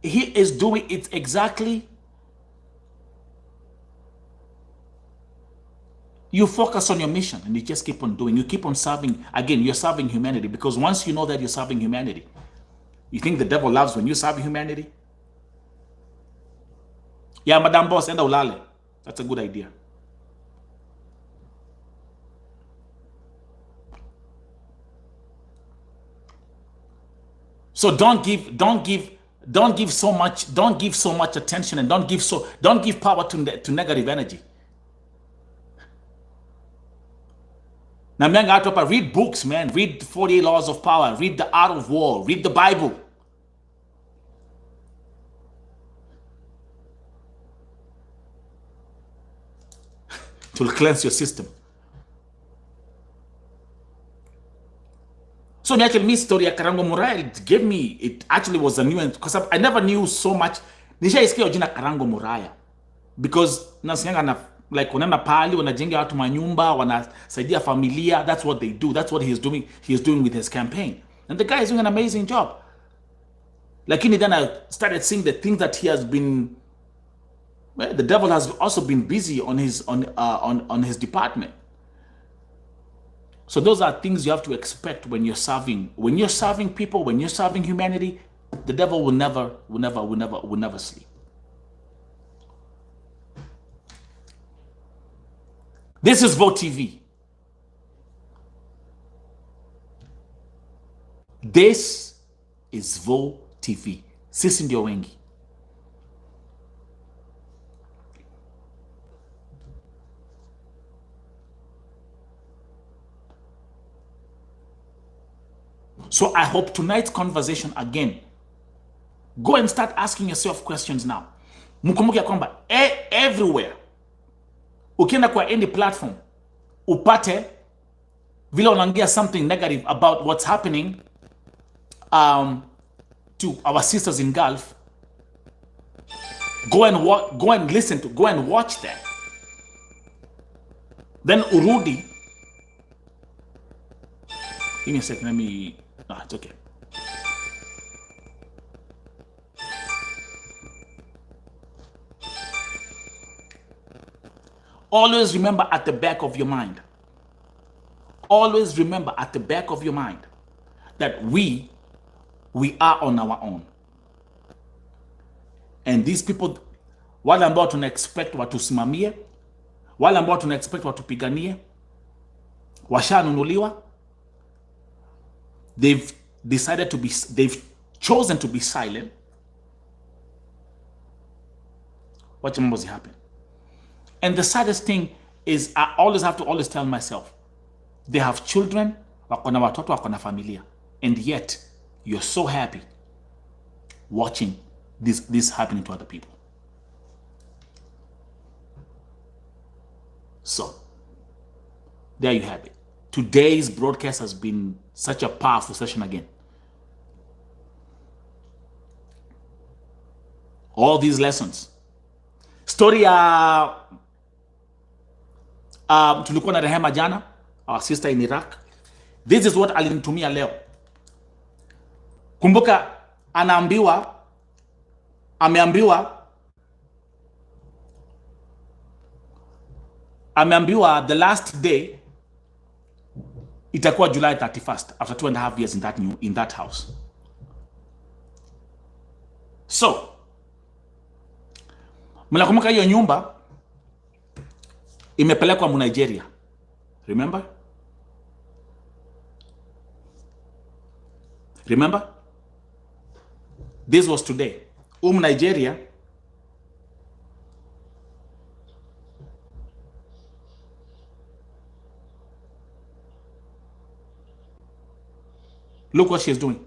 Speaker 1: he is doing it exactly. You focus on your mission and you just keep on doing. You keep on serving. Again, you're serving humanity, because once you know that you're serving humanity, you think the devil loves when you serve humanity? Yeah, Madam Boss, enda ulale. That's a good idea. So don't give so much attention, and don't give power to negative energy. Now, read books, man. Read 48 Laws of Power. Read The Art of War. Read the Bible. To cleanse your system. So me story ya Karango Moraya, it actually was a new, because I never knew so much. Nishaisikia jina Karango Moraya because nasikianga like wanaenda pali, wanajenga watu manyumba, wanasaidia familia. That's what they do. That's what he is doing with his campaign. And the guy is doing an amazing job. Lakini then I started seeing the things that he has been, well, the devil has also been busy on his department. So those are things you have to expect when you're serving. When you're serving people, when you're serving humanity, the devil will never sleep. This is Vote TV. This is Vote TV. Sisi ndio wengi. So I hope tonight's conversation again, go and start asking yourself questions now. Mkumbuke ya kwamba everywhere ukienda kwa any platform upate vile unaongea something negative about what's happening to our sisters in Gulf, go and listen to, go and watch them. Then urudi. Give me a second, let me, it's okay. Always remember at the back of your mind. Always remember at the back of your mind that we are on our own. And these people, wale ambao tuna expect watusimamie, wale ambao tuna expect watupiganie, washanunuliwa. They've chosen to be silent. Watch mambo happen. And the saddest thing is I always have to tell myself, they have children, wako na watoto, wako na familia, and yet you're so happy watching this happening to other people. So there you have it. Today's broadcast has been such a powerful session again. All these lessons. Story ya tulikuwa na Rehema jana, our sister in Iraq. This is what alinitumia leo. Kumbuka ameambiwa the last day itakuwa July 31st after 2.5 years in that house. So mnakumbuka hiyo nyumba imepelekwa mu Nigeria. Remember? This was today. Nigeria look what she's doing.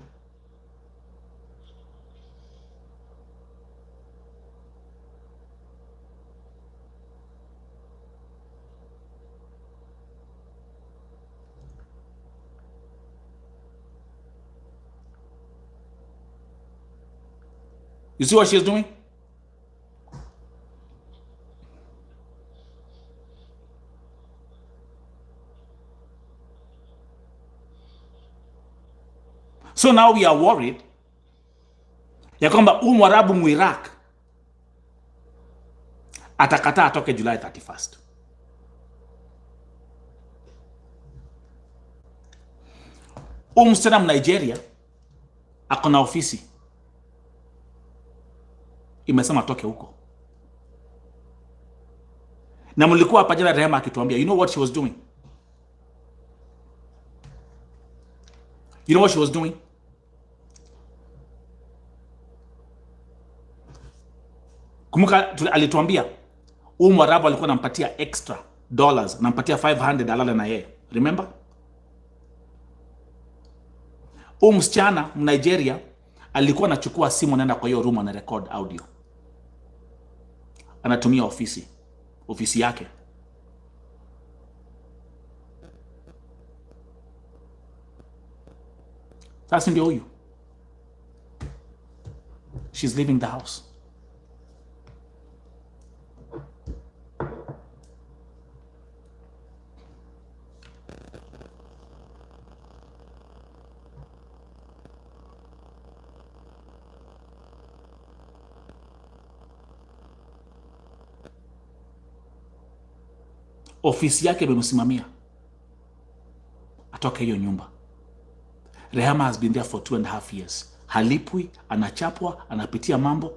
Speaker 1: You see what she's doing? So now we are worried ya kwamba Mwarabu mu Iraq atakataa atoke July 31st. Msichana mu Nigeria akona ofisi imesema atoke huko. Na mlikuwa hapa jana Rehema akituambia, you know what she was doing? You know what she was doing? Kumbuka alituambia Mwarabu alikuwa anampatia extra dollars, anampatia 500 alala na yeye. Remember? Msichana mu Nigeria alikuwa anachukua simu, anaenda kwa hiyo room, ana record audio, anatumia ofisi yake. Sasa ndio huyu, she's leaving the house. ofisi yake imemsimamia atoke hiyo nyumba. Rehema has been there for 2.5 years. Halipwi, anachapwa, anapitia mambo.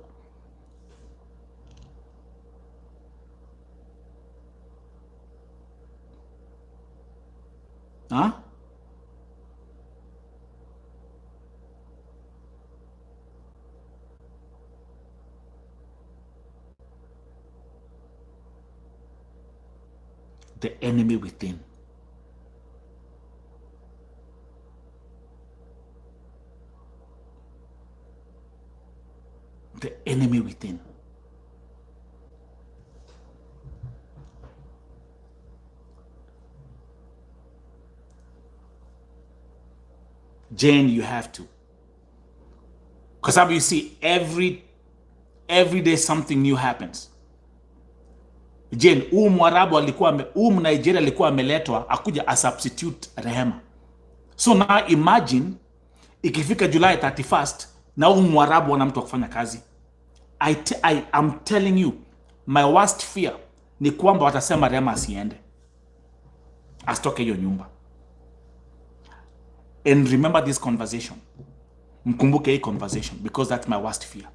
Speaker 1: Huh? The enemy within. The enemy within. Jane, you have to. Because you see, every day something new happens. Jane, Mwarabu alikuwa, Nigeria alikuwa ameletwa akuja a substitute Rehema. So now imagine ikifika July 31st na Mwarabu wana mtu wa kufanya kazi. I am telling you, my worst fear ni kwamba watasema Rehema asiende, asitoke hiyo nyumba. And remember this conversation. Mkumbuke hii conversation, because that's my worst fear.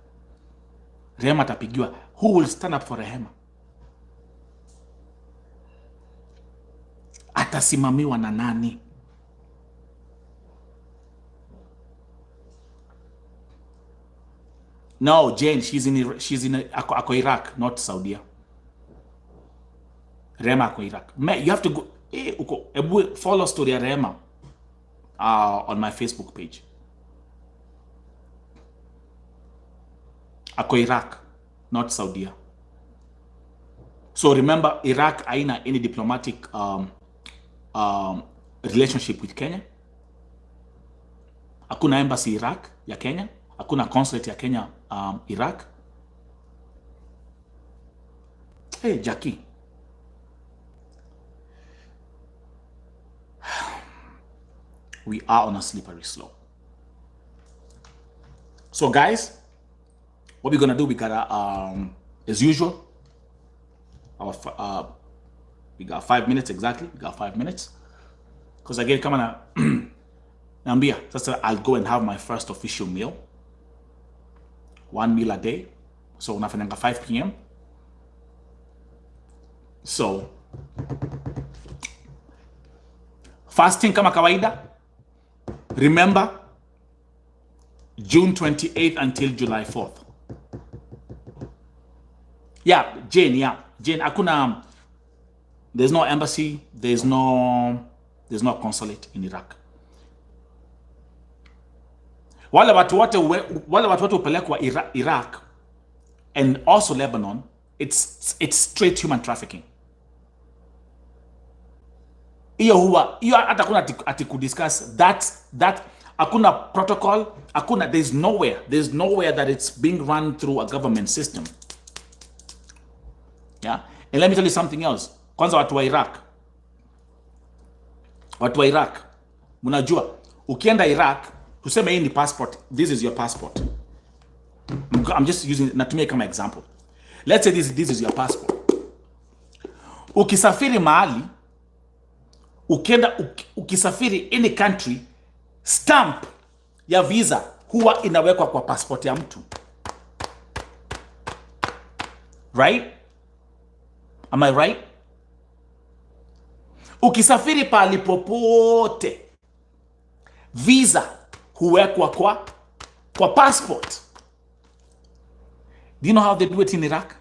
Speaker 1: Rehema atapigiwa. Who will stand up for Rehema? Atasimamiwa na nani? No, Jane, she's in ako Iraq, not Saudi. Rehema ako Iraq. You have to go. Follow story ya Rehema on my Facebook page. Ako Iraq, not Saudi. So remember, Iraq haina any diplomatic relationship with Kenya. Hakuna embassy Iraq ya Kenya. Hakuna consulate ya Kenya Iraq. Hey, Jackie. We are on a slippery slope. So guys, what we're gonna do, we gotta as usual, we got 5 minutes exactly. We got 5 minutes. Because again, come on, Nambia, sasa I'll go and have my first official meal. 1 meal a day. So unafanyanga 5 p.m. So fasting kama kawaida. Remember, June 28th until July 4th. Yeah, Jane, akuna, there's no embassy, there's no consulate in Iraq. Wale watu wote upelekwa Iraq and also Lebanon, it's straight human trafficking. Hiyo hata kuna atikudiscuss that akuna protocol, akuna, there's nowhere that it's being run through a government system. Yeah? And let me tell you something else. Kwanza watu wa Iraq, mnajua, ukienda Iraq, tuseme hii ni passport, this is your passport. I'm just using, natumia kama example. Let's say this is your passport. Ukisafiri mahali, ukisafiri any country, stamp ya visa huwa inawekwa kwa passport ya mtu. Right? Am I right? Ukisafiri pahali popote, visa huwekwa kwa passport. Do you know how they do it in Iraq?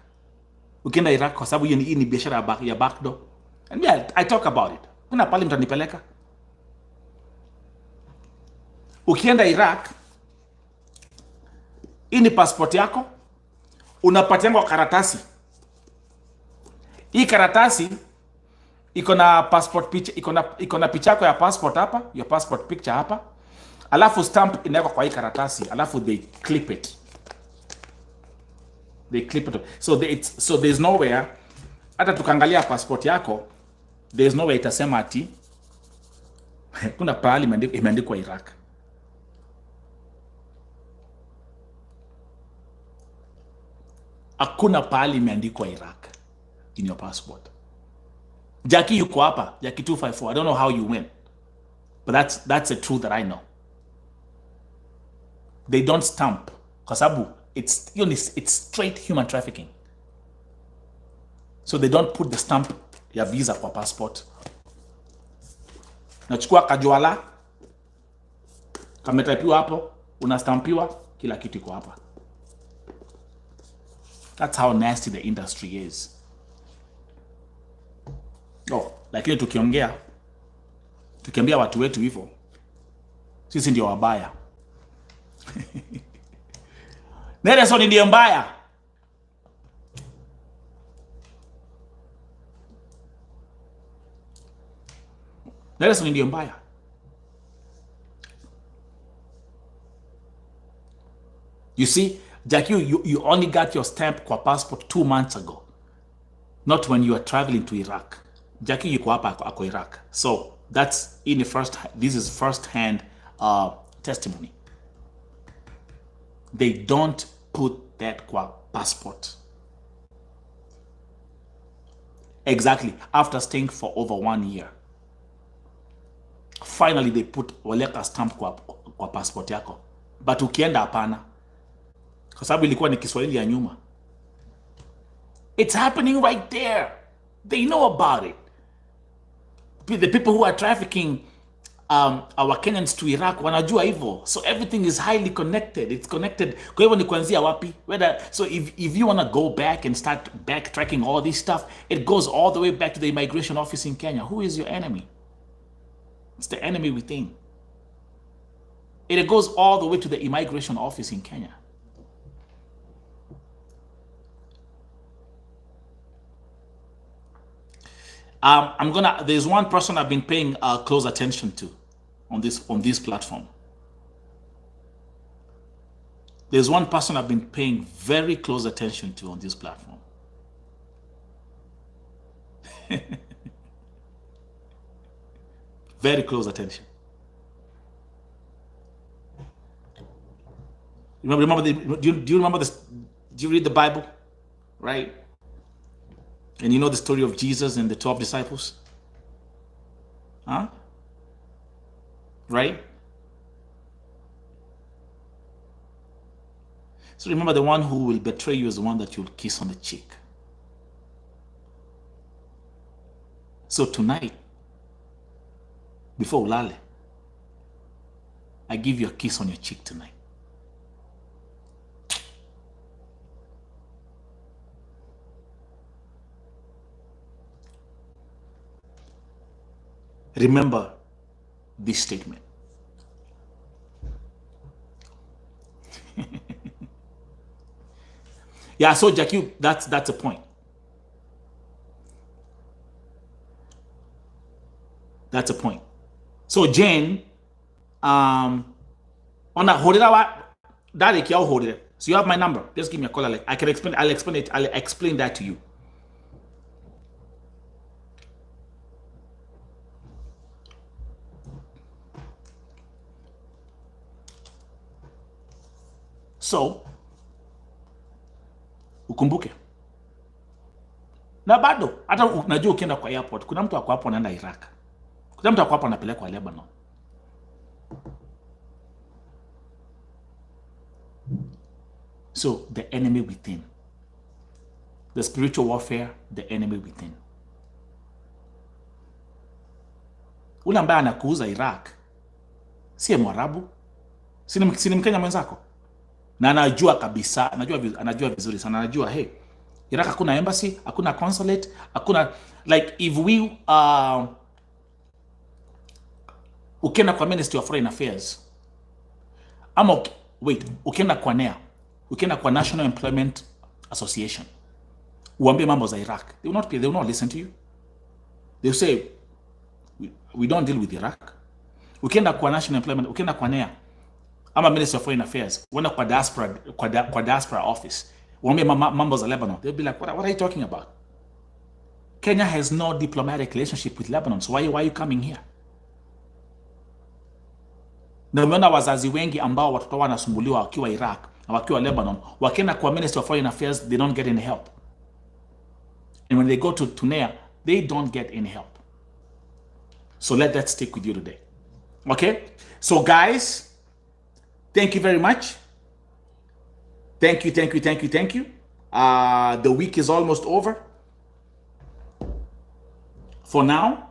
Speaker 1: Ukienda Iraq, kwa sababu hii ni biashara ya backdoor. And yeah, I talk about it. Kuna pale mtanipeleka. Ukienda Iraq, hii ni passport yako, unapatiwa karatasi. Hii karatasi iko na passport picture, iko na picha yako ya passport hapa, your passport picture hapa. Alafu stamp inawekwa kwa hii karatasi, alafu they clip it. So there's nowhere, hata tukaangalia passport yako, there's nowhere itasema ati kuna pahali imeandikwa Iraq. Hakuna pahali imeandikwa Iraq in your passport. Jackie yuko hapa, Jackie 254. I don't know how you win. But that's the truth that I know. They don't stamp. Kwa sababu it's straight human trafficking. So they don't put the stamp ya visa kwa passport. Nachukua kajwala, kametaipiwa hapo, unastampiwa, kila kitu iko hapa. That's how nasty the industry is. Lakini tukiambia watu wetu hivyo, sisi ndio wabaya. Nelson ndiye mbaya. Nelson ndiye mbaya. You see, Jackie, you only got your stamp kwa passport 2 months ago. Not when you are traveling to Iraq. Jackie yuko hapa ako Iraq. So that's this is first-hand testimony. They don't put that kwa passport. Exactly. After staying for over 1 year. Finally they put waleka stamp kwa passport yako. But ukienda hapana. Kwa sababu ilikuwa ni Kiswahili ya nyuma. It's happening right there. They know about it. The people who are trafficking our Kenyans to Iraq wanajua hivyo. So everything is highly connected. It's connected. Kwa hivyo ni kuanzia wapi? So if you want to go back and start backtracking all this stuff, it goes all the way back to the immigration office in Kenya. Who is your enemy? It's the enemy within. It goes all the way to the immigration office in Kenya. There's one person I've been paying close attention to on this platform. There's one person I've been paying very close attention to on this platform. Very close attention. Do you remember this? Do you read the Bible? Right? And you know the story of Jesus and the 12 disciples? Huh? Right? So remember, the one who will betray you is the one that you'll kiss on the cheek. So tonight, before ulale, I give you a kiss on your cheek tonight. Remember this statement. Yeah, so Jackie, that's a point. That's a point. So Jane, on a hodera that ikiao hodera. So you have my number. Just give me a call. I can explain. I'll explain it. I'll explain that to you. So ukumbuke, na bado hata unajua ukienda kwa airport kuna mtu ako hapo anaenda Iraq, kuna mtu ako hapo anapelekwa Lebanon. So the enemy within, the spiritual warfare, the enemy within. Ule ambaye anakuuza Iraq si Mwarabu, si Mkenya mwenzako, na anajua kabisa, anajua vizuri sana, anajua hey, Iraq hakuna embassy, hakuna consulate, hakuna, like if we ukienda kwa Ministry of Foreign Affairs ama ukienda kwa NEA, ukienda kwa National Employment Association, uambie mambo za Iraq, they will not listen to you. They will say we don't deal with Iraq. Ukienda kwa National Employment, ukienda kwa NEA ama Ministry of Foreign Affairs, uenda kwa diaspora office, uambie mambo za Lebanon, they'll be like, what are you talking about? Kenya has no diplomatic relationship with Lebanon, so why are you coming here? Na umeona wazazi wengi ambao watoto wanasumbuliwa wakiwa Iraq na wakiwa Lebanon, wakienda kwa Ministry of Foreign Affairs, they don't get any help. And when they go to NEA, they don't get any help. So let that stick with you today. Okay? So guys, thank you very much. Thank you. The week is almost over. For now,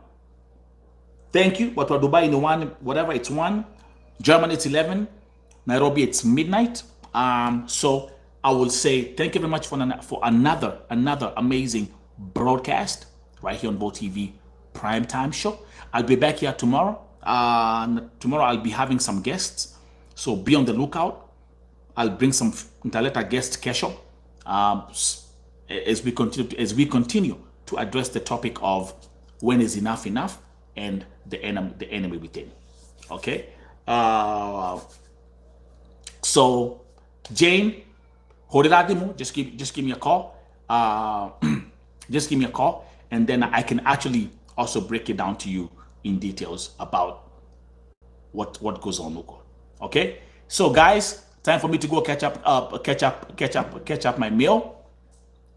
Speaker 1: thank you. But for Dubai in 1, whatever, it's 1. Germany, it's 11. Nairobi, it's midnight. So I will say thank you very much for another amazing broadcast right here on VoTV Primetime Show. I'll be back here tomorrow. Tomorrow I'll be having some guests, so be on the lookout. I'll bring some Ntaleta guest Kesho as we continue to address the topic of when is enough and the enemy within. Okay. So Jane, just give me a call. Just give me a call, and then I can actually also break it down to you in details about what goes on. Okay. So guys, time for me to go catch up my meal.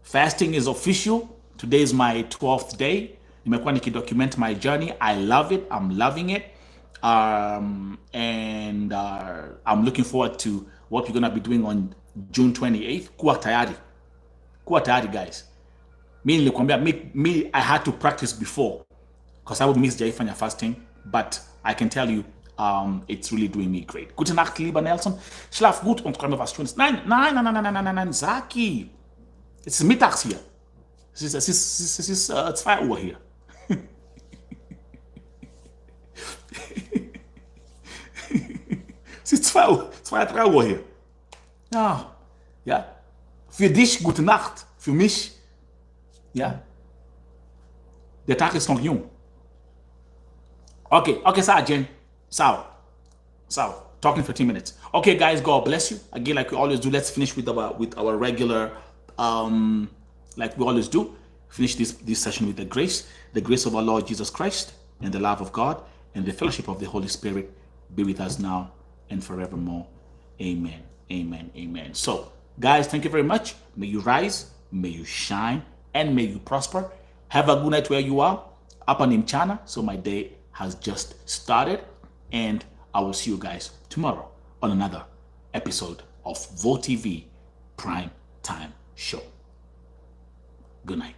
Speaker 1: Fasting is official. Today is my 12th day. Nimekuwa nikidocument my journey. I love it. I'm loving it. And I'm looking forward to what we're gonna be doing on June 28th. Kuwa tayari guys. Me, I had to practice before because I would miss Jaifanya fasting, but I can tell you, it's really doing me great. Gute Nacht, lieber Nelson. Schlaf gut und träume was Schönes. Nein, Zaki. Es ist mittags hier. Es ist 2 Uhr hier. Es ist 3 Uhr hier. Ja. Für dich gute Nacht. Für mich, ja. Der Tag ist noch jung. Okay, sawa, Jen. Sawa. Talking for 10 minutes. Okay, guys, God bless you. Again, like we always do, let's finish with our regular, like we always do. Finish this session with the grace of our Lord Jesus Christ, and the love of God, and the fellowship of the Holy Spirit be with us now and forevermore. Amen. So, guys, thank you very much. May you rise, may you shine, and may you prosper. Have a good night where you are. Up on Mchana, so my day has just started, and I will see you guys tomorrow on another episode of VoTV Prime Time Show. Good night.